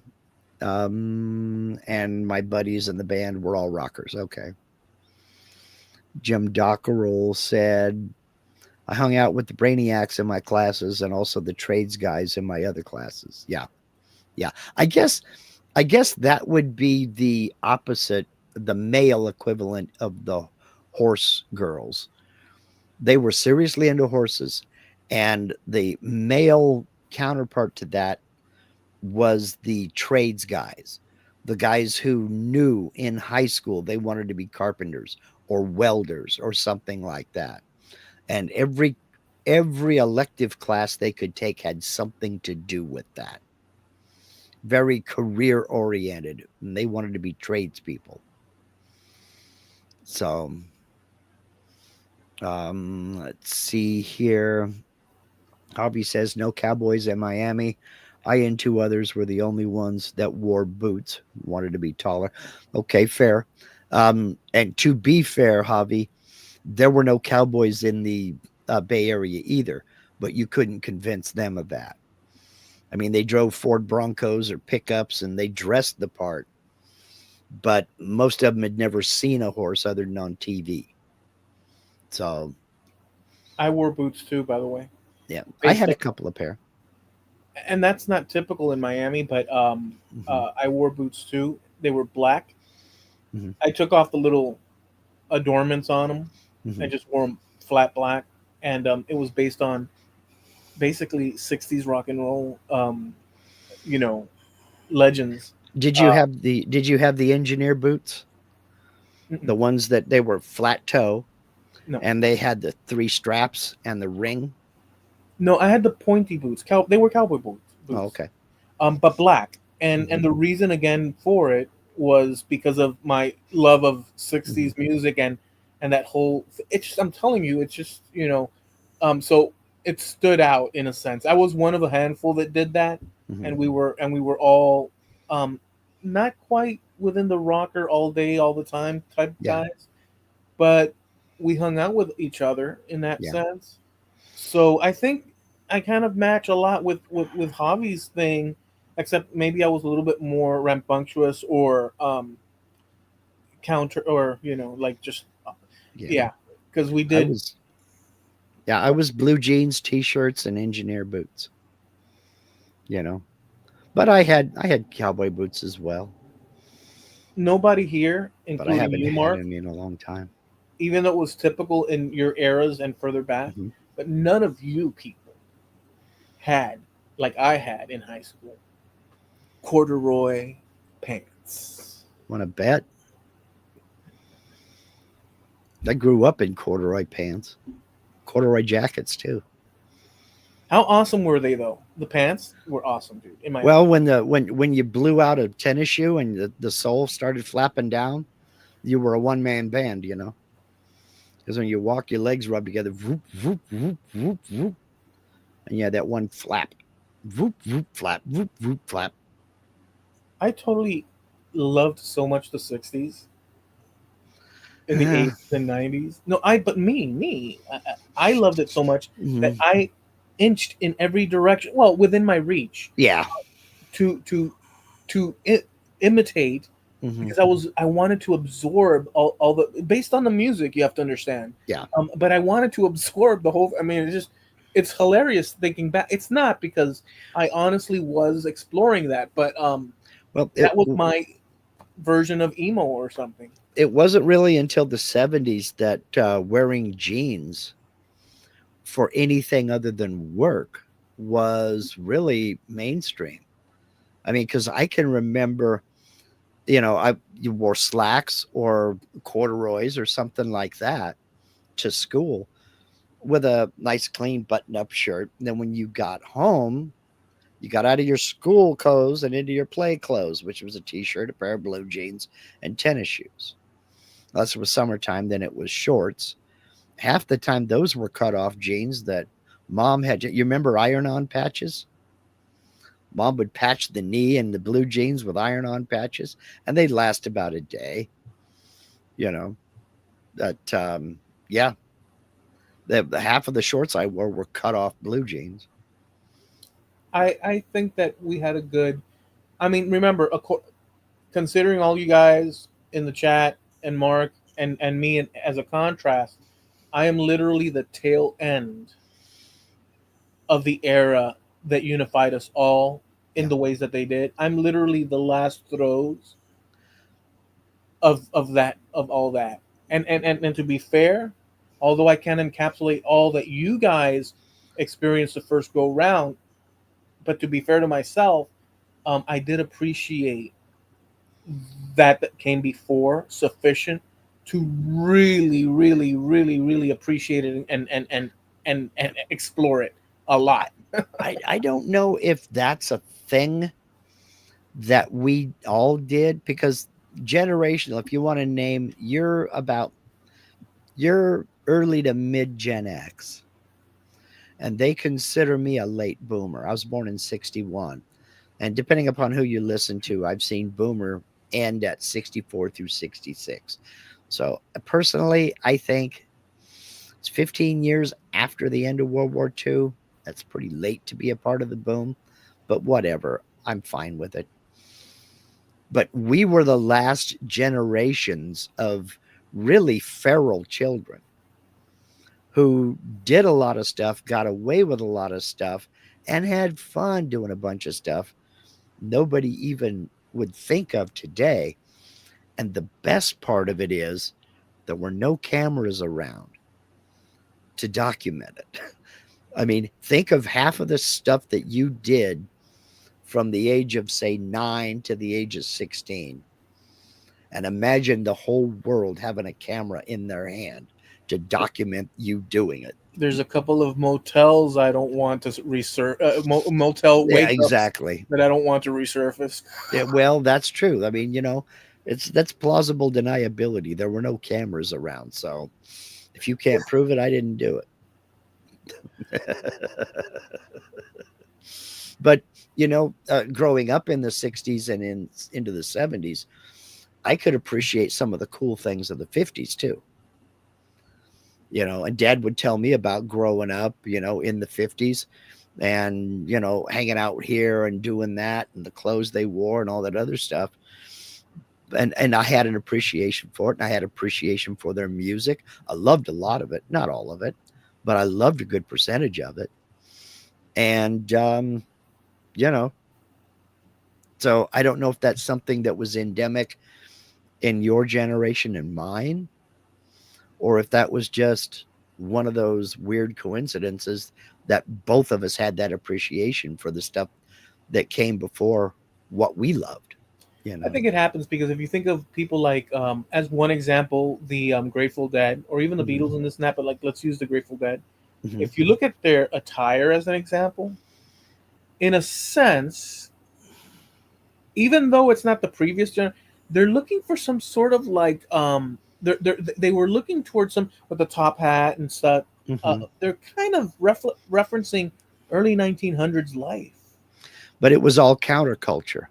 And my buddies in the band were all rockers. Okay. Jim Dockerel said I hung out with the brainiacs in my classes and also the trades guys in my other classes. Yeah. Yeah. I guess that would be the opposite, the male equivalent of the horse girls. They were seriously into horses, and the male counterpart to that was the trades guys, the guys who knew in high school they wanted to be carpenters or welders or something like that. And every elective class they could take had something to do with that. Very career oriented, and they wanted to be tradespeople. So let's see here. Hobby says no cowboys in Miami. I and two others were the only ones that wore boots, wanted to be taller. Okay, fair. And to be fair, Javi, there were no cowboys in the Bay Area either, but you couldn't convince them of that. I mean, they drove Ford Broncos or pickups and they dressed the part, but most of them had never seen a horse other than on TV. So, I wore boots too, by the way. yeah, I Based had on, a couple of pair. and that's not typical in Miami, but Hmm. I wore boots too. They were black. Hmm. I took off the little adornments on them. I Hmm. just wore them flat black, and it was based on basically '60s rock and roll, you know, legends. Uh, Did you have the engineer boots? mm-mm, The ones that they were flat toe no, and they had the three straps and the ring? no, I had the pointy boots. They were cowboy boots. Oh, Boots. okay. but black. And Hmm. the reason again for it was because of my love of Hmm. '60s music and that whole. It's just, I'm telling you, it's just so it stood out in a sense. I was one of a handful that did that, Hmm. and we were all um, not quite within the rocker all day all the time type Yeah, guys, but we hung out with each other in that yeah, sense. So I think I kind of match a lot with Javi's thing, except maybe I was a little bit more rambunctious or counter or like just yeah. yeah, because we I did. was, yeah, I was blue jeans, t-shirts, and engineer boots. You know, but I had cowboy boots as well, Nobody here, but I including haven't you, had Mark, any in a long time. even though it was typical in your eras and further back, Hmm. but none of you people had, like I had in high school, corduroy pants. Want to bet? I grew up in corduroy pants, corduroy jackets too. How awesome were they though? The pants were awesome, dude. In my Well, opinion. when you blew out a tennis shoe and the sole started flapping down, you were a one-man band, you know. Because when you walk, your legs rub together, whoop, whoop, whoop, whoop, whoop, and you had that one flap, whoop, whoop, flap, whoop, whoop, flap. I totally loved so much the '60s in the Mhm. '80s and '90s. No, but I loved it so much that I inched in every direction. Well, within my reach Yeah. to imitate Hmm. because I wanted to absorb all the based on the music. You have to understand, Yeah. but I wanted to absorb the whole. I mean, it's hilarious thinking back. It's not because I honestly was exploring that, but Well, that was my version of emo or something. it wasn't really until the 70s that wearing jeans for anything other than work was really mainstream. I mean, because I can remember, you wore slacks or corduroys or something like that to school with a nice clean button-up shirt. And then when you got home, you got out of your school clothes and into your play clothes, which was a t-shirt, a pair of blue jeans, and tennis shoes. Unless it was summertime, then it was shorts. Half the time, those were cut off jeans that mom had. You remember iron on patches? Mom would patch the knee and the blue jeans with iron on patches, and they'd last about a day. You know, that, yeah, the half of the shorts I wore were cut off blue jeans. I think that we had a good. I mean, remember, considering all you guys in the chat and Mark and me, and as a contrast, I am literally the tail end of the era that unified us all in Yeah. the ways that they did. I'm literally the last throes of all that. And to be fair, although I can't encapsulate all that you guys experienced the first go round, but to be fair to myself, I did appreciate that came before sufficient to really, really, really, really appreciate it and explore it a lot. I don't know if that's a thing that we all did because generational, if you want to name, you're early to mid Gen X, and they consider me a late boomer. I was born in 61. And depending upon who you listen to, I've seen boomer end at 64 through 66. So personally, I think it's 15 years after the end of World War II. That's pretty late to be a part of the boom, but whatever. I'm fine with it. But we were the last generations of really feral children who did a lot of stuff, got away with a lot of stuff, and had fun doing a bunch of stuff nobody even would think of today. And the best part of it is there were no cameras around to document it. I mean, think of half of the stuff that you did from the age of, say, 9 to the age of 16. And imagine the whole world having a camera in their hand to document you doing it. There's a couple of motels I don't want to resurface. Motel Yeah, wake ups exactly. that I don't want to resurface. Yeah, well, that's true. I mean, that's plausible deniability. There were no cameras around, so if you can't prove it, I didn't do it. But growing up in the '60s and into the '70s, I could appreciate some of the cool things of the '50s too. And Dad would tell me about growing up, in the '50s, and hanging out here and doing that, and the clothes they wore and all that other stuff. And I had an appreciation for it, and I had appreciation for their music. I loved a lot of it, not all of it, but I loved a good percentage of it. And you know, so I don't know if that's something that was endemic in your generation and mine, or if that was just one of those weird coincidences that both of us had that appreciation for the stuff that came before what we loved, you I know. think it happens because if you think of people like, as one example, the Grateful Dead, or even the Hmm. Beatles in this snap, but like let's use the Grateful Dead. Hmm. If you look at their attire as an example, in a sense, even though it's not the previous gen, they're looking for some sort of like they were looking towards some with the top hat and stuff. Hmm. They're kind of referencing early 1900s life. But it was all counterculture.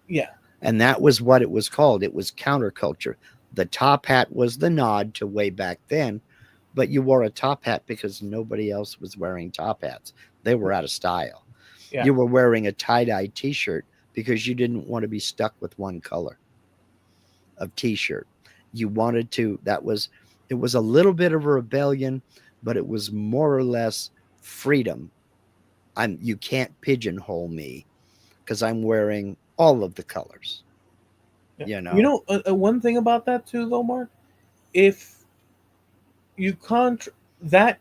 Yeah, And that was what it was called. It was counterculture. The top hat was the nod to way back then, but you wore a top hat because nobody else was wearing top hats. They were out of style. yeah. You were wearing a tie dye t shirt because you didn't want to be stuck with one color of t shirt. You wanted to, it was a little bit of a rebellion, but it was more or less freedom. You can't pigeonhole me because I'm wearing all of the colors, Yeah. you know? One thing about that too, though, Mark, if you that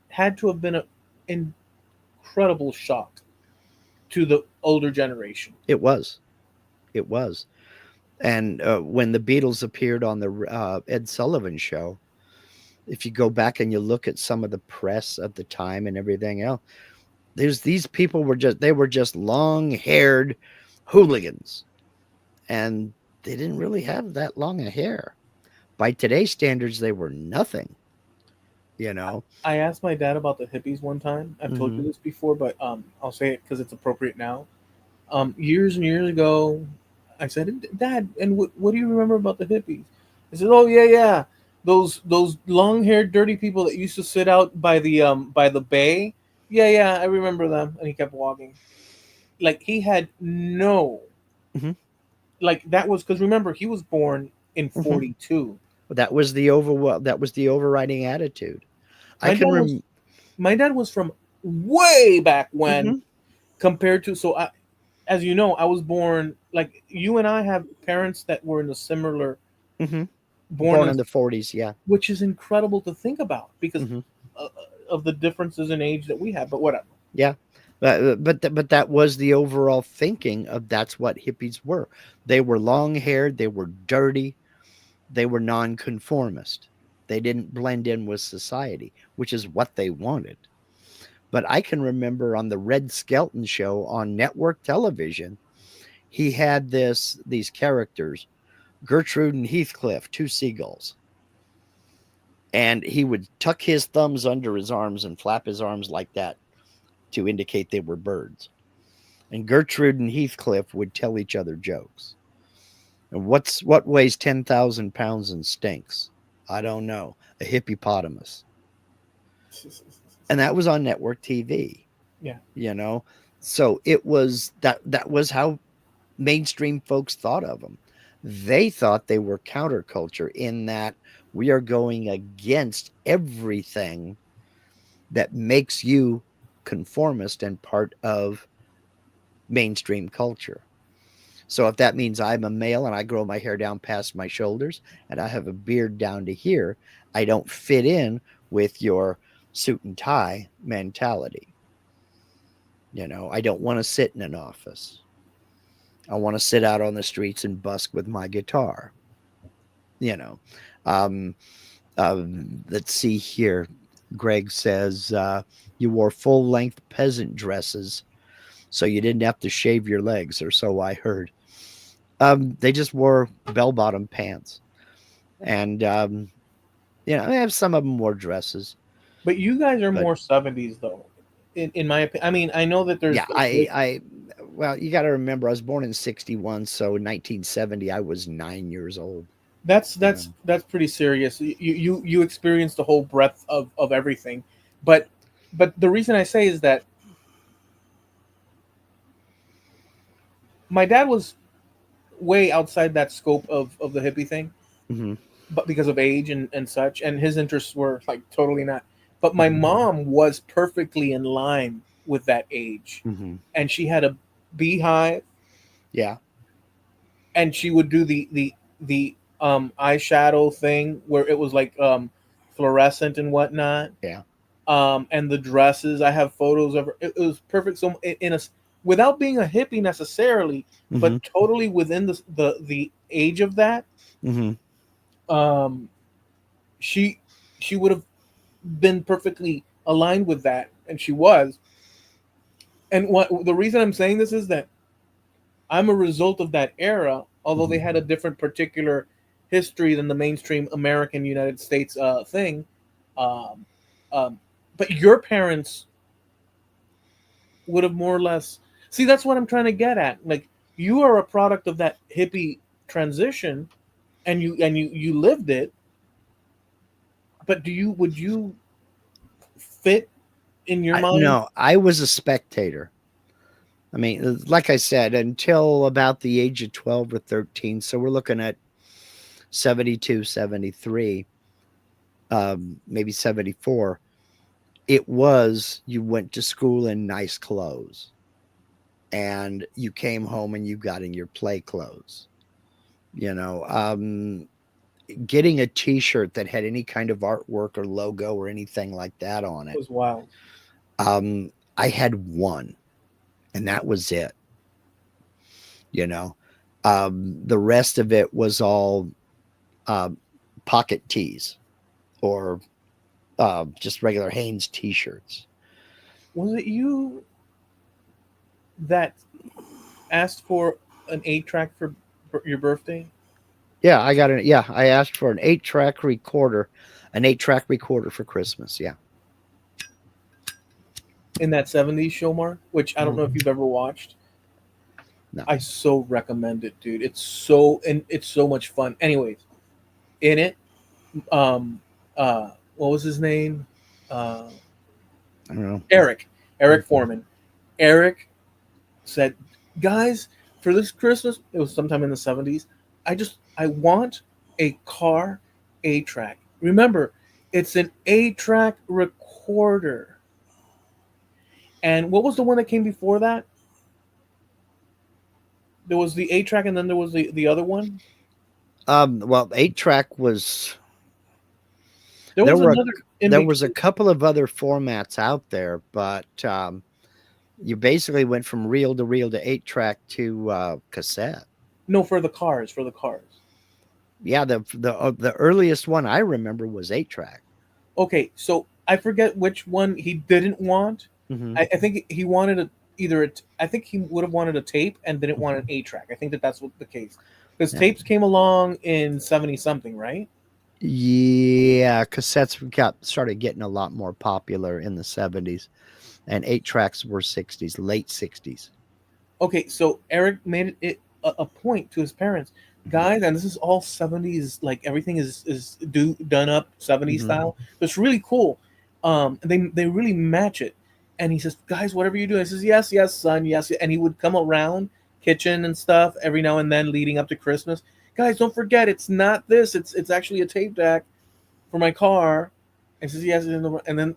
had to have been an incredible shock to the older generation. It was. It was. And when the Beatles appeared on the Ed Sullivan show, if you go back and you look at some of the press at the time and everything else, there's these people were just long-haired hooligans, and they didn't really have that long a hair. By today's standards, they were nothing, you know. I asked my dad about the hippies one time. I've told Hmm. you this before, but I'll say it because it's appropriate now. Years and years ago, I said, "Dad, and what do you remember about the hippies?" He said, "Oh yeah, yeah, those long haired, dirty people that used to sit out by the bay. Yeah, yeah, I remember them." And he kept walking. Like he had no, Hmm. like that was because remember he was born in Hmm. '42. That was the overriding attitude. I My can dad was rem. my dad was from way back when Hmm. compared to as you know, I was born like you and I have parents that were in a similar Hmm. born Born in, in the '40s, yeah. which is incredible to think about because Hmm. uh, of the differences in age that we have. But whatever. Yeah. But that was the overall thinking of that's what hippies were. They were long haired, they were dirty, they were nonconformist. They didn't blend in with society, which is what they wanted. But I can remember on the Red Skelton show on network television, he had these characters, Gertrude and Heathcliff, two seagulls. And he would tuck his thumbs under his arms and flap his arms like that to indicate they were birds. And Gertrude and Heathcliff would tell each other jokes. And what weighs 10,000 pounds and stinks? I don't know. A hippopotamus. And that was on network TV, Yeah, you know. So that was how mainstream folks thought of them. They thought they were counterculture in that we are going against everything that makes you conformist and part of mainstream culture. So if that means I'm a male and I grow my hair down past my shoulders and I have a beard down to here, I don't fit in with your suit and tie mentality. I don't want to sit in an office. I want to sit out on the streets and busk with my guitar. You know, um, let's see here. Greg says you wore full length peasant dresses, so you didn't have to shave your legs, or so I heard. They just wore bell bottom pants, and some of them wore dresses, But you guys are but more 70s though. In my opinion, I mean, I know that there's yeah, well, you got to remember, I was born in '61, so in 1970, I was 9 years old. that's You know. that's that's pretty serious. You experience the whole breadth of everything, but the reason I say is that my dad was way outside that scope of the hippie thing, Hmm. but because of age and such, and his interests were like totally not. But my Hmm. mom was perfectly in line with that age, Hmm. and she had a beehive, Yeah, and she would do the eyeshadow thing where it was like fluorescent and whatnot, yeah. and the dresses. I have photos of her. It was perfect. So in a without being a hippie necessarily, but Hmm. totally within the age of that, Hmm. um, she she would have been perfectly aligned with that, and she was. And what the reason I'm saying this is that I'm a result of that era, although they Hmm. had a different particular history than the mainstream American United States thing. Um, um, but your parents would have more or less see. That's what I'm trying to get at. Like you are a product of that hippie transition, and you lived it. But do you would you fit in your mind? No, I was a spectator. I mean, like I said, until about the age of 12 or 13. So we're looking at 72, 73, maybe 74. It was you went to school in nice clothes and you came home and you got in your play clothes. You know, getting a t shirt that had any kind of artwork or logo or anything like that on it. Was wild. I had one, and that was it. You know, the rest of it was all uh, pocket tees or just regular Hanes t-shirts. Was it you that asked for an 8 track for your birthday Yeah, I got an yeah. I asked for an 8 track recorder for Christmas. Yeah. in that 70s show, Mark? Which I don't know if Mhm. you've ever watched. No. I so recommend it, dude. It's so much fun. Anyways, in it, um, what was his name? Uh, I don't know. Eric. Eric Mhm. Foreman. Eric said, "Guys, for this Christmas, it was sometime in the 70s. I want a car 8 track. Remember, it's an 8 track recorder." And what was the one that came before that? There was the 8 track, and then there was the other one. Well, 8 track was There there was were another in there was a between. couple of other formats out there, but you basically went from reel to reel to 8 track to cassette. No, for the cars, for the cars. Yeah, the earliest one I remember was 8 track. Okay, so I forget which one he didn't want. Hmm. I think he wanted I think he would have wanted a tape and didn't want an 8 track. I think that that's what the case. Because Yeah. tapes came along in 70 something, right? Yeah, cassettes got started getting a lot more popular in the 70s, and 8 tracks were 60s, late 60s. Okay, so Eric made it a point to his parents, guys, and this is all 70s, like everything is done up 70s Hmm. style. So it's really cool. They really match it. And he says, guys, whatever you do, I says, yes, yes, son, yes. And he would come around kitchen and stuff every now and then leading up to Christmas. Guys, don't forget, it's not this. It's actually a tape deck for my car. And says yes, and then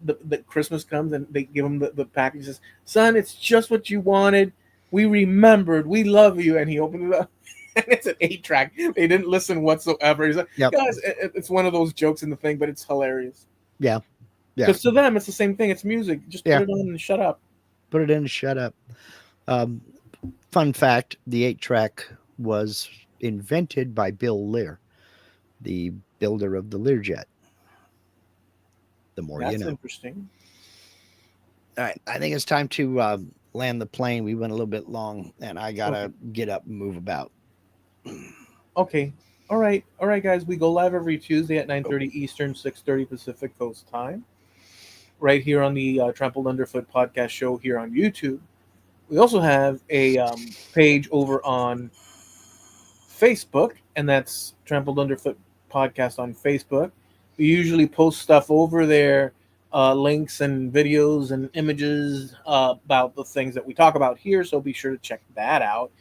the Christmas comes and they give him the package. Says, son, it's just what you wanted. We remembered. We love you. And he opened it up, and it's an 8 track. They didn't listen whatsoever. He's like, Yep. guys, it's one of those jokes in the thing, but it's hilarious Yeah. Yeah. because to them it's the same thing. It's music. Just put Yeah. it on and shut up. Put it in and shut up. Um, Fun fact, the 8 track was invented by Bill Lear, the builder of the Learjet. The more you That's know. interesting. All right. I think it's time to land the plane. We went a little bit long, and I got Okay. to get up and move about. Okay. All right, guys. We go live every Tuesday at 9:30 Eastern, 6:30 Pacific Coast time, right here on the Trampled Underfoot podcast show here on YouTube. We also have a page over on Facebook, and that's Trampled Underfoot podcast on Facebook. We usually post stuff over there, links and videos and images about the things that we talk about here. So be sure to check that out.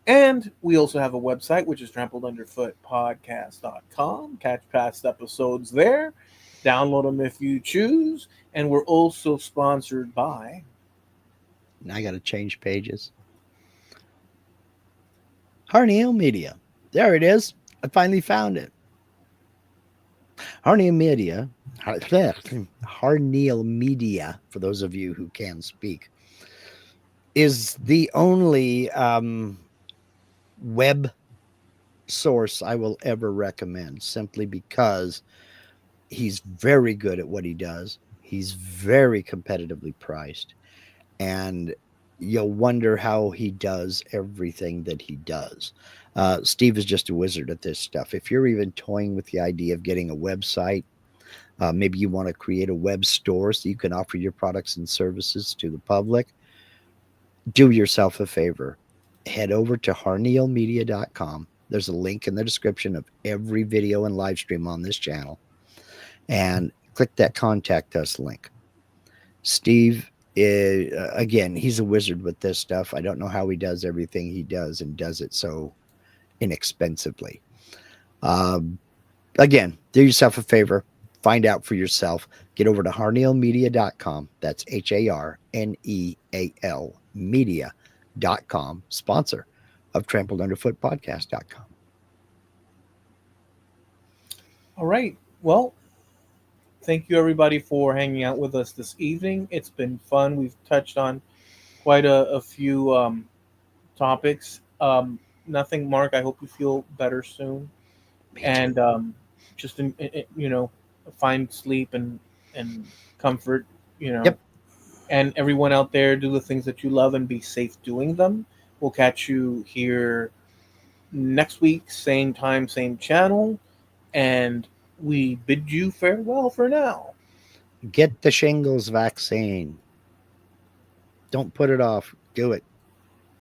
And we also have a website, which is trampledunderfootpodcast.com. Catch past episodes there. Download them if you choose. And we're also sponsored by. Now I got to change pages. Harneal Media. There it is. I finally found it. Harneal Media. Harneal Media, for those of you who can speak, is the only web source I will ever recommend, simply because he's very good at what he does. He's very competitively priced, and you'll wonder how he does everything that he does. Steve is just a wizard at this stuff. If you're even toying with the idea of getting a website, maybe you want to create a web store so you can offer your products and services to the public, do yourself a favor. Head over to harnealmedia.com. There's a link in the description of every video and live stream on this channel, and click that contact us link. Steve is, again, he's a wizard with this stuff. I don't know how he does everything he does and does it so inexpensively. Um, Again, do yourself a favor. Find out for yourself. Get over to harnealmedia.com. That's HARNEAL media.com, sponsor of trampledunderfootpodcast.com. All right. Well, thank you everybody for hanging out with us this evening. It's been fun. We've touched on quite a few topics. Nothing, Mark. I hope you feel better soon, Me too. and just find sleep and comfort. You know, Yep. and everyone out there, do the things that you love and be safe doing them. We'll catch you here next week, same time, same channel, and we bid you farewell for now. Get the shingles vaccine. Don't put it off. Do it.